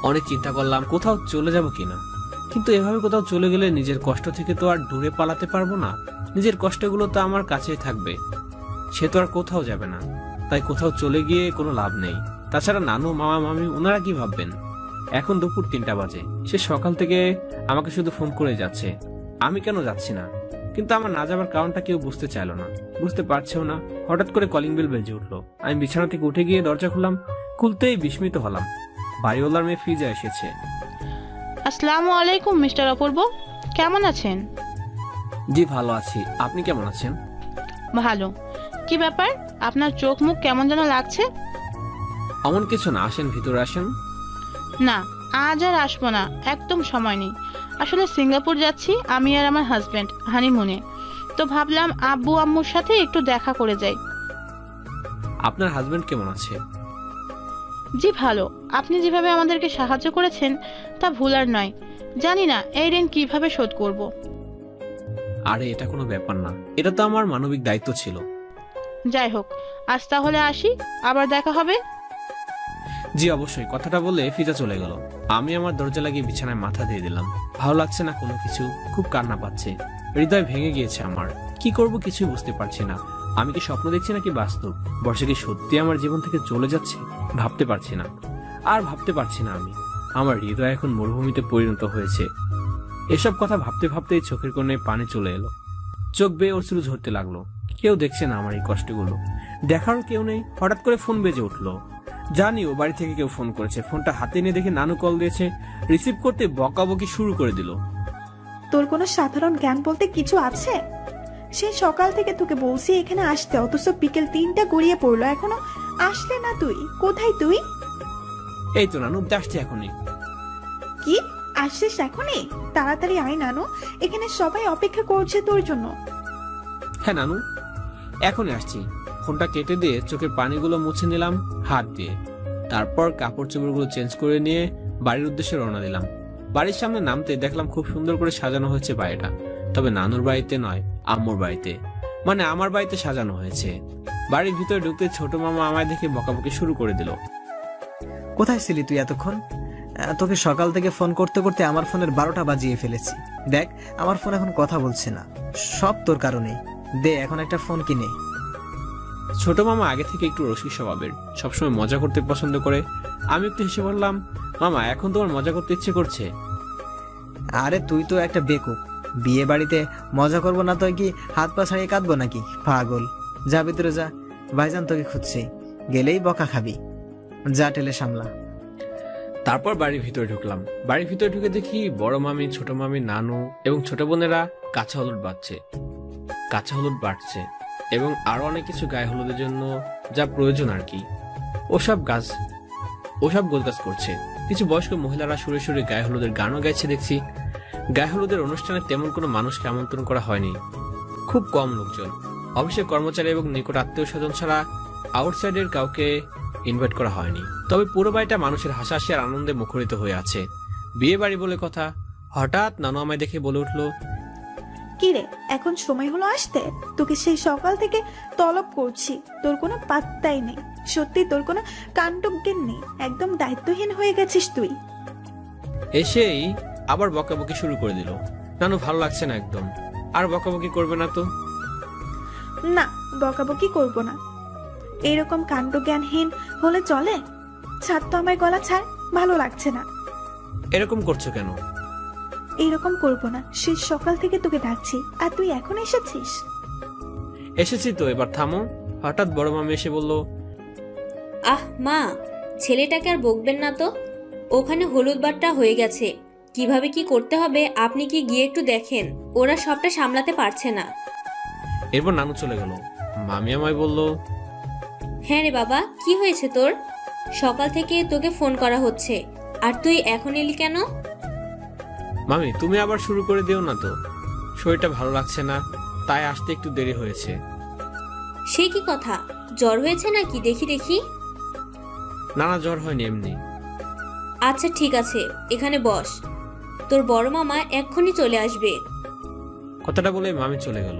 অনেক চিন্তা করলাম কোথাও চলে যাব কিনা, কিন্তু এভাবে কোথাও চলে গেলে নিজের কষ্ট থেকে তো আর দূরে পালাতে পারবো না। নিজের কষ্টগুলো তো আমার কাছেই থাকবে, সে তো আর কোথাও যাবে না। তাই কোথাও চলে গিয়ে কোনো লাভ নেই। তাছাড়া নানু, মামা, মামি ওনারা কি ভাববেন? এখন দুপুর 3টা বাজে। সে সকাল থেকে আমাকে শুধু ফোন করে যাচ্ছে, আমি কেন যাচ্ছি না। কিন্তু আমার না যাবার কারণটা কেউ বুঝতে চাইলো না, বুঝতে পারছেও না। হঠাৎ করে কলিং বেল বেজে উঠলো। আমি বিছানা থেকে উঠে গিয়ে দরজা খুললাম। খুলতেই বিস্মিত হলাম, বাড়িওয়ালার মেয়ে ফিজা এসেছে। আসসালামু আলাইকুম মিস্টার অপূর্ব, কেমন আছেন? জি ভালো আছি, আপনি কেমন আছেন? ভালো। কি ব্যাপার, আপনার চোখ মুখ কেমন যেন লাগছে? এমন কিছু না, আসেন ভিতরে আসেন। না, আজ আর আসবো না, একদম সময় নেই। আসলে সিঙ্গাপুর যাচ্ছি আমি আর আমার হাজবেন্ড হানিমুনে, তো ভাবলাম আব্বু আম্মুর সাথে একটু দেখা করে যাই। আপনার হাজবেন্ড কেমন আছে? জি ভালো। আপনি যেভাবে আমাদেরকে সাহায্য করেছেন তা ভুলার নয়। জানি না এই ঋণ কিভাবে শোধ করব। আরে এটা কোনো ব্যাপার না, এটা তো আমার মানবিক দায়িত্ব ছিল। যাই হোক, আজ তাহলে আসি, আবার দেখা হবে। জি অবশ্যই। কথাটা বলে ফিজা চলে গেল। আমি আমার দরজা লাগিয়ে বিছানায় মাথা দিয়ে দিলাম। ভালো লাগছে না কোনো কিছু, খুব কান্না পাচ্ছে। হৃদয় ভেঙে গিয়েছে আমার। কি করব কিছুই বুঝতে পারছি না। আমি কি স্বপ্ন দেখছি নাকি বাস্তব? বর্ষা কি সত্যি আমার জীবন থেকে চলে যাচ্ছে? ভাবতে পারছি না, আর ভাবতে পারছি না। আমার হৃদয় এখন মরুভূমিতে পরিণত হয়েছে। এসব কথা ভাবতে ভাবতেই চোখের কোণে পানি চলে এলো। চোখ বেয়ে অশ্রু ঝরতে লাগলো। কেউ দেখছে না আমার এই কষ্টগুলো, দেখারও কেউ নেই। হঠাৎ করে ফোন বেজে উঠলো। জানি ও বাড়ি থেকে কেউ ফোন করেছে। ফোনটা হাতে নিয়ে দেখে নানু কল দিয়েছে। রিসিভ করতে বকাবকি শুরু করে দিল। তোর কোনো সাধারণ জ্ঞান বলতে কিছু আছে? সেই সকাল থেকে তোকে বলছি এখানে আসতে, অথচ বিকেল 3টা গড়িয়ে পড়লো, এখনো আসলে না। তুই কোথায়? তুই এই তো নানু, আসছি এখনই। কি আসছিস এখনই? তাড়াতাড়ি আয় নানু, এখানে সবাই অপেক্ষা করছে তোর জন্য। হ্যাঁ নানু, এখনই আসছি। ফোনটা কেটে দিয়ে চোখের পানিগুলো মুছে নিলাম হাত দিয়ে। তারপর কাপড় চোপড়গুলো চেঞ্জ করে নিয়ে বাড়ির উদ্দেশ্যে রওনা দিলাম। বাড়ির সামনে নামতে দেখলাম খুব সুন্দর করে সাজানো হয়েছে বাড়িটা। তবে নানুর বাড়িতে নয়, আম্মুর বাড়িতে, মানে আমার বাড়িতে সাজানো হয়েছে। বাড়ির ভিতরে ঢুকতে ছোট মামা আমায় দেখে বকাবকি শুরু করে দিল। কোথায় ছিলি তুই এতক্ষণ? তোকে সকাল থেকে ফোন করতে করতে আমার ফোনের 12টা বাজিয়ে ফেলেছি। দেখ, আমার ফোন এখন কথা বলছে না, সব তোর কারণে। দে এখন একটা ফোন কিনে। ছোট মামা আগে থেকে একটু রসিক স্বভাবের, সবসময় মজা করতে পছন্দ করে। আমি একটু হেসে বললাম, মামা এখন তোমার মজা করতে ইচ্ছে করছে? আরে তুই তো একটা বেকুব, বিয়ে বাড়িতে মজা করবো না তো কি হাত পা ছাড়িয়ে কাঁদবো নাকি? পাগল, যা ভিতরে যা, ভাইজান তোকে খুঁজছে, গেলেই বকা খাবি। যা টেলে সামলা। তারপর বাড়ির ভিতরে ঢুকলাম। বাড়ির ভিতরে ঢুকে দেখি বড় মামি, ছোট মামি, নানু এবং ছোট বোনেরা কাঁচা হলুদ বাটছে এবং আরো অনেক কিছু গায়ে হলুদের জন্য যা প্রয়োজন আর কি, ওসব গোছগাছ করছে। কিছু বয়স্ক মহিলারা সুরে সুরে গায়ে হলুদের গানও গাইছে দেখছি। গায়ে হলুদের অনুষ্ঠানে তেমন কোনো মানুষকে আমন্ত্রণ করা হয়নি, খুব কম লোকজন। অফিসের কর্মচারী এবং নিকট আত্মীয় স্বজন ছাড়া আউটসাইডের কাউকে ইনভাইট করা হয়নি। তবে পুরো বাড়িটা মানুষের হাসাহাসি আর আনন্দে মুখরিত হয়ে আছে। বিয়ে বাড়ি বলে কথা। হঠাৎ নানু আমায় দেখে বলে উঠলো, কি রে, এখন সময় হলো আসতে? তোকে সেই সকাল থেকে তলব করছি, তোর কোনো পাত্তাই নেই। সত্যি তোর কোনো কাণ্ডজ্ঞান নেই, একদম দায়িত্বহীন হয়ে গেছিস তুই। এসেই আবার বকাবকি শুরু করে দিল। নানু ভালো লাগছে না একদম, আর বকাবকি করবে না তো? না, বকাবকি করব না। এরকম কাণ্ডজ্ঞানহীন হলে চলে? ছাড় তো আমার গলা, ছাড়, ভালো লাগছে না। এরকম করছো কেন? এইরকম করব না, সেই সকাল থেকে তোকে ডাকছি আর তুই এখন এসেছিস। এসেছি তো, এবার থামো। হঠাৎ বড় মামি এসে বলল, আহ মা, ছেলেটাকে আর বকবেন না তো। ওখানে হলুদ বাটটা হয়ে গেছে, কিভাবে কি করতে হবে আপনি কি গিয়ে একটু দেখেন, ওরা সবটা সামলাতে পারছে না। এরপর নানু চলে গেল। মামি আমায় বলল, হ্যাঁ রে বাবা, কি হয়েছে তোর? সকাল থেকে তোকে ফোন করা হচ্ছে, আর তুই এখন এলি কেন? মামি তুমি আবার শুরু করে দিও না তো, শরীরটা ভালো লাগছে না, তাই আসতে একটু দেরি হয়েছে। সে কি কথা, জ্বর হয়েছে নাকি? দেখি দেখি। না না, জ্বর হয়নি, এমনি। আচ্ছা ঠিক আছে, এখানে বস, তোর বড় মামা এক্ষুনি চলে আসবে। কথাটা বলে মামি চলে গেল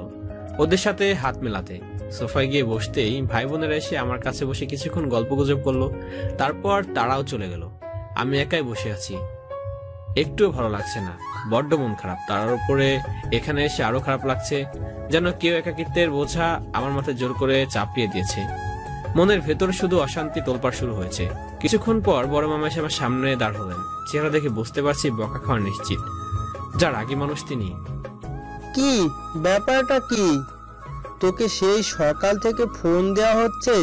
ওদের সাথে হাত মেলাতে। সোফায় গিয়ে বসতেই ভাই বোনেরা এসে আমার কাছে বসে কিছুক্ষণ গল্প গুজব করলো, তারপর তারাও চলে গেল। আমি একাই বসে আছি, একটুও ভালো লাগছে না, বড্ড মন খারাপ। তার উপরে এখানে এসে আরো খারাপ লাগছে, যেন কেউ একাকিত্বের বোঝা আমার মাথায় জোর করে চাপিয়ে দিয়েছে। মনের ভেতরে শুধু অশান্তি তোলপাড় শুরু হয়েছে। কিছুক্ষণ পর বড় মামা এসে আমার সামনে দাঁড় হলেন। চেহারা দেখে বুঝতে পারছি বকা খাওয়া নিশ্চিত। যার আগে মানুষ তিনি। কি ব্যাপারটা কি? তোকে সেই সকাল থেকে ফোন দেওয়া হচ্ছে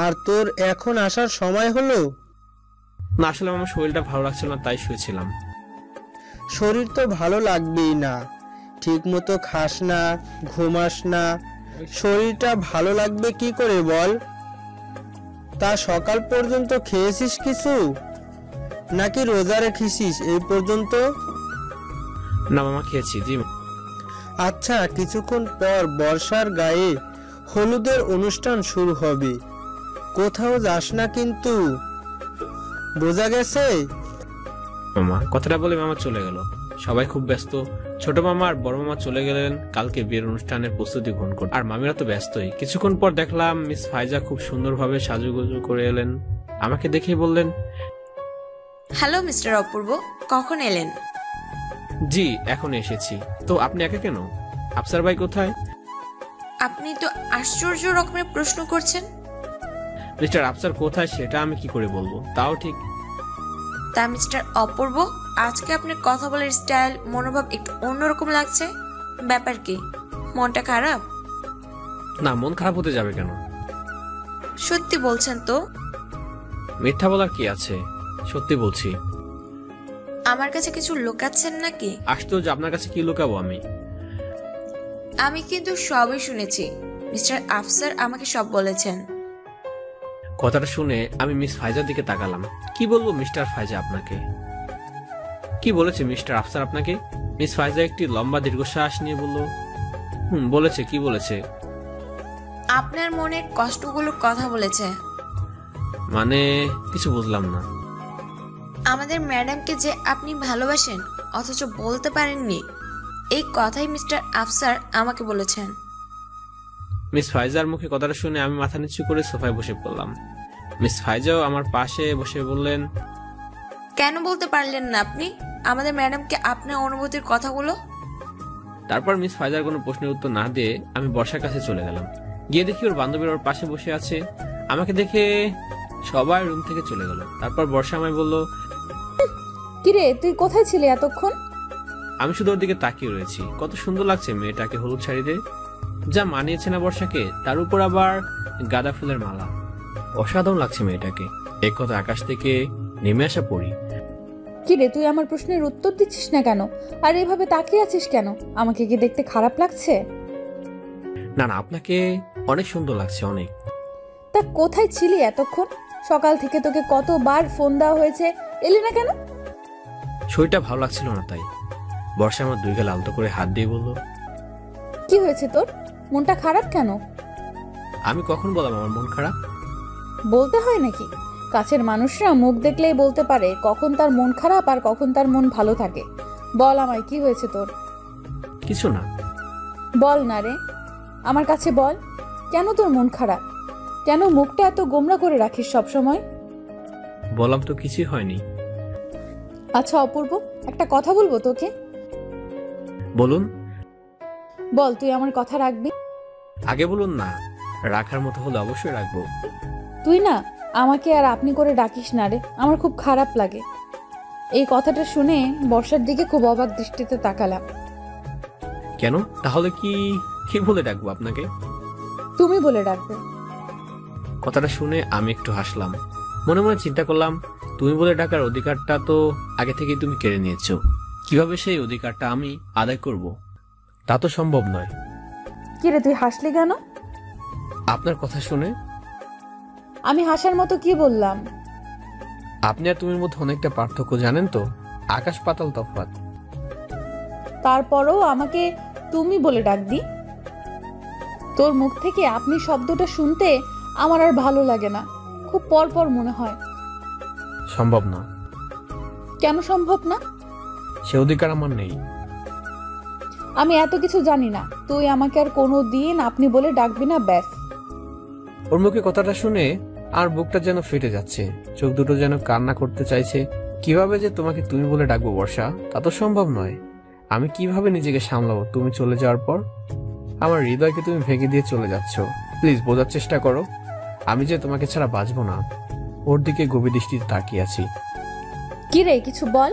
আর তোর এখন আসার সময় হলো? না, আসলে আমার শরীরটা ভালো লাগছিল না, তাই শুয়েছিলাম। শরীর তো ভালো লাগবেই না, ঠিক মতো খাস না, ঘুমাস না, শরীরটা ভালো লাগবে কি করে বল? তা সকাল পর্যন্ত খেয়েছিস কিছু, নাকি রোজা রেখেছিস এই পর্যন্ত? না মামা, খেয়েছি জি। আচ্ছা, কিছুক্ষণ পর বর্ষার গায়ে হলুদের অনুষ্ঠান শুরু হবে, কোথাও যাস না কিন্তু, বোঝা গেছে? মামা কথাটা বলে মামা চলে গেল। সবাই খুব ব্যস্ত। ছোট মামা আর বড় মামা চলে গেলেন কালকে বিয়ের অনুষ্ঠানের প্রস্তুতি গ্রহণ করতে, আর মামিরা তো ব্যস্তই। কিছুক্ষণ পর দেখলাম মিস ফাইজা খুব সুন্দরভাবে সাজুগুজু করে এলেন। আমাকে দেখেই বললেন, হ্যালো মিস্টার অপূর্ব, কখন এলেন? জি এখন এসেছি। তো আপনি একা কেন? আফসার ভাই কোথায়? আপনি তো আশ্চর্য রকমের প্রশ্ন করছেন। মিস্টার আফসার কোথায় সেটা আমি কি করে বলবো? তাও ঠিক। তা মিস্টার অপূর্ব, আজকে আপনার কথা বলার স্টাইল, মনোভাব একটু অন্যরকম লাগছে। ব্যাপার কি, মনটা খারাপ? না, মন খারাপ হতে যাবে কেন? সত্যি বলছেন তো? মিথ্যা বলার কি আছে, সত্যি বলছি। আমার কাছে কিছু লুকাচ্ছেন নাকি? আশ্চর্য, আপনার কাছে কি লুকাবো আমি? আমি কিন্তু সবই শুনেছি, মিস্টার আফসার আমাকে সব বলেছেন। কথাটা শুনে আমি মিস ফাইজার দিকে তাকালাম। কি বলবো মিস্টার ফাইজা আপনাকে? কি বলেছে মিস্টার আফসার আপনাকে? মিস ফাইজা একটি লম্বা দীর্ঘশ্বাস নিয়ে বলল, বলেছে। কি বলেছে? আপনার মনের কষ্টগুলোর কথা বলেছে। মানে কিছু বুঝলাম না। আমাদের ম্যাডামকে যে আপনি ভালোবাসেন অথচ বলতে পারেননি, এই কথাই মিস্টার আফসার আমাকে বলেছেন। মিস ফাইজার মুখে কথাটা শুনে আমি মাথা নিচু করে সোফায় বসে পড়লাম। মিস ফাইজাও আমার পাশে বসে বললেন, কেন বলতে পারলেন না আপনি আমাদের ম্যাডামকে আপনার অনুভূতির কথাগুলো? তারপর মিস ফাইজার কোনো প্রশ্নের উত্তর না দিয়ে আমি বর্ষার কাছে চলে গেলাম। গিয়ে দেখি ওর বান্ধবীর ওর পাশে বসে আছে। আমাকে দেখে সবাই রুম থেকে চলে গেল। তারপর বর্ষা আমায় বলল, কিরে তুই কোথায় ছিলি এতক্ষণ? আমি শুধু ওর দিকে তাকিয়ে রয়েছি। কত সুন্দর লাগছে মেয়েটাকে হলুদ শাড়িতে, যা মানিয়েছে না বর্ষাকে, তার উপর আবার গাঁদা ফুলের মালা। অসাধারণ লাগছে মেয়েটাকে। এক কথা আকাশ থেকে নেমে আসা পড়ি। কিরে তুই আমার প্রশ্নের উত্তর দিচ্ছিস না কেন? আর এভাবে তাকিয়ে আছিস কেন? আমাকে কি দেখতে খারাপ লাগছে? না না, আপনাকে অনেক সুন্দর লাগছে, অনেক। তা কোথায় ছিলি এতক্ষণ? সকাল থেকে তোকে কতবার ফোন দেওয়া হয়েছে, এলি না কেন? শরীরটা ভালো লাগছিল না তাই। বর্ষা আমার দুই গাল আলতো করে হাত দিয়ে বলল, কি হয়েছে তোর? মনটা খারাপ কেন? আমি কখন বললাম আমার মন খারাপ? বলতে হয় নাকি? কাছের মানুষরা মুখ দেখলেই বলতে পারে কখন তার মন খারাপ আর কখন তার মন ভালো থাকে। বল আমায়, কি হয়েছে তোর? কিছু না। বল না রে, আমার কাছে বল, কেন তোর মন খারাপ? কেন মুখটা এত গোমরা করে রাখিস সব সময়? বললাম তো কিছুই হয়নি। আচ্ছা অপূর্ব, একটা কথা বলবো তোকে। বলুন। বল, তুই আমার কথা রাখবি? আগে বলুন না, রাখার মতো হলে অবশ্যই রাখবো। তুই না আমাকে আর আপনি করে ডাকিস না রে, আমার খুব খারাপ লাগে। এই কথাটা শুনে বর্ষার দিকে খুব অবাক দৃষ্টিতে তাকালাম। কেন? তাহলে কি কি বলে ডাকবো আপনাকে? তুমি বলে ডাকবে। কথাটা শুনে আমি একটু হাসলাম। মনে মনে চিন্তা করলাম, তুমি বলে ডাকার অধিকারটা তো আগে থেকেই তুমি কেড়ে নিয়েছো। কিভাবে সেই অধিকারটা আমি আদায় করব? তা তো সম্ভব নয়। কিরে, তুই হাসলি কেন? আপনার কথা শুনে। আমি হাসার মতো কি বললাম? আপনি আর তুমির মধ্যে অনেকটা পার্থক্য, জানেন তো, আকাশ পাতাল তফাৎ। তারপরও আমাকে তুমি বলে ডাকবি? তোর মুখ থেকে আপনি শব্দটা শুনতে আমার আর ভালো লাগে না, খুব পরপর মনে হয়। সম্ভব না। কেন সম্ভব না? সে অধিকার আমার নেই। আমি এত কিছু জানি না, তুই আমাকে আর কোনো দিন আপনি বলে ডাকবি না, ব্যাস। ওর মুখে কথাটা শুনে আর বুকটা যেন ফেটে যাচ্ছে, চোখ দুটো যেন কান্না করতে চাইছে। কিভাবে যে তোমাকে তুমি বলে ডাকবো বর্ষা, তা তো সম্ভব নয়। আমি কিভাবে নিজেকে সামলাবো তুমি চলে যাওয়ার পর? আমার হৃদয়কে তুমি ভেঙে দিয়ে চলে যাচ্ছ। প্লিজ বোঝার চেষ্টা করো, আমি যে তোমাকে ছাড়া বাঁচবো না। ওর দিকে গভীর দৃষ্টিতে তাকিয়ে আছি। কি রে, কিছু বল।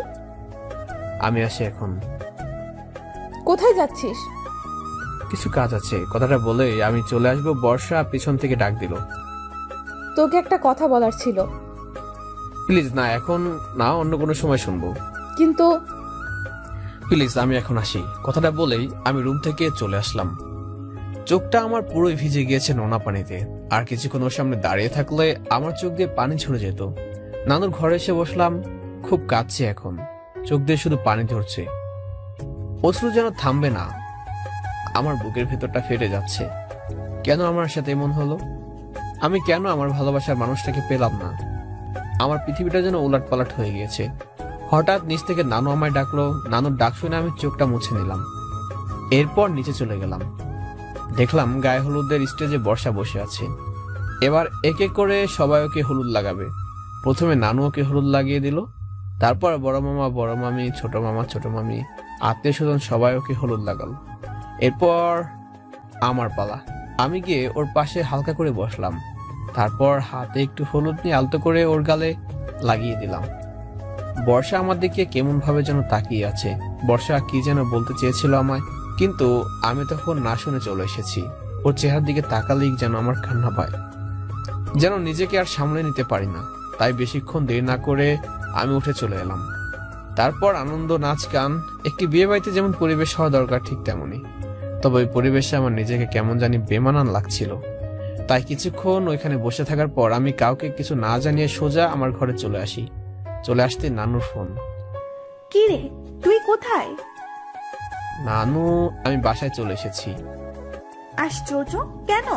আমি আসি এখন। কোথায় যাচ্ছিস? কিছু কাজ আছে। কথাটা বলে আমি চলে আসবো। বর্ষা পিছন থেকে ডাক দিল, তোকে একটা কথা বলার ছিল। প্লিজ না, এখন না, অন্য কোনো সময় শুনবো। কিন্তু প্লিজ, আমি এখন আসি। কথাটা বলেই আমি রুম থেকে চলে আসলাম। চোখটা আমার পুরোই ভিজে গিয়েছে নোনা পানিতে। আর কিছুক্ষণ ওর সামনে দাঁড়িয়ে থাকলে আমার চোখ দিয়ে পানি ঝরে যেত। নানুর ঘরে এসে বসলাম। খুব কাঁদছে এখন, চোখ দিয়ে শুধু পানি ঝরছে, অশ্রু যেন থামবে না। আমার বুকের ভেতরটা ফেটে যাচ্ছে। কেন আমার সাথে এমন হলো? আমি কেন আমার ভালোবাসার মানুষটাকে পেলাম না? আমার পৃথিবীটা যেন উলটপালট হয়ে গিয়েছে। হঠাৎ নিচ থেকে নানু আমায় ডাকলো। নানুর ডাক শুনে আমি চোখটা মুছে নিলাম। এরপর নিচে চলে গেলাম। দেখলাম গায়ে হলুদের স্টেজে বর্ষা বসে আছে। এবার এক এক করে সবাই ওকে হলুদ লাগাবে। প্রথমে নানু ওকে হলুদ লাগিয়ে দিল, তারপর বড় মামা, বড় মামি, ছোট মামা, ছোট মামি, আত্মীয় স্বজন সবাই ওকে হলুদ লাগালো। এরপর আমার পালা। আমি গিয়ে ওর পাশে হালকা করে বসলাম। তারপর হাতে একটু হলুদ নিয়ে আলতো করে ওর গালে লাগিয়ে দিলাম। বর্ষা আমার দিকে কেমন ভাবে যেন তাকিয়ে আছে। বর্ষা কি যেন বলতে চেয়েছিল আমায়, কিন্তু আমি তখন না শুনে চলে এসেছি। ওর চেহারার দিকে তাকালেই যেন আমার কান্না পায়, যেন নিজেকে আর সামলে নিতে পারি না। তাই বেশিক্ষণ দেরি না করে আমি উঠে চলে এলাম। তারপর আনন্দ, নাচ, গান। একটি বিয়ে বাড়িতে যেমন পরিবেশ হওয়া দরকার ঠিক তেমনই। তবে ওই পরিবেশে আমার নিজেকে কেমন জানি বেমানান লাগছিল। তাই কিছুক্ষণ ওইখানে বসে থাকার পর আমি কাউকে কিছু না জানিয়ে সোজা আমার ঘরে চলে আসি। চলে আসতে নানুর ফোন। কি রে, তুই কোথায়? নানু, আমি বাসায় চলে এসেছি। আশ্চর্য, কেন?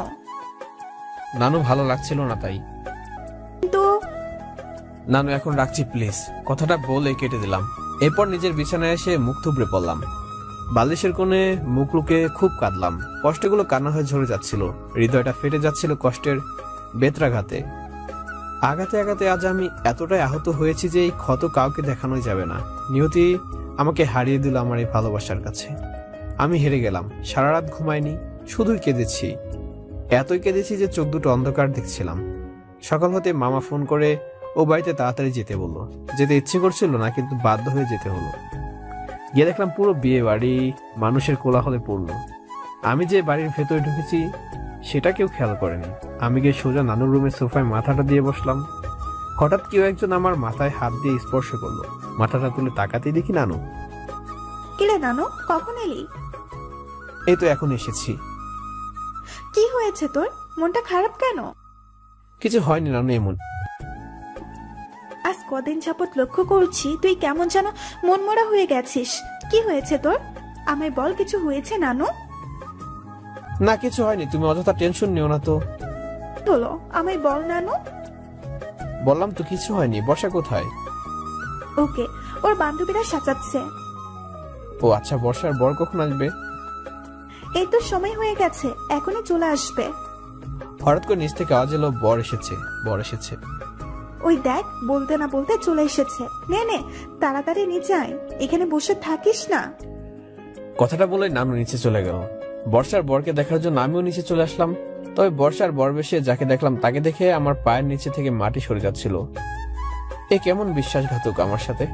নানু ভালো লাগছিল না তাই। কিন্তু নানু, এখন রাখছি প্লিজ। কথাটা বলে কেটে দিলাম। এরপর নিজের বিছানায় এসে মুখ থুবড়ে পড়লাম। বালিশের কোণে মুখ লুকে খুব কাঁদলাম। কষ্টগুলো কান্না হয়ে ঝরে যাচ্ছিল। হৃদয়টা ফেটে যাচ্ছিল কষ্টের বেত্রাঘাতে। আঘাতে আঘাতে আজ আমি এতটাই আহত হয়েছি যে এই ক্ষত কাউকে দেখানোই যাবে না। নিয়তি আমাকে হারিয়ে দিল আমার এই ভালোবাসার কাছে। আমি হেরে গেলাম। সারা রাত ঘুমাইনি, শুধুই কেঁদেছি। এতই কেঁদেছি যে চোখ দুটো অন্ধকার দেখছিলাম। সকাল হতে মামা ফোন করে ও বাড়িতে তাড়াতাড়ি যেতে বললো। যেতে ইচ্ছে করছিল না, কিন্তু বাধ্য হয়ে যেতে হলো। গিয়ে দেখলাম পুরো বিয়ে বাড়ি মানুষের কোলাহলে পড়লো। আমি যে বাড়ির ভেতরে ঢুকেছি সেটা কেউ খেয়াল করেনি। আমি গিয়ে সোজা নানুর রুমের সোফায় মাথাটা দিয়ে বসলাম। হঠাৎ কেউ একজন আমার মাথায় হাত দিয়ে স্পর্শ করলো। মাথাটা তুলে তাকাতেই দেখি নানু। কিরে নানু, কখন এলি? এই তো এখন এসেছি। কি হয়েছে তোর? মনটা খারাপ কেন? কিছু হয়নি নানু, এমন। আজ কদিন যাবৎ লক্ষ্য করছি তুই কেমন যেন মনমরা হয়ে গেছিস। কি হয়েছে তোর? আমায় বল, কিছু হয়েছে নানু? না, কিছু হয়নি। তুমি অযথা টেনশন নিও না তো। হলো, আমায় বল নানু। বললাম তো কিছু হয়নি। বর্ষা কোথায়? ওকে, ওর বান্ধবীরা সাজাচ্ছে। ও আচ্ছা, বর্ষার বর কখন আসবে? এই তো সময় হয়ে গেছে, এখনই চলে আসবে। হঠাৎ করে নিচ থেকে আওয়াজ এলো, বর এসেছে, বর এসেছে। ওই দেখ, বলতে না বলতে চলে এসেছে। নে নে, তাড়াতাড়ি নিচে আয়, এখানে বসে থাকিস না। কথাটা বলে নানু নিচে চলে গেল। বর্ষার বরকে দেখার জন্য আমিও নিচে চলে আসলাম। তবে বর্ষার বর বেশে যাকে দেখলাম তাকে দেখে আমার পায়ের নিচে থেকে মাটি সরে যাচ্ছিল। এ কেমন বিশ্বাসঘাতক আমার সাথে!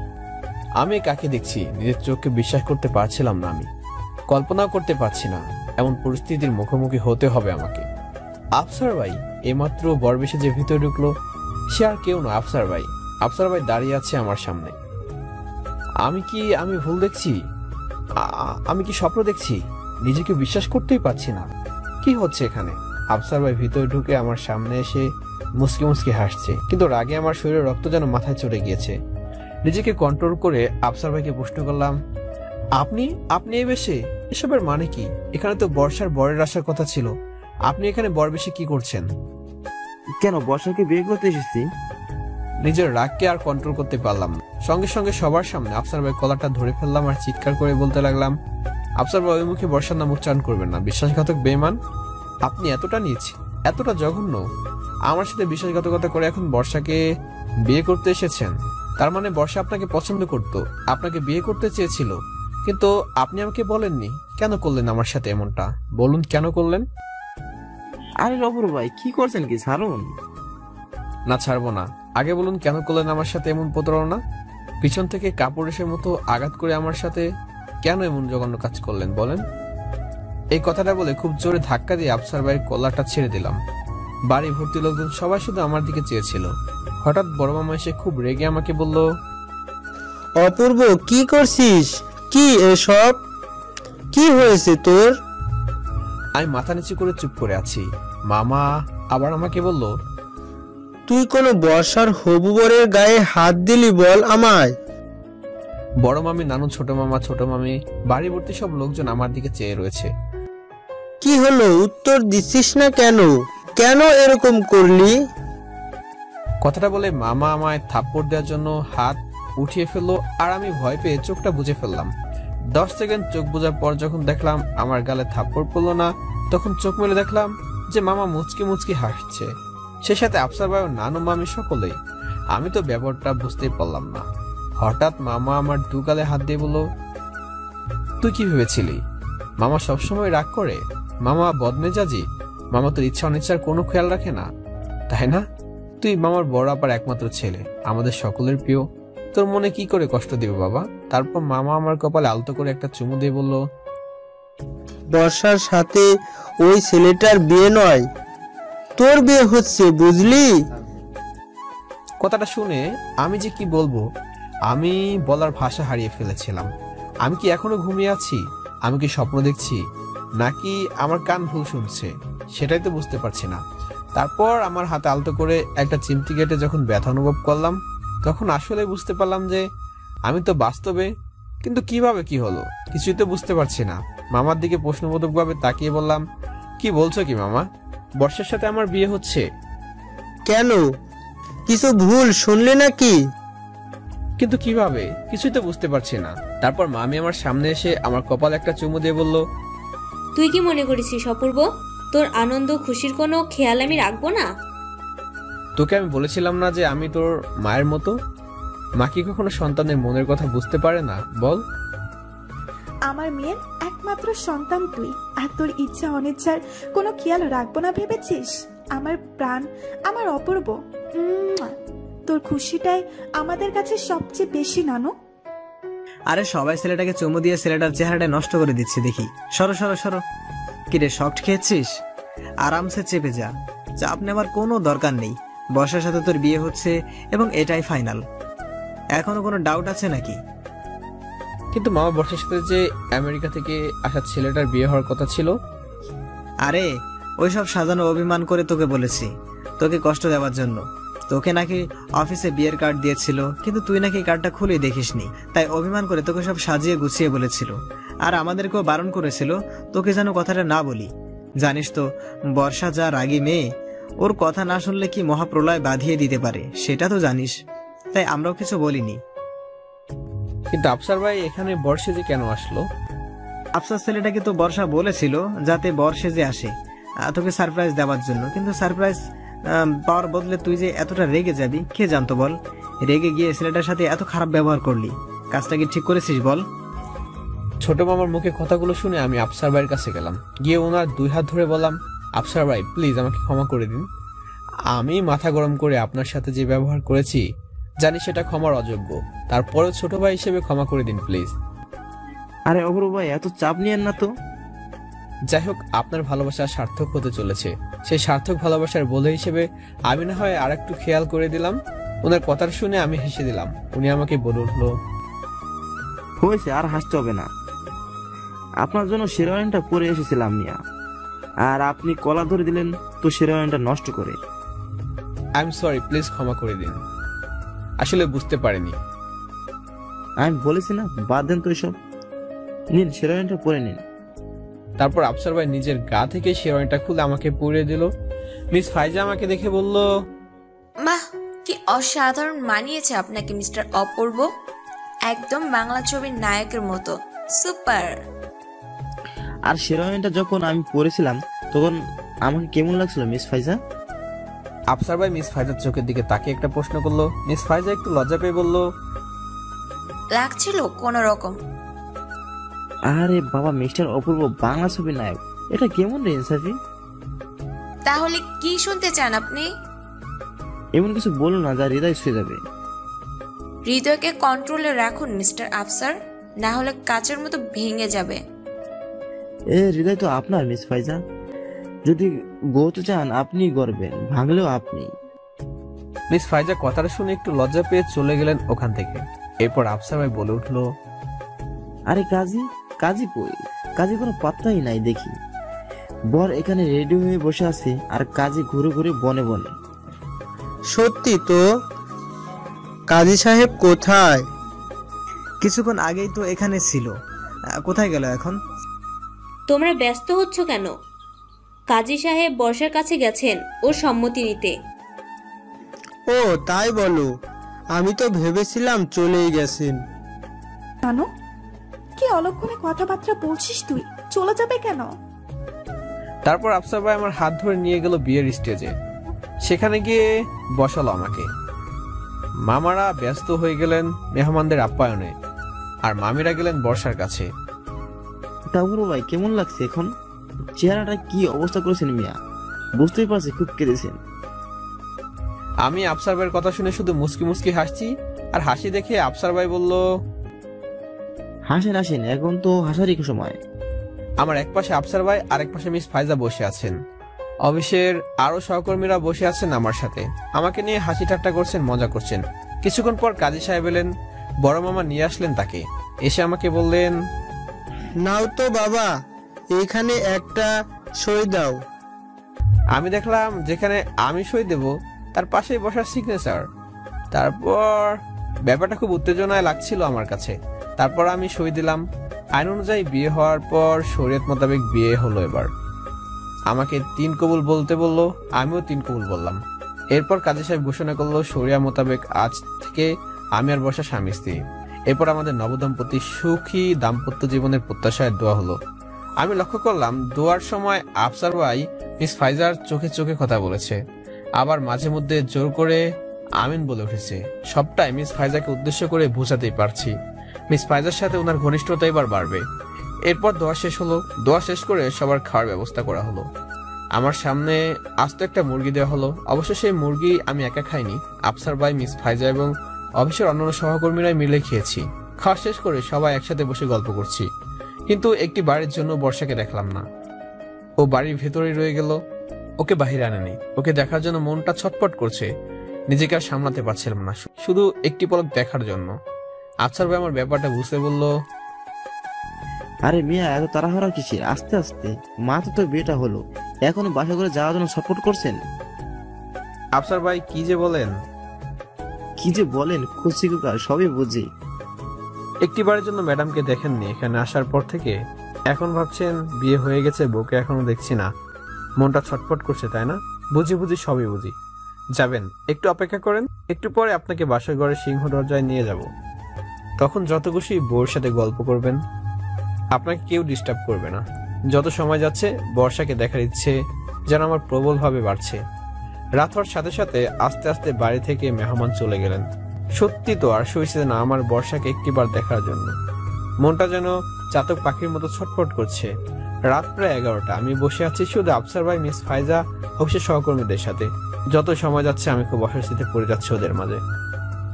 আমি কাকে দেখছি নিজের চোখকে বিশ্বাস করতে পারছিলাম না। আমি কল্পনাও করতে পারছি না এমন পরিস্থিতির মুখোমুখি হতে হবে আমাকে। আফসার ভাই এইমাত্র বর বেশে যে ভিতরে ঢুকলো, সে আর কেউ নয়, আফসার ভাই। আফসার ভাই দাঁড়িয়ে আছে আমার সামনে। আমি ভুল দেখছি? আমি কি স্বপ্ন দেখছি? নিজেকে বিশ্বাস করতেই পারছি না। কি হচ্ছে এখানে? আফসার ভাই ভিতরে ঢুকে আমার সামনে এসে মুসকি মুসকি হাসছে, কিন্তু রাগে আমার শরীরের রক্ত যেন মাথায় চড়ে গিয়েছে। নিজেকে কন্ট্রোল করে আফসার ভাইকে প্রশ্ন করলাম, আপনি এই বেশে? এসবের মানে কি? এখানে তো বর্ষার বরের আসার কথা ছিল, আপনি এখানে বর বেশে কি করছেন? কেন, বর্ষাকে বিয়ে করতে এসেছি। নিজের রাগকে আর কন্ট্রোল করতে পারলাম না। সঙ্গে সঙ্গে সবার সামনে আফসার ভাই কলারটা ধরে ফেললাম আর চিৎকার করে বলতে লাগলাম, আফসার ভাই ওই মুখে বর্ষার নাম উচ্চারণ করবেন না, বিশ্বাসঘাতক বেঈমান। আপনি এতটা নিয়েছি, এতটা জঘন্য, আমার সাথে বিশ্বাসঘাতকতা করে এখন বর্ষাকে বিয়ে করতে এসেছেন। তার মানে বর্ষা আপনাকে পছন্দ করত, আপনাকে বিয়ে করতে চেয়েছিল, কিন্তু আপনি আমাকে বলেননি। কেন করলেন আমার সাথে এমনটা? বলুন কেন করলেন? আরে অপূর্ব ভাই, কি করছেন কি? ছাড়ুন না, ছাড়বো না। আগে বলুন কেন করলেন আমার সাথে এমন প্রতারণা? পিছন থেকে কাপুরুষের মতো আঘাত করে আমার সাথে কেন এমন জঘন্য কাজ করলেন বলেন? এই কথাটা বলে খুব জোরে ধাক্কা দিয়ে আফসার ভাইয়ের কলারটা ছেড়ে দিলাম। বাড়ি ভর্তি লোকজন সবাই শুধু আমার দিকে চেয়েছিল। হঠাৎ বড় মামা এসে খুব রেগে আমাকে বলল, অপূর্ব কি করছিস? কি এসব? কি হয়েছে তোর? আমি মাথা নিচু করে চুপ করে আছি। মামা আবার আমাকে বলল, তুই কোনো বর্ষার হবু বরের গায়ে হাত দিলি বল আমায়? বড় মামি, নানু, ছোট মামা, ছোট মামি, বাড়ি ভর্তি সব লোকজন আমার দিকে চেয়ে রয়েছে। কি হলো, উত্তর দিচ্ছিস না কেন? কেন এরকম করলি? কথাটা বলে মামা আমায় থাপ্পড় দেওয়ার জন্য হাত উঠিয়ে ফেললো, আর আমি ভয় পেয়ে চোখটা বুজে ফেললাম। 10 সেকেন্ড চোখ বোঝার পর যখন দেখলাম আমার গালে থাপ্পড় পড়লো না, তখন চোখ মেলে দেখলাম যে মামা মুচকি মুচকি হাসছে, সে সাথে আফসার ভাই, নানু, মামি সকলেই। আমি তো ব্যাপারটা বুঝতেই পারলাম না। হঠাৎ মামা আমার দু গালে হাত দিয়ে বলল, তুই কি ভেবেছিলি মামা সবসময় রাগ করে? মামা বদমেজাজি? মামা তোর ইচ্ছা অনিচ্ছার কোনো খেয়াল রাখে না, তাই না? তুই মামার বড় আপার একমাত্র ছেলে, আমাদের সকলের প্রিয়, তোর মনে কি করে কষ্ট দিবে বাবা? তারপর মামা আমার কপালে আলতো করে একটা চুমু দিয়ে বলল, বর্ষার সাথে ওই ছেলেটার বিয়ে নয়, তোর বিয়ে হচ্ছে, বুঝলি? কথাটা শুনে আমি যে কি বলবো, আমি বলার ভাষা হারিয়ে ফেলেছিলাম। আমি কি এখনো ঘুমিয়ে আছি? আমি কি স্বপ্ন দেখছি, নাকি আমার কান ভুল শুনছে? সেটাই তো বুঝতে পারছি না। তারপর আমার হাতে আলতো করে একটা চিমটি কেটে যখন ব্যথা অনুভব করলাম, তখন আসলে বুঝতে পারলাম যে আমি তো বাস্তবে, কিন্তু কিভাবে কি হলো কিছুই তো বুঝতে পারছি না। মামার দিকে প্রশ্নবোধক ভাবে তাকিয়ে বললাম, কি বলছো কি মামা? বর্ষার সাথে আমার বিয়ে হচ্ছে? কেন, কিছু ভুল শুনলি নাকি? কিন্তু কিভাবে, কিছুই তো বুঝতে পারছি না। তারপর মামি আমার সামনে এসে আমার কপালে একটা চুমু দিয়ে বলল, তুই কি মনে করেছিস অপূর্ব, তোর আনন্দ খুশির কোনো খেয়াল আমি রাখবো না? তোকে আমি বলেছিলাম না যে আমি তোর মায়ের মতো? মা কি কখনো সন্তানের মনের কথা বুঝতে পারে না বল? আমার মেয়ের একমাত্র সন্তান তুই, আর তোর ইচ্ছা অনিচ্ছার কোনো খেয়াল রাখবো না ভেবেছিস? আমার প্রাণ, আমার অপূর্ব, তোর খুশিটাই আমাদের কাছে সবচেয়ে বেশি, নানু। আরে সবাই ছেলেটাকে চুমু দিয়ে ছেলেটার চেহারাটা নষ্ট করে দিচ্ছে দেখি। সরো সরো সরো। কিরে, শক্ট খেয়েছিস? আরামসে চেপে যা, চাপ নেবার কোনো দরকার নেই। বর্ষার সাথে তোর বিয়ে হচ্ছে এবং এটাই ফাইনাল। এখনো কোনো ডাউট আছে নাকি? কিন্তু মামা, বর্ষার সাথে যে আমেরিকা থেকে আসা ছেলেটার বিয়ে হওয়ার কথা ছিল। আরে ওইসব সাজানো অভিমান করে তোকে বলেছি, তোকে কষ্ট দেওয়ার জন্য। তোকে নাকি অফিসে বিয়ের কার্ড দিয়েছিল, কিন্তু তুই নাকি কার্ডটা খুলে দেখিসনি, তাই অভিমান করে তোকে সব সাজিয়ে গুছিয়ে বলেছিল। আর আমাদেরকেও বারণ করেছিল তোকে যেন কথাটা না বলি। জানিস তো বর্ষা যা রাগী মেয়ে, ওর কথা না শুনলে কি মহাপ্রলয় বাঁধিয়ে দিতে পারে, সেটা তো জানিস, তাই আমরাও কিছু বলিনি। কিন্তু আফসার ভাই, এখানে বর্ষে যে কেন আসলো? আফসার ছেলেটাকে তো বর্ষা বলেছিল যাতে বর্ষে যে আসে তোকে সারপ্রাইজ দেওয়ার জন্য, কিন্তু সারপ্রাইজ পাওয়ার বদলে তুই যে এতটা রেগে যাবি কে জানতো বল? রেগে গিয়ে ছেলেটার সাথে এত খারাপ ব্যবহার করলি, কাজটা কি ঠিক করেছিস বল? ছোট মামার মুখে কথাগুলো শুনে আমি আফসার ভাইয়ের কাছে গেলাম, গিয়ে ওনার 2 হাত ধরে বললাম, আফসার ভাই প্লিজ আমাকে ক্ষমা করে দিন। আমি মাথা গরম করে আপনার সাথে যে ব্যবহার করেছি জানি সেটা ক্ষমার অযোগ্য, তারপরেও ছোট ভাই হিসেবে ক্ষমা করে দিন প্লিজ। আরে অপূর্ব ভাই এত চাপ নিয়েন না তো। যাই হোক, আপনার ভালোবাসা সার্থক হতে চলেছে, সেই সার্থক ভালোবাসার বলে হিসেবে আমি না হয় আর একটু খেয়াল করে দিলাম। ওনার কথা শুনে আমি হেসে দিলাম। উনি আমাকে বলে উঠলো, হয়েছে, আর হাসতে হবে না। আপনার জন্য শেরওয়ানিটা পরে এসেছিলাম মিয়া, আর আপনি কলা ধরে দিলেন তো শেরওয়ানিটা নষ্ট করে। আই এম সরি, প্লিজ ক্ষমা করে দিন, আসলে বুঝতে পারিনি। আমি বলেছি না, বাদ দেন তো এসব, নিন শেরওয়ানিটা পরে নিন। তারপর আফসার ভাই নিজের গা থেকে শেরওয়ানিটা খুলে আমাকে পরিয়ে দিল। মিস ফাইজা আমাকে দেখে বলল, বাহ, কি অসাধারণ মানিয়েছে আপনাকে মিস্টার অপূর্ব, একদম বাংলা ছবির নায়কের মতো, সুপার। আর শেরওয়ানিটা যখন আমি পরেছিলাম তখন আমাকে কেমন লাগছিল মিস ফাইজা? আফসার ভাই মিস ফাইজার চোখের দিকে তাকিয়ে একটা প্রশ্ন করলো। মিস ফাইজা একটু লজ্জা পেয়ে বলল, লাগছিল কোন রকম। আরে বাবা, মিস্টার অপূর্ব বাংলা ছবির নায়ক, এটা কেমন রে ইনসাফি? তাহলে কি শুনতে চান আপনি? এমন কিছু বলো না যা হৃদয় ছুঁয়ে যাবে। হৃদয়কে কন্ট্রোলে রাখুন মিস্টার আফসার, না হলে কাচের মতো ভেঙে যাবে। এ হৃদয় তো আপনার মিস ফাইজা, যদি গড়তে চান আপনি গড়বেন, ভাঙলেও আপনি। মিস ফাইজা কথাটা শুনে একটু লজ্জা পেয়ে চলে গেলেন ওখান থেকে। এরপর আফসার ভাই বলে উঠলো, আরে কাজী, কাজী কই? কাজী কোনো পাত্তাই নাই দেখি। বর এখানে রেডি হয়ে বসে আছে আর কাজী ঘুরে ঘুরে বনে বনে। সত্যি তো, কাজী সাহেব কোথায়? কিছুক্ষণ আগেই তো এখানে ছিল, কোথায় গেল এখন? তোমরা ব্যস্ত হচ্ছ কেন? কাজী সাহেব বর্ষার কাছে গেছেন ওর সম্মতি নিতে। ও তাই বলো, আমি তো ভেবেছিলাম চলেই গেছেন। কেন? কি অলক্ষণে কথাবার্তা বলছিস তুই? চলে যাবে কেন? তারপর আফসার ভাই আমার হাত ধরে নিয়ে গেল বিয়ের স্টেজে। সেখানে গিয়ে বসালো আমাকে। মামারা ব্যস্ত হয়ে গেলেন মেহমানদের আপ্যায়নে, আর মামিরা গেলেন বর্ষার কাছে। তারপর ভাই কেমন লাগছে এখন? চেহারাটা কি অবস্থা করেছেন মিয়া, বুঝতেই পারছি খুব কেঁদেছেন। আমি আফসার ভাইয়ের কথা শুনে শুধু মুস্কি মুস্কি হাসছি, আর হাসি দেখে আফসার ভাই বলল, হাসেন হাসেন, এখন তো হাসারই সময়। আমার এক পাশে আফসার ভাই আর এক পাশে মিস ফাইজা বসে আছেন। অফিসের আরো সহকর্মীরা বসে আছেন আমার সাথে, আমাকে নিয়ে হাসি ঠাট্টা করছেন, মজা করছেন। কিছুক্ষণ পর কাজী সাহেব এলেন, বড় মামা নিয়ে আসলেন তাকে। এসে আমাকে বললেন, নাও তো বাবা, এখানে একটা সই দাও। আমি দেখলাম যেখানে আমি সই দেব তার পাশেই বসার সিগনেচার। তারপর ব্যাপারটা খুব উত্তেজনায় লাগছিল আমার কাছে। তারপর আমি সই দিলাম। আইন অনুযায়ী বিয়ে হওয়ার পর শরীয়ত মোতাবেক বিয়ে হলো। এবার আমাকে 3 কবুল বলতে বললো, আমিও 3 কবুল বললাম। এরপর কাজী সাহেব ঘোষণা করলো শরিয়া মোতাবেক আজ থেকে আমি আর বর্ষা স্বামী স্ত্রী। এরপর আমাদের নবদম্পতি সুখী দাম্পত্য জীবনের প্রত্যাশায় দোয়া হলো। আমি লক্ষ্য করলাম দোয়ার সময় আফসার ভাই মিস ফাইজার চোখে চোখে কথা বলেছে, আবার মাঝে মধ্যে জোর করে আমিন বলে উঠেছে। সবটাই মিস ফাইজাকে উদ্দেশ্য করে বোঝাতেই পারছি মিস ফাইজার সাথে ওনার ঘনিষ্ঠতা এবার বাড়বে। এরপর দোয়া শেষ হলো। দোয়া শেষ করে সবার খাওয়ার ব্যবস্থা করা হলো। আমার সামনে আস্ত একটা মুরগি দেওয়া হলো। অবশ্য সেই মুরগি আমি একা খাইনি, আফসার ভাই, মিস ফাইজা এবং অফিসের অন্যান্য সহকর্মীরাই মিলে খেয়েছি। খাওয়া শেষ করে সবাই একসাথে বসে গল্প করছি, কিন্তু একটি বাড়ির জন্য বর্ষাকে দেখলাম না। ও বাড়ির ভেতরেই রয়ে গেল, ওকে বাহিরে আনেনি। ওকে দেখার জন্য মনটা ছটপট করছে, নিজেকে আর সামলাতে পারছিলাম না, শুধু একটি পলক দেখার জন্য। আফসার ভাই আমার ব্যাপারটা বুঝতে বলল, আরে মিয়া এত তাড়াহুড়া কিসের? আস্তে আস্তে, মা তো বিয়েটা হলো, এখনো বাসা করে যাওয়ার জন্য সাপোর্ট করছেন। আফসার ভাই কি যে বলেন, খুশি কুকার সবই বুঝি। একটি বারের জন্য ম্যাডামকে দেখেননি এখানে আসার পর থেকে, এখন ভাবছেন বিয়ে হয়ে গেছে, বউকে এখনো দেখছি না, মনটা ছটফট করছে, তাই না? বুঝি সবই বুঝি। যাবেন, একটু অপেক্ষা করেন, একটু পরে আপনাকে বাসার ঘরে সিংহ দরজায় নিয়ে যাব, তখন যত খুশি বউর সাথে গল্প করবেন। আপনাকে কেউ ডিস্টার্ব করবে না। যত সময় যাচ্ছে বর্ষাকে দেখার ইচ্ছে যেন আমার প্রবলভাবে বাড়ছে। রাত হওয়ার সাথে সাথে আস্তে আস্তে বাড়ি থেকে মেহমান চলে গেলেন। সত্যি তো আর সইছে না আমার বর্ষাকে একটিবার দেখার জন্য। মনটা যেন চাতক পাখির মতো ছটফট করছে। রাত প্রায় 11টা। আমি বসে আছি শুধু আফসার ভাই, মিস ফাইজা, অফিসের সহকর্মীদের সাথে। যত সময় যাচ্ছে আমি খুব অস্বস্তিতে পড়ে যাচ্ছি ওদের মাঝে।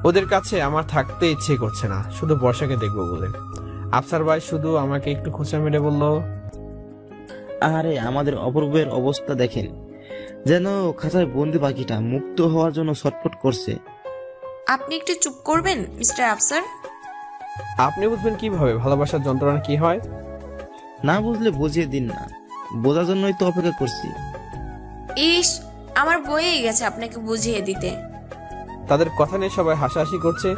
ওদের কাছে আমার থাকতে ইচ্ছে করছে না, শুধু বর্ষাকে দেখবো বলে। আফসার ভাই শুধু আমাকে একটু খোঁচা মেরে বলল, আরে আমাদের অপূর্বের অবস্থা দেখেন, যেন খাঁচায় বন্দি পাখিটা মুক্ত হওয়ার জন্য ছটফট করছে। আপনি একটু চুপ করবেন মিস্টার আফসার? আপনি বুঝবেন কিভাবে ভালোবাসার যন্ত্রণা কি হয়? না বুঝলে বুঝিয়ে দিন না, বোঝার জন্যই তো অপেক্ষা করছি। ইস, আমার বয়েই গেছে আপনাকে বুঝিয়ে দিতে। তাদের কথা নিয়ে সবাই হাসাহাসি করছে।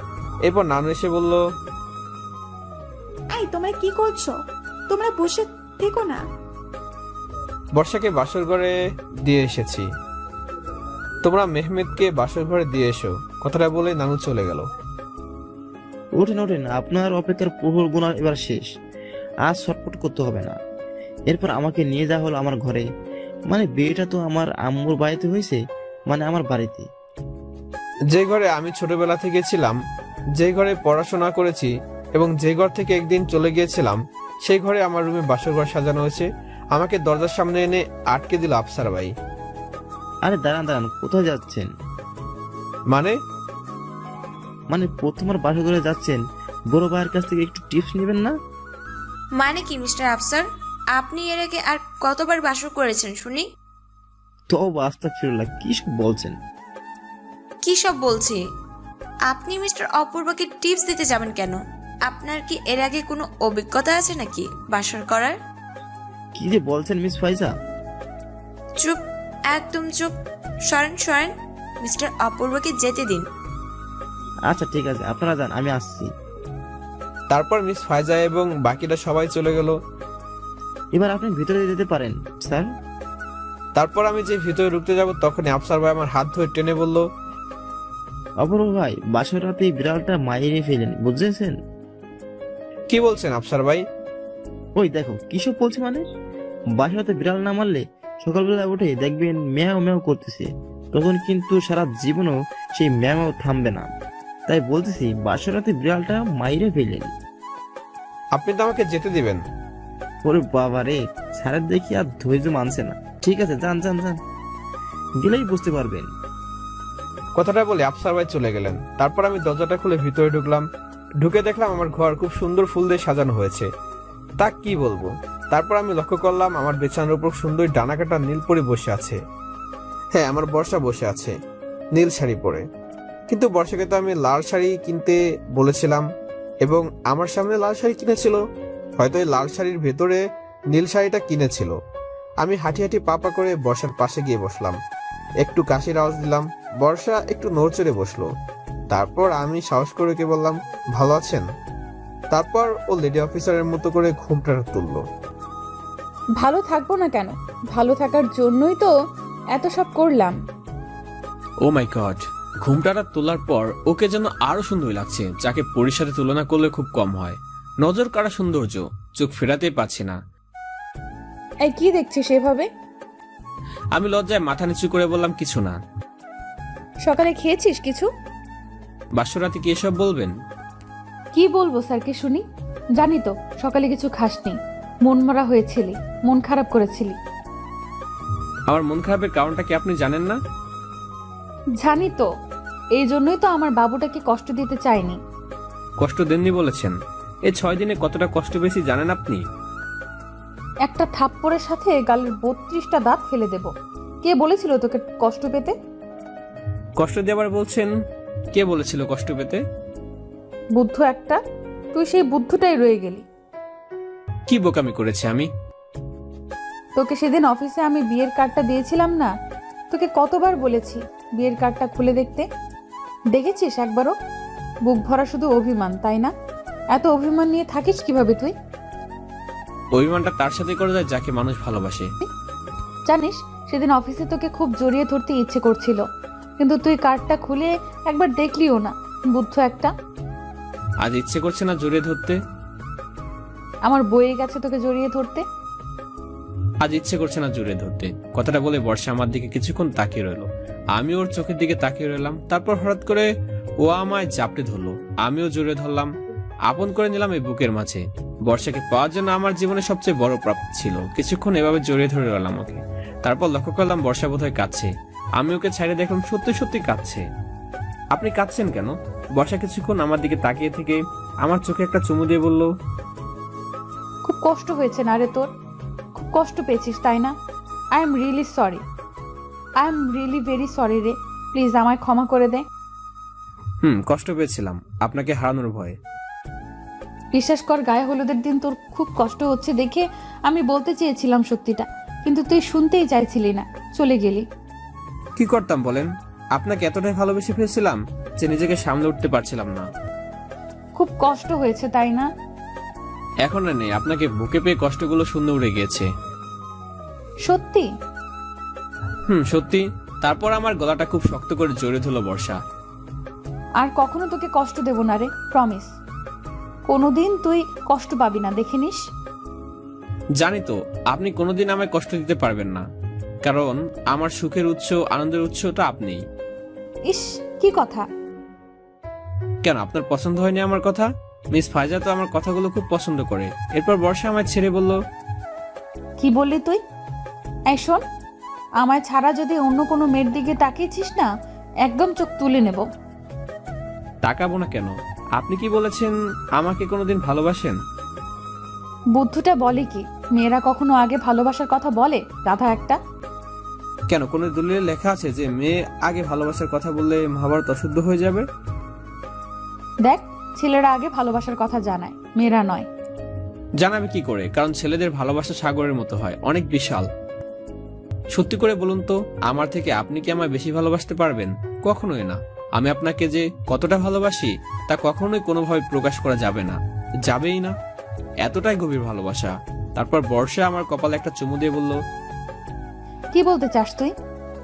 এরপর নানু এসে বলল, এই তোমরা কি করছো? তোমরা বসে থেকো না। বর্ষাকে বাসর ঘরে দিয়ে এসেছি, তোমরা মেহমেদকে বাসর ঘরে দিয়ে এসো। কথাটা বলে নানু চলে গেল। ওঠেন ওঠেন, আপনার অপেক্ষার প্রহর গুণা এবার শেষ। আজ ছটফট করতে হবে না। এরপর আমাকে নিয়ে যাওয়া হলো আমার ঘরে। মানে বিয়েটা তো আমার আম্মুর বাড়িতে হয়েছে, মানে আমার বাড়িতে। যে ঘরে আমি ছোটবেলা থেকে ছিলাম, যে ঘরে পড়াশোনা করেছি এবং যে ঘর থেকে একদিন চলে গিয়েছিলাম, সেই ঘরে আমার রুমে বাসর ঘর সাজানো হয়েছে। আমাকে দরজার সামনে এনে আটকে দিল আফসার ভাই। আরে দাঁড়ান দাঁড়ান, কোথায় যাচ্ছেন? মানে প্রথমবার বাসর ঘরে যাচ্ছেন, বড় ভাইয়ের কাছ থেকে একটু টিপস নেবেন না? মানে কি মিস্টার আফসার, আপনি এর আগে আর কতবার বাসর করেছেন শুনি? তো আস্তাগফিরুল্লাহ, কি সব বলছেন? কি সব বলছি? আপনি মিস্টার অপূর্বকে টিপস দিতে যাবেন কেন? আপনার কি এর আগে কোনো অভিজ্ঞতা আছে নাকি বাসর করার? কি যে বলছেন মিস ফাইজা? চুপ, একদম চুপ। সরেন সরেন, মিস্টার অপূর্বকে যেতে দিন। আচ্ছা ঠিক আছে, আপনারা যান, আমি আসছি। তারপর মিস ফাইজা এবং বাকিরা সবাই চলে গেল। এবার আপনি ভিতরে যেতে পারেন স্যার। তারপর আমি যে ভিতরে ঢুকতে যাব তখনই আফসার ভাই আমার হাত ধরে টেনে বলল, অপূর্ব ভাই, বাসর রাতে বিড়ালটা মাইরে ফেলেন, বুঝেছেন? কি বলছেন আফসার ভাই? ওই দেখো কিসব বলছে, মানে বাসর রাতে বিড়াল না মারলে সকালবেলা উঠে দেখবেন ম্যাও ম্যাও করতেছে, তখন কিন্তু সারা জীবনও সেই ম্যাও ম্যাও থামবে না। তাই বলতেছি বাসর রাতে বিড়ালটা মাইরে ফেলেন। আপনি তো আমাকে যেতে দিবেন? ওরে বাবা রে, স্যারের দেখি আর ধৈর্য মানছে না। ঠিক আছে, যান যান যান, গেলেই বুঝতে পারবেন। কথাটা বলে আফসার ভাই চলে গেলেন। তারপর আমি দরজাটা খুলে ভিতরে ঢুকলাম। ঢুকে দেখলাম আমার ঘর খুব সুন্দর ফুল দিয়ে সাজানো হয়েছে। তা কি বলবো। তারপর আমি লক্ষ্য করলাম আমার বিছানার উপর সুন্দর ডানাকাটা নীল পরি বসে আছে। হ্যাঁ, আমার বর্ষা বসে আছে নীল শাড়ি পরে। কিন্তু বর্ষাকে তো আমি লাল শাড়ি কিনতে বলেছিলাম এবং আমার সামনে লাল শাড়ি কিনেছিল। হয়তো এই লাল শাড়ির ভেতরে নীল শাড়িটা কিনেছিল। আমি হাঁটি হাঁটি পা করে বর্ষার পাশে গিয়ে বসলাম। একটু কাশির আওয়াজ দিলাম। বর্ষা একটু নড়চড়ে বসলো। তারপর আমি সাহস করে ওকে বললাম, ভালো আছেন? তারপর ও লেডি অফিসারের মতো করে ঘুমটা তুললো। ভালো থাকবো না কেন? ভালো থাকার জন্যই তো এত সব করলাম। ও মাই গড, ঘুমটাটা তোলার পর ওকে যেন আরো সুন্দর লাগছে, যাকে পরীর সাথে তুলনা করলে খুব কম হয়। নজর কাড়া সৌন্দর্য, চোখ ফেরাতেই পাচ্ছি না। এই কি দেখছিস এভাবে? আমি লজ্জায় মাথা নিচু করে বললাম, কিছু না। সকালে খেয়েছিস কিছু? বাসরাতে কি এসব বলবেন? কি বলবো স্যারকে শুনি? জানি তো সকালে কিছু খাসনি, মন মরা হয়েছিলি, মন খারাপ করেছিলি। আমার মন খারাপের কারণটা কি আপনি জানেন না? জানি তো, এই জন্যই তো আমার বাবুটাকে কষ্ট দিতে চাইনি। কষ্ট দেননি বলেছেন? এই 6 দিনে কতটা কষ্ট পেয়েছি জানেন আপনি? একটা থাপ্পড়ের সাথে গালের 32টা দাঁত ফেলে দেব। কে বলেছিল তোকে কষ্ট পেতে? কষ্ট দেবার বলছেন? কে বলেছিল কষ্ট পেতে? বুদ্ধ একটা, তুই সেই বুদ্ধটাই রয়ে গেলি। কি বোকামি করেছি আমি? তোকে সেদিন অফিসে আমি বিয়ের কার্ডটা দিয়েছিলাম না, তোকে কতবার বলেছি বিয়ের কার্ডটা খুলে দেখতে? দেখেছিস একবারও? বুক ভরা শুধু অভিমান, তাই না? এত অভিমান নিয়ে থাকিস কিভাবে তুই? অভিমানটা তার সাথে করে যায় যাকে মানুষ ভালোবাসে। জানিস সেদিন অফিসে তোকে খুব জড়িয়ে ধরতে ইচ্ছে করছিল, কিন্তু তুই কার্ডটা খুলে একবার দেখলিও না। বুদ্ধ একটা। আজ ইচ্ছে করছে না জড়িয়ে ধরতে? আমার বইয়ের কাছে তোকে জড়িয়ে ধরতে। আজ ইচ্ছে করছে না জড়িয়ে ধরতে। কথাটা বলে বর্ষা আমার দিকে কিছুক্ষণ তাকিয়ে রইল। আমি ওর চোখের দিকে তাকিয়ে রইলাম। তারপর হঠাৎ করে ও আমায় জাপটে ধরলো, আমিও জড়িয়ে ধরলাম, আপন করে নিলাম এই বুকের মাঝে। বর্ষাকে পাওয়ার জন্য আমার জীবনে সবচেয়ে বড় প্রাপ্তি ছিল। কিছুক্ষণ এভাবে জড়িয়ে ধরে রইলাম ওকে। তারপর লক্ষ্য করলাম বর্ষা বোধহয় কাঁদছে। আমি ওকে ছাড়িয়ে দেখলাম সত্যি সত্যি কাঁদছে। আপনি কাঁদছেন কেন? বর্ষা কিছুক্ষণ আমার দিকে তাকিয়ে থেকে আমার চোখে একটা চুমু দিয়ে বলল, খুব কষ্ট হয়েছে না রে তোর? খুব কষ্ট পেয়েছিস তাই না? I am really sorry, I am really very sorry রে, প্লিজ আমায় ক্ষমা করে দে। কষ্ট পেয়েছিলাম আপনাকে হারানোর ভয়ে। বিশ্বাস কর, গায়ে হলুদের দিন তোর খুব কষ্ট হচ্ছে দেখে আমি বলতে চেয়েছিলাম সত্যিটা, কিন্তু তুই শুনতেই চাইছিলি না, চলে গেলি। কি করতাম বলেন? আপনাকে এতটাই ভালোবেসে ফেলেছিলাম যে নিজেকে সামলে উঠতে পারছিলাম না। খুব কষ্ট হয়েছে তাই না? এখন আর নেই, আপনাকে বুকে পেয়ে কষ্টগুলো শূন্য উড়ে গিয়েছে। সত্যি? সত্যি। তারপর আমার গলাটা খুব শক্ত করে জড়িয়ে ধরল বর্ষা। আর কখনো তোকে কষ্ট দেব না রে, প্রমিস। কোনোদিন তুই কষ্ট পাবি না, দেখে নিস। জানি তো আপনি কোনোদিন আমায় কষ্ট দিতে পারবেন না, কারণ আমার সুখের উৎস, আনন্দের উৎসটা আপনি। ইস, কি কথা! কেন, আপনার পছন্দ হয়নি আমার কথা? মিস ফাইজা তো আমার কথাগুলো খুব পছন্দ করে। এরপর বর্ষা আমায় ছেড়ে বলল, কি বললি তুই? এই শোন, আমায় ছাড়া যদি অন্য কোনো মেয়ের দিকে তাকিয়েছিস না, একদম চোখ তুলে নেব। তাকাবো না কেন? আপনি কি বলেছেন আমাকে কোনোদিন ভালোবাসেন? বুদ্ধুটা বলে কি, মেয়েরা কখনো আগে ভালোবাসার কথা বলে? রাধা একটা। কেন, কোনো দলিলে লেখা আছে যে মেয়ে আগে ভালোবাসার কথা বললে মহাভারত অশুদ্ধ হয়ে যাবে? দেখ, ছেলেরা আগে ভালোবাসার কথা জানায়, মেয়েরা নয়। জানাবে কি করে? কারণ ছেলেদের ভালোবাসা সাগরের মতো হয়, অনেক বিশাল। সত্যি করে বলুন তো, আমার থেকে আপনি কি আমায় বেশি ভালোবাসতে পারবেন? কখনোই না। আমি আপনাকে যে কতটা ভালোবাসি তা কখনোই কোনোভাবে প্রকাশ করা যাবে না, যাবেই না। এতটাই গভীর ভালোবাসা। তারপর বর্ষা আমার কপালে একটা চুমু দিয়ে বলল, কি বলতে চাস তুই?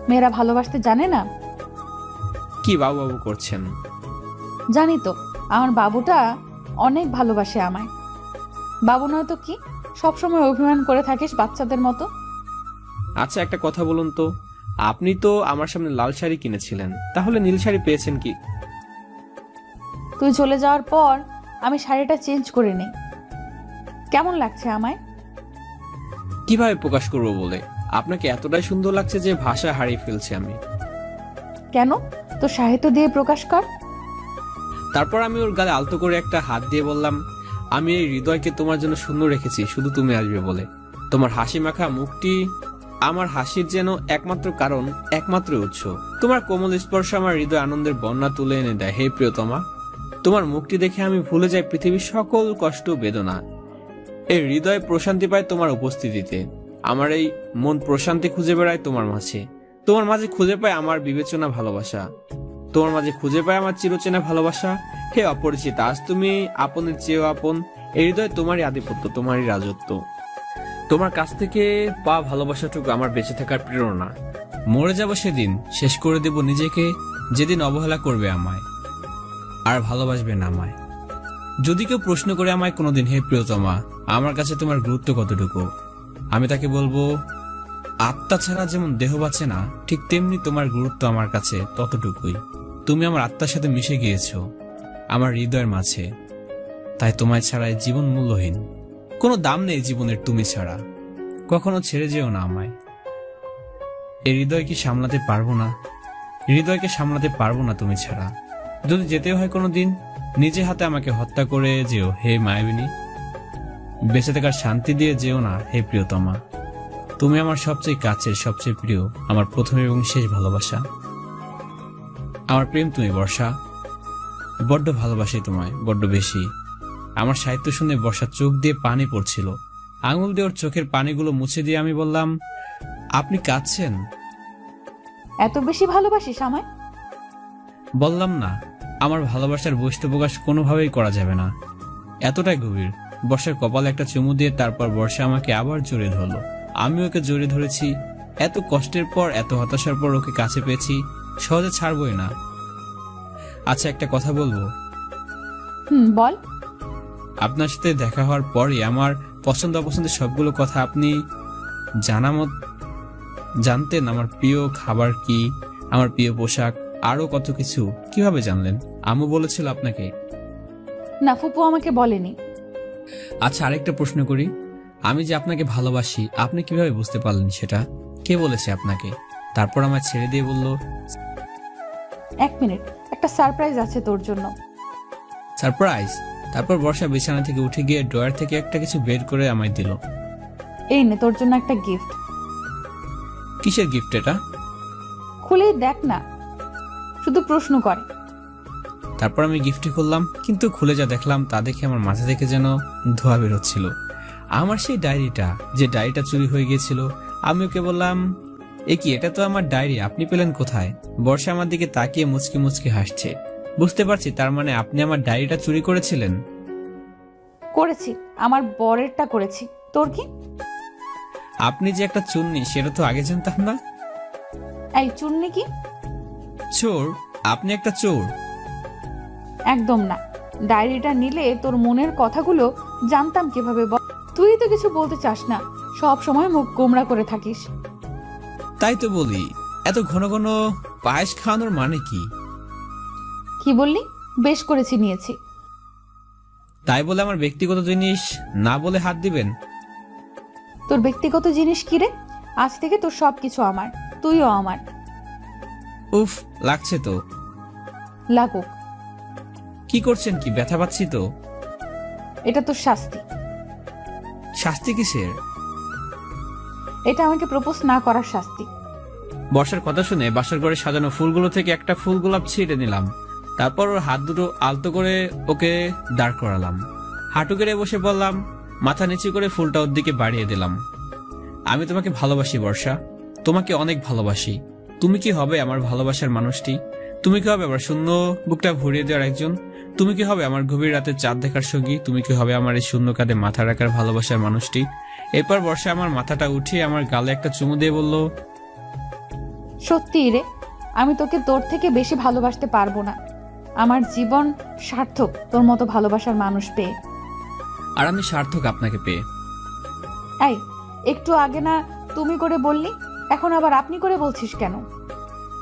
মেয়েরা ভালোবাসতে জানে না? কি বাবু বাবু করছেন? জানি তো, আমার বাবুটা অনেক ভালোবাসে আমায়। বাবু নয় তো কি, সবসময় অভিমান করে থাকিস বাচ্চাদের মতো। আচ্ছা, একটা কথা বলুন তো, আপনি তো আমার সামনে লাল শাড়ি কিনেছিলেন, তাহলে নীল শাড়ি পেয়েছেন কি? তুই চলে যাওয়ার পর আমি শাড়িটা চেঞ্জ করে নিই। কেমন লাগছে আমায়? কিভাবে প্রকাশ করবো বলে? আপনাকে এতটাই সুন্দর লাগছে যে ভাষা হারিয়ে ফেলছি আমি। কেন, তো সাহিত্য দিয়ে প্রকাশ কর। তারপর আমি ওর গালে আলতো করে একটা হাত দিয়ে বললাম, আমি এই হৃদয়কে তোমার জন্য শূন্য রেখেছি শুধু তুমি আসবে বলে। তোমার হাসি মাখা মুখটি আমার হাসির যেন একমাত্র কারণ, একমাত্র উৎস। তোমার কোমল স্পর্শ আমার হৃদয় আনন্দের বন্যা তুলে এনে দেয়। হে প্রিয়তমা, তোমার মুখটি দেখে আমি ভুলে যাই পৃথিবীর সকল কষ্ট বেদনা। এই হৃদয় প্রশান্তি পায় তোমার উপস্থিতিতে। আমার এই মন প্রশান্তি খুঁজে বেড়ায় তোমার মাঝে। তোমার মাঝে খুঁজে পায় আমার বিবেচনা ভালোবাসা। তোমার মাঝে খুঁজে পায় আমার চিরচেনা ভালোবাসা। হে অপরিচিত, আজ তুমি আপনের চেয়েও আপন। এই হৃদয় তোমারই আধিপত্য, তোমারই রাজত্ব। তোমার কাছ থেকে পাওয়া ভালোবাসাটুকু আমার বেঁচে থাকার প্রেরণা। মরে যাব সেদিন, শেষ করে দেব নিজেকে যেদিন অবহেলা করবে আমায় আর ভালোবাসবে না আমায়। যদি কেউ প্রশ্ন করে আমায় কোনোদিন, হে প্রিয়তমা, আমার কাছে তোমার গুরুত্ব কতটুকু, আমি তাকে বলবো, আত্মা ছাড়া যেমন দেহ বাঁচে না, ঠিক তেমনি তোমার গুরুত্ব আমার কাছে ততটুকুই। তুমি আমার আত্মার সাথে মিশে গিয়েছো আমার হৃদয়ের মাঝে, তাই তোমায় ছাড়াই জীবন মূল্যহীন। কোনো দাম নেই জীবনের তুমি ছাড়া। কখনো ছেড়ে যেও না আমায়। এই হৃদয় কি সামলাতে পারবো না, হৃদয়কে সামলাতে পারবো না তুমি ছাড়া। যদি যেতে হয় কোনোদিন, নিজে হাতে আমাকে হত্যা করে যেও হে মায়াবিনী। বেঁচে থাকার শান্তি দিয়ে যেও না হে প্রিয়তমা। তুমি আমার সবচেয়ে কাছের, সবচেয়ে প্রিয়, আমার প্রথম এবং শেষ ভালোবাসা। আমার প্রেম তুমি বর্ষা, বড্ড ভালোবাসি তোমায়, বড্ড বেশি। আমার সাহিত্য শুনে বর্ষা চোখ দিয়ে পানি পড়ছিল। আঙুল দিয়ে ওর চোখের পানিগুলো মুছে দিয়ে আমি বললাম, আপনি কাঁদছেন? এত বেশি ভালোবাসিস আমায়? বললাম না, আমার ভালোবাসার বস্তু প্রকাশ কোনোভাবেই করা যাবে না, এতটাই গভীর। বর্ষার কপালে একটা চুমু দিয়ে তারপর বর্ষা আমাকে আবার জড়িয়ে ধরলো। আমি ওকে জড়িয়ে ধরেছি। এত কষ্টের পর, এত হতাশার পর ওকে কাছে পেয়েছি, সহজে ছাড়বই না। আচ্ছা, একটা কথা বলবো? বল। আপনার সাথে দেখা হওয়ার পরই আমার পছন্দ অপছন্দের সবগুলো কথা আপনি জানতেন। আমার প্রিয় খাবার কি, আমার প্রিয় পোশাক, আরো কত কিছু কিভাবে জানলেন? আম্মু বলেছিল আপনাকে? না, ফুপু আমাকে বলেনি। আচ্ছা, আরেকটা প্রশ্ন করি, আমি যে আপনাকে ভালোবাসি আপনি কিভাবে বুঝতে পারলেন সেটা? কে বলেছে আপনাকে? তারপর আমায় ছেড়ে দিয়ে বলল, 1 মিনিট, একটা সারপ্রাইজ আছে তোর জন্য। সারপ্রাইজ? তারপর বর্ষা বিছানা থেকে উঠে গিয়ে ড্রয়ার থেকে একটা কিছু বের করে আমায় দিল। এই নে তোর জন্য একটা গিফট। কিসের গিফট এটা? খুলেই দেখ না, শুধু প্রশ্ন করে। তারপর আমি গিফটটি খুললাম, কিন্তু খুলে যা দেখলাম তা দেখে আমার মাথা থেকে যেন ধোঁয়া বেরোচ্ছিল। আমার সেই ডায়েরিটা, যে ডায়েরিটা চুরি হয়ে গিয়েছিল। আমি ওকে বললাম, এ কি, এটা তো আমার ডায়েরি, আপনি পেলেন কোথায়? বর্ষা আমার দিকে তাকিয়ে মুচকি মুচকি হাসছে। বুঝতে পারছি, তার মানে আপনি আমার ডায়েরিটা চুরি করেছিলেন। করেছি, আমার বরেরটা করেছি। তোর কি? আপনি যে একটা চুন্নি সেটা তো আগে জানতাম না। এই চুন্নি কি? চোর, আপনি একটা চোর। একদম না, ডায়েরিটা নিলে তোর মনের কথাগুলো জানতাম কিভাবে বল? তুই তো কিছু বলতে চাস না, সব সময় মুখ গোমড়া করে থাকিস। তাই তো বলি, এত ঘন ঘন পায়েস খাওয়ানোর মানে কি? কি বললি? বেশ করেছি, নিয়েছি। তাই বলে আমার ব্যক্তিগত জিনিস না বলে হাত দিবেন? তোর ব্যক্তিগত জিনিস কি রে? আজ থেকে তোর সবকিছু আমার, তুইও আমার। উফ, লাগছে তো। লাগুক। কি করছেন কি? ব্যথা পাচ্ছি তো। এটা তোর শাস্তি। শাস্তি কিসের? এটা আমাকে প্রপোজ না করার শাস্তি। বর্ষার কথা শুনে বাসার ঘরে সাজানো ফুলগুলো থেকে একটা ফুল গোলাপ ছিঁড়ে নিলাম। তারপর ওর হাত দুটো আলতো করে ওকে দাঁড় করালাম। হাঁটু গেড়ে বসে বললাম, মাথা নিচু করে ফুলটা ওর দিকে বাড়িয়ে দিলাম। আমি তোমাকে ভালোবাসি বর্ষা, তোমাকে অনেক ভালোবাসি। তুমি কি হবে আমার ভালোবাসার মানুষটি? তুমি কি হবে আমার শূন্য বুকটা ভরিয়ে দেওয়ার একজন? তুমি কি হবে আমার গভীর রাতে চাঁদ দেখার সঙ্গী? তুমি কি হবে আমার এই শূন্য কাঁধে মাথা রাখার ভালোবাসার মানুষটি? এরপর বর্ষা আমার মাথাটা উঠিয়ে আমার গালে একটা চুমু দিয়ে বলল, সত্যি রে, আমি তোকে তোর থেকে বেশি ভালোবাসতে পারবো না। আমার জীবন সার্থক তোর মতো ভালোবাসার মানুষ পেয়ে। আর আমি সার্থক আপনাকে পেয়ে। এই, একটু আগে না তুমি করে বললি, এখন আবার আপনি করে বলছিস কেন?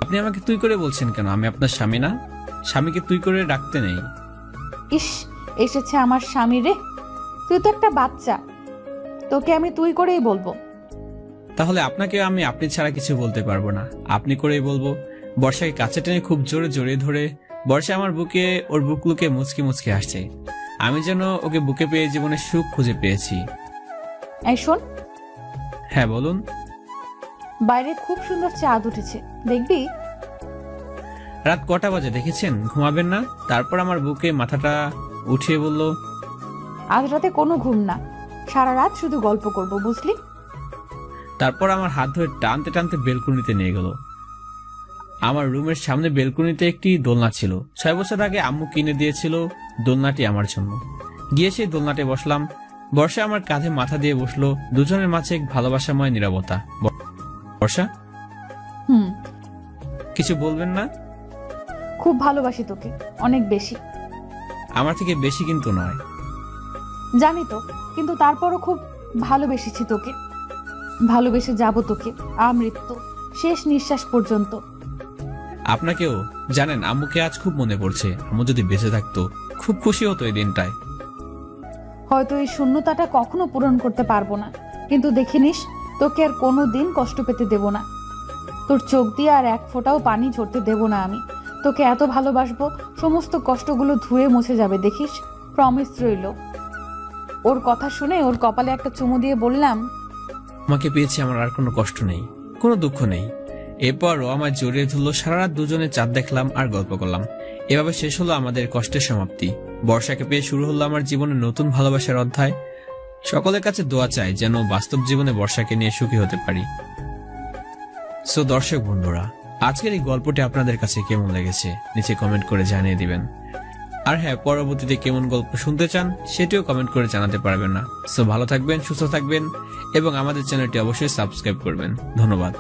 আপনি আমাকে তুই করে বলছেন কেন? আমি আপনার স্বামী না? স্বামীকে তুই করে ডাকতে নেই। ইস, এসেছে আমার স্বামী রে। তুই তো একটা বাচ্চা, তোকে আমি তুই করেই বলবো। তাহলে আপনাকে আমি আপনি ছাড়া কিছু বলতে পারবো না, আপনি করেই বলবো। বর্ষাকে কাছে টেনে খুব জোরে জড়িয়ে ধরে বর্ষা আমার বুকে ওর বুক লুকে মুচকি মুচকি আসছে। আমি যেন ওকে বুকে পেয়ে জীবনে সুখ খুঁজে পেয়েছি। এই শোন। হ্যাঁ বলুন। বাইরে খুব সুন্দর চাঁদ উঠেছে, দেখবি? রাত কটা বাজে দেখেছেন? ঘুমাবেন না? তারপর আমার বুকে মাথাটা উঠিয়ে বলল, আজ রাতে কোনো ঘুম না, সারা রাত শুধু গল্প করব, বুঝলি? তারপর আমার হাত ধরে টানতে টানতে বেলকুনিতে নিয়ে গেল। আমার রুমের সামনে বেলকুনিতে একটি দোলনা ছিল। 6 বছর আগে আম্মু কিনে দিয়েছিল দোলনাটি আমার জন্য। গিয়ে সেই দোলনাতে বসলাম। বর্ষা আমার কাঁধে মাথা দিয়ে বসলো। দুজনের মাঝে এক ভালোবাসাময় নীরবতা। বর্ষা, কিছু বলবেন না? খুব ভালোবাসি তোকে, অনেক বেশি। আমার থেকে বেশি কিন্তু নয়। জানি তো, কিন্তু তারপরও খুব ভালোবেসেছি তোকে। ভালোবেসে যাব তোকে আমৃত্যু, শেষ নিঃশ্বাস পর্যন্ত। আপনাকেও। জানেন, আম্মুকে আজ খুব মনে পড়ছে। আম্মু যদি বেঁচে থাকতো খুব খুশি হতো এই দিনটায়। হয়তো এই শূন্যতাটা কখনো পূরণ করতে পারবো না, কিন্তু দেখে নিস, তোকে আর কোনো দিন কষ্ট পেতে দেব না। তোর চোখ দিয়ে আর এক ফোঁটাও পানি ঝরতে দেব না আমি। তোকে এত ভালোবাসবো, সমস্ত কষ্টগুলো ধুয়ে মুছে যাবে, দেখিস, প্রমিস রইল। ওর কথা শুনে ওর কপালে একটা চুমু দিয়ে বললাম, আমাকে পেয়েছি, আমার আর কোনো কষ্ট নেই, কোনো দুঃখ নেই। এরপর ও আমায় জড়িয়ে ধরলো। সারা রাত দুজনে চাঁদ দেখলাম আর গল্প করলাম। এভাবে শেষ হলো আমাদের কষ্টের সমাপ্তি। বর্ষাকে পেয়ে শুরু হলো আমার জীবনের নতুন ভালোবাসার অধ্যায়। সকলের কাছে দোয়া চাই যেন বাস্তব জীবনে বর্ষাকে নিয়ে সুখী হতে পারি। সো দর্শক বন্ধুরা, আজকের এই গল্পটি আপনাদের কাছে কেমন লেগেছে নিচে কমেন্ট করে জানিয়ে দিবেন। আর হ্যাঁ, পরবর্তীতে কেমন গল্প শুনতে চান সেটিও কমেন্ট করে জানাতে পারবেন না। সো ভালো থাকবেন, সুস্থ থাকবেন এবং আমাদের চ্যানেলটি অবশ্যই সাবস্ক্রাইব করবেন। ধন্যবাদ।